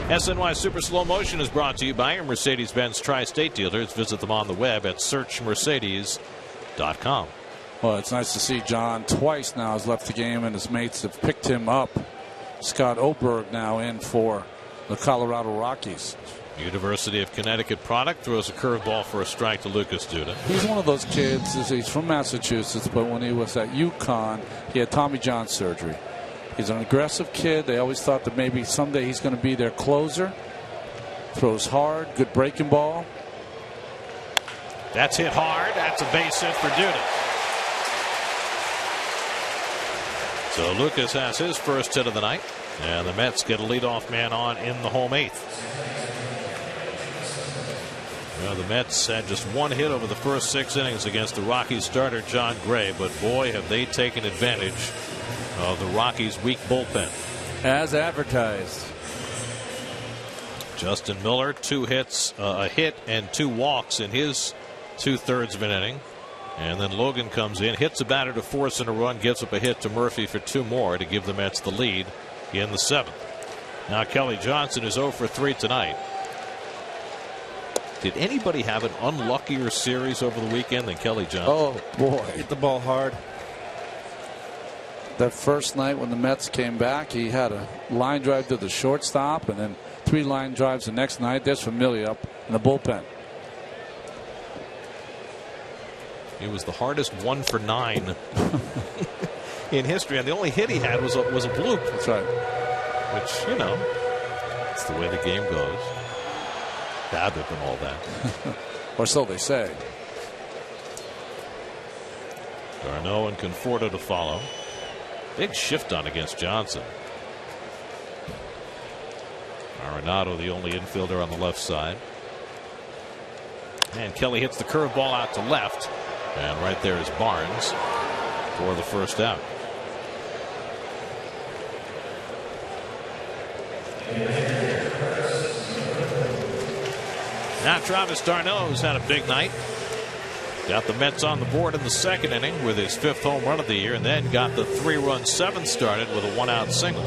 SNY Super Slow Motion is brought to you by your Mercedes-Benz Tri-State dealers. Visit them on the web at searchmercedes.com. Well, it's nice to see John twice now has left the game, and his mates have picked him up. Scott Oberg now in for the Colorado Rockies. University of Connecticut product throws a curveball for a strike to Lucas Duda. He's one of those kids. He's from Massachusetts, but when he was at UConn, he had Tommy John surgery. He's an aggressive kid. They always thought that maybe someday he's going to be their closer. Throws hard, good breaking ball. That's hit hard. That's a base hit for Duda. So Lucas has his first hit of the night, and the Mets get a leadoff man on in the home eighth. Well, the Mets had just one hit over the first 6 innings against the Rockies starter John Gray, but boy, have they taken advantage of the Rockies' weak bullpen. As advertised. Justin Miller, 2 hits, a hit and 2 walks in his 2/3 of an inning. And then Logan comes in, hits a batter to force in a run, gives up a hit to Murphy for 2 more to give the Mets the lead in the 7th. Now Kelly Johnson is 0 for 3 tonight. Did anybody have an unluckier series over the weekend than Kelly Johnson? Oh, boy. Hit the ball hard. That first night when the Mets came back, he had a line drive to the shortstop and then 3 line drives the next night. There's Familia up in the bullpen. It was the hardest 1 for 9 in history, and the only hit he had was a bloop. That's right. Which, you know, it's the way the game goes. Babbitt and all that. Or so they say. Darno and Conforto to follow. Big shift on against Johnson. Arenado, the only infielder on the left side. And Kelly hits the curveball out to left. And right there is Barnes for the first out. Now Travis d'Arnaud's had a big night. Got the Mets on the board in the 2nd inning with his 5th home run of the year, and then got the 3-run 7th started with a 1-out single.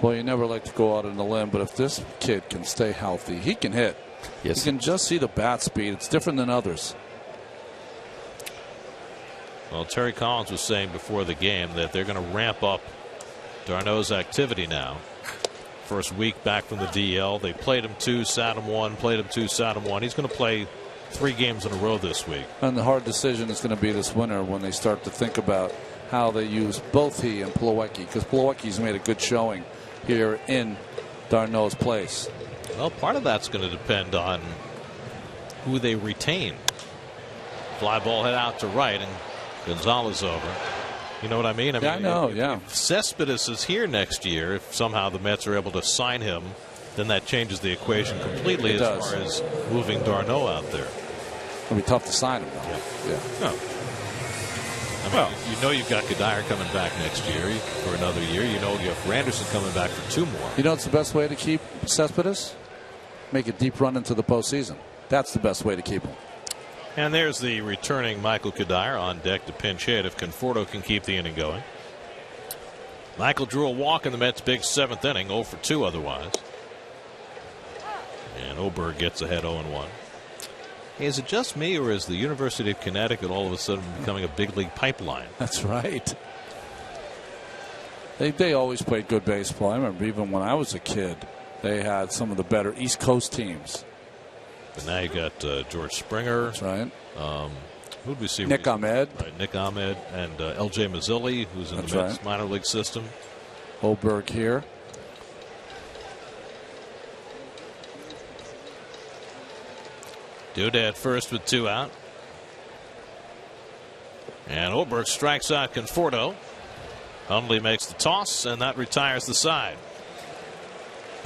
Well, you never like to go out on a limb, but if this kid can stay healthy, he can hit. Yes. You can just see the bat speed. It's different than others. Well, Terry Collins was saying before the game that they're going to ramp up d'Arnaud's activity now. First week back from the DL. They played him 2, sat him 1, played him 2, sat him 1. He's going to play 3 games in a row this week. And the hard decision is going to be this winter when they start to think about how they use both he and Plawecki, because Plawecki's made a good showing here in d'Arnaud's place. Well, part of that's going to depend on who they retain. Fly ball hit out to right, and Gonzalez over. You know what I mean? I know, yeah. If Cespedes is here next year, if somehow the Mets are able to sign him, then that changes the equation completely far as moving d'Arnaud out there. It'll be tough to sign him, though. Yeah. No. I mean, you know you've got Cuddyer coming back next year for another year. You know you have Granderson coming back for 2 more. You know what's the best way to keep Cespedes? Make a deep run into the postseason. That's the best way to keep him. And there's the returning Michael Cuddyer on deck to pinch hit if Conforto can keep the inning going. Michael drew a walk in the Mets' big 7th inning, 0 for 2 otherwise. And Oberg gets ahead 0-1. Hey, is it just me, or is the University of Connecticut all of a sudden becoming a big league pipeline? That's right. They always played good baseball. I remember even when I was a kid, they had some of the better East Coast teams. But now you got George Springer. That's right. Who did we see? Nick Ahmed. Right, Nick Ahmed and L.J. Mazzilli, who's in the Mets minor league system. Oberg here. Duda at first with 2 out. And Oberg strikes out Conforto. Hundley makes the toss, and that retires the side.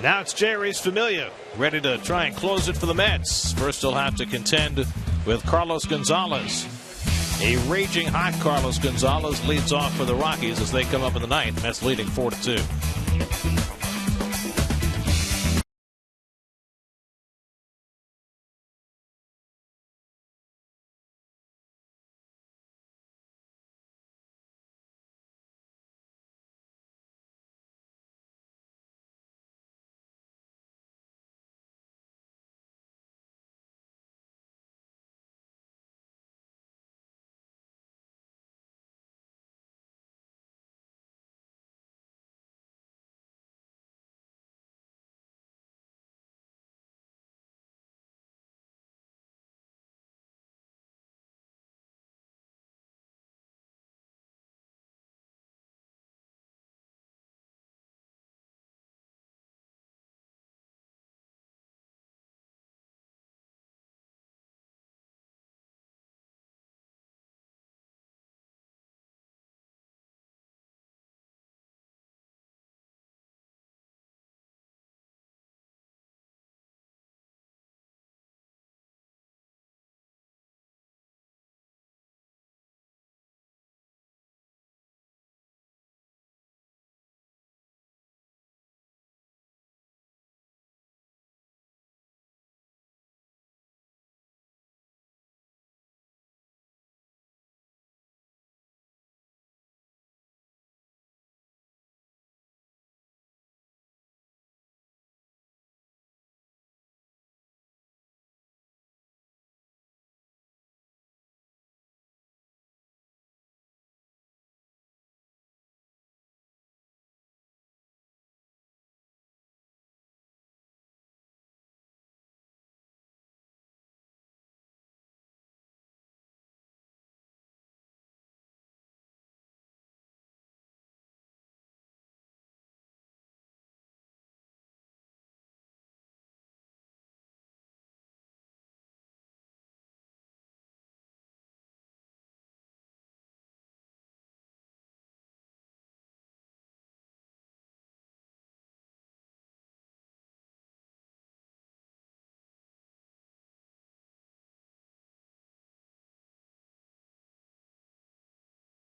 Now it's Jeurys Familia ready to try and close it for the Mets. First he'll have to contend with Carlos Gonzalez. A raging hot Carlos Gonzalez leads off for the Rockies as they come up in the 9th. Mets leading 4-2.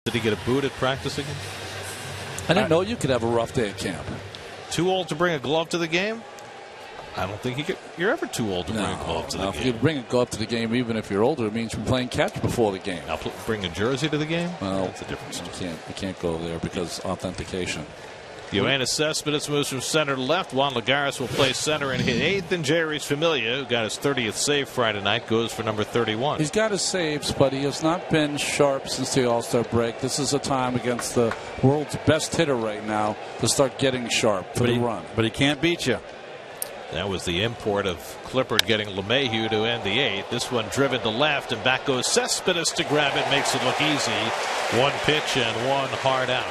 Did he get a boot at practice again? I didn't know you could have a rough day at camp. Too old to bring a glove to the game? I don't think you're ever too old to bring a glove to the game. If you bring a glove to the game, even if you're older, it means you're playing catch before the game. Now bring a jersey to the game? Well, that's a different story. You can't go there because authentication. Yoenis Cespedes moves from center to left. Juan Lagares will play center and hit eighth. And Jerry's Familia, who got his 30th save Friday night, goes for number 31. He's got his saves, but he has not been sharp since the All-Star break. This is a time against the world's best hitter right now to start getting sharp for the run. But he can't beat you. That was the import of Clippard getting LeMahieu to end the eighth. This one driven to left, and back goes Cespedes to grab it. Makes it look easy. One pitch and one hard out.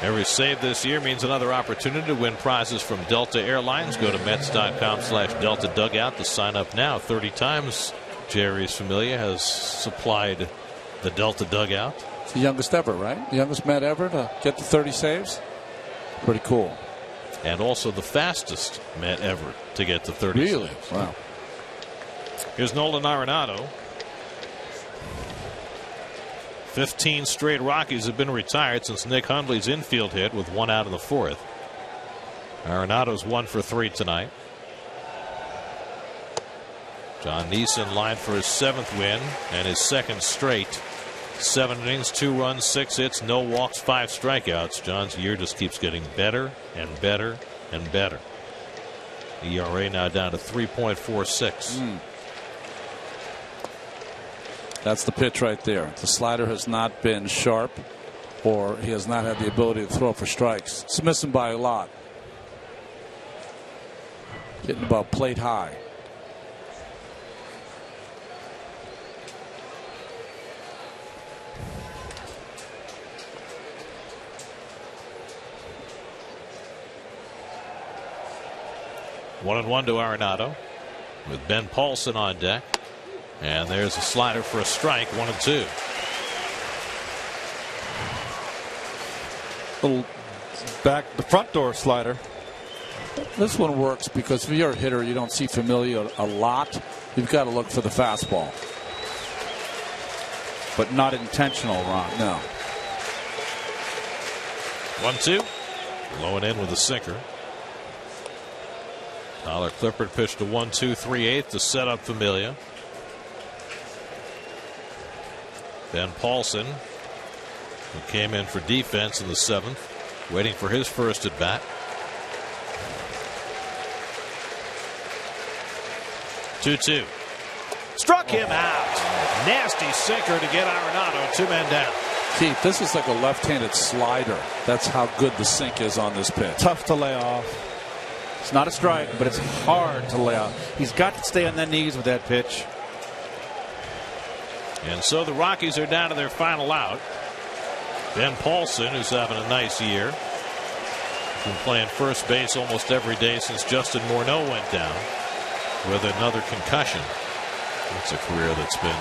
Every save this year means another opportunity to win prizes from Delta Airlines. Go to Mets.com/Delta Dugout to sign up now. 30 times Jerry's Familia has supplied the Delta Dugout. It's the youngest ever, right? The youngest Met ever to get to 30 saves. Pretty cool. And also the fastest Met ever to get to 30 really? saves. Wow. Here's Nolan Arenado. 15 straight Rockies have been retired since Nick Hundley's infield hit with one out in the fourth. Arenado's 1 for 3 tonight. John Neeson lined for his 7th win and his 2nd straight. 7 innings, 2 runs, 6 hits, no walks, 5 strikeouts. John's year just keeps getting better and better and better. ERA now down to 3.46. That's the pitch right there. The slider has not been sharp, or he has not had the ability to throw for strikes. It's missing by a lot. Hitting about plate high. One and one to Arenado with Ben Paulson on deck. And there's a slider for a strike. 1-2. Little back the front door slider. This one works because if you're a hitter, you don't see Familia a lot. You've got to look for the fastball. But not intentional, Ron. No. 1-2. Low and in with a sinker. Tyler Clippard pitched a 1-2-3/8 to set up Familia. Ben Paulson, who came in for defense in the 7th, waiting for his first at bat. 2-2. Struck him out. Nasty sinker to get Arenado 2 men down. Keith, this is like a left-handed slider. That's how good the sink is on this pitch. Tough to lay off. It's not a strike, but it's hard to lay off. He's got to stay on the knees with that pitch. And so the Rockies are down to their final out. Ben Paulson, who's having a nice year, been playing first base almost every day since Justin Morneau went down with another concussion. It's a career that's been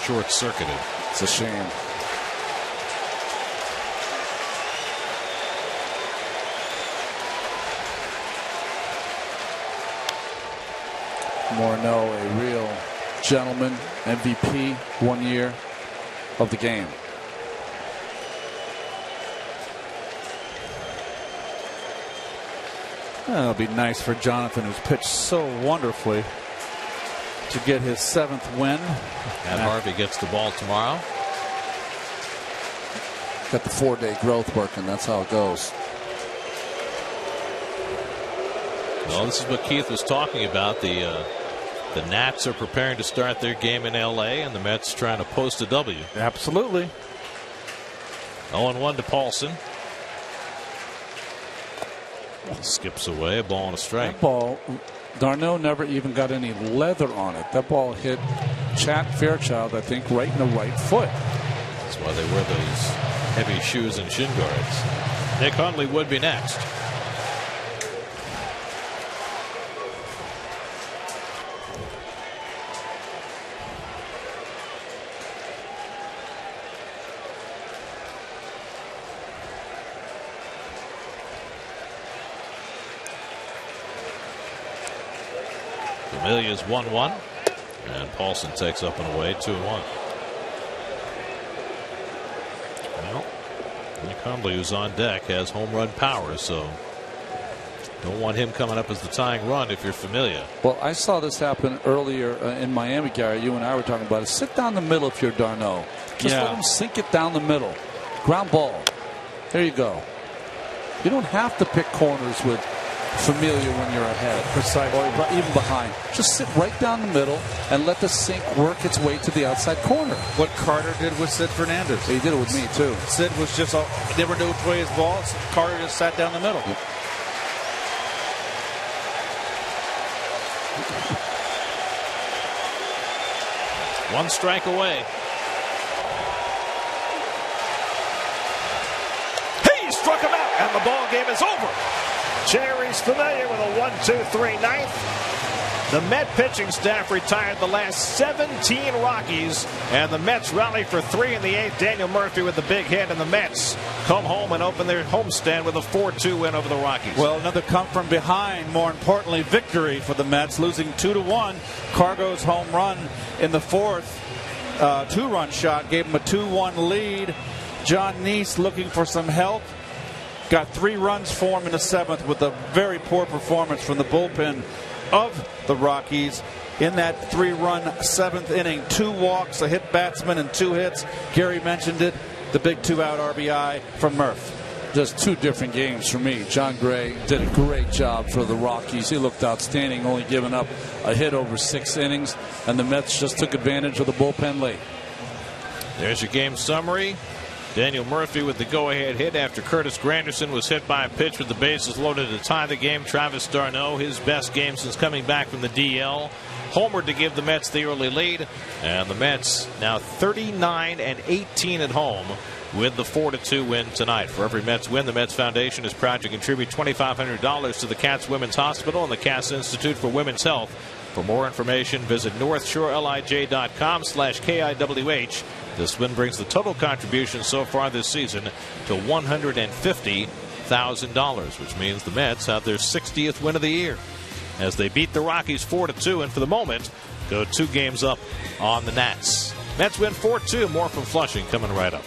short-circuited. It's a shame. Morneau, a real gentleman, MVP 1 year of the game. That'll be nice for Jonathan, who's pitched so wonderfully, to get his 7th win. And Harvey gets the ball tomorrow. Got the 4-day growth working. That's how it goes. Well, this is what Keith was talking about. The Nats are preparing to start their game in L.A. and the Mets trying to post a W. Absolutely. 0-1 to Paulson. Skips away, a ball and a strike. That ball, Darno never even got any leather on it. That ball hit Chat Fairchild, I think, right in the right foot. That's why they wear those heavy shoes and shin guards. Nick Hundley would be next. Familia's 1-1, and Paulson takes up and away 2-1. Well, Nick Hundley, who's on deck, has home run power, so don't want him coming up as the tying run if you're Familia. Well, I saw this happen earlier in Miami, Gary. You and I were talking about it. Sit down the middle if you're Darno. Just let him sink it down the middle. Ground ball. There you go. You don't have to pick corners with Familia when you're ahead. Precisely. Or even behind. Just sit right down the middle and let the sink work its way to the outside corner. What Carter did with Sid Fernandez. He did it with me, too. Sid was just never knew which way his ball. Carter just sat down the middle. Yep. One strike away. He struck him out, and the ball game is over. Jerry's Familia with a 1-2-3 ninth. The Met pitching staff retired the last 17 Rockies, and the Mets rally for 3 in the 8th. Daniel Murphy with the big hit, and the Mets come home and open their homestand with a 4-2 win over the Rockies. Well, another come from behind, more importantly, victory for the Mets, losing 2-1. Cargo's home run in the 4th, 2-run shot, gave him a 2-1 lead. John Neese looking for some help. Got 3 runs for him in the 7th with a very poor performance from the bullpen of the Rockies. In that 3-run 7th inning, 2 walks, a hit batsman, and 2 hits. Gary mentioned it, the big 2-out RBI from Murph. Just 2 different games for me. John Gray did a great job for the Rockies. He looked outstanding, only giving up a hit over 6 innings, and the Mets just took advantage of the bullpen late. There's your game summary. Daniel Murphy with the go-ahead hit after Curtis Granderson was hit by a pitch with the bases loaded to tie the game. Travis d'Arnaud, his best game since coming back from the DL. Homered to give the Mets the early lead. And the Mets now 39-18 at home with the 4-2 win tonight. For every Mets win, the Mets Foundation is proud to contribute $2,500 to the Cats Women's Hospital and the Cass Institute for Women's Health. For more information, visit northshorelij.com/KIWH. This win brings the total contribution so far this season to $150,000, which means the Mets have their 60th win of the year as they beat the Rockies 4-2 and for the moment go 2 games up on the Nats. Mets win 4-2. More from Flushing coming right up.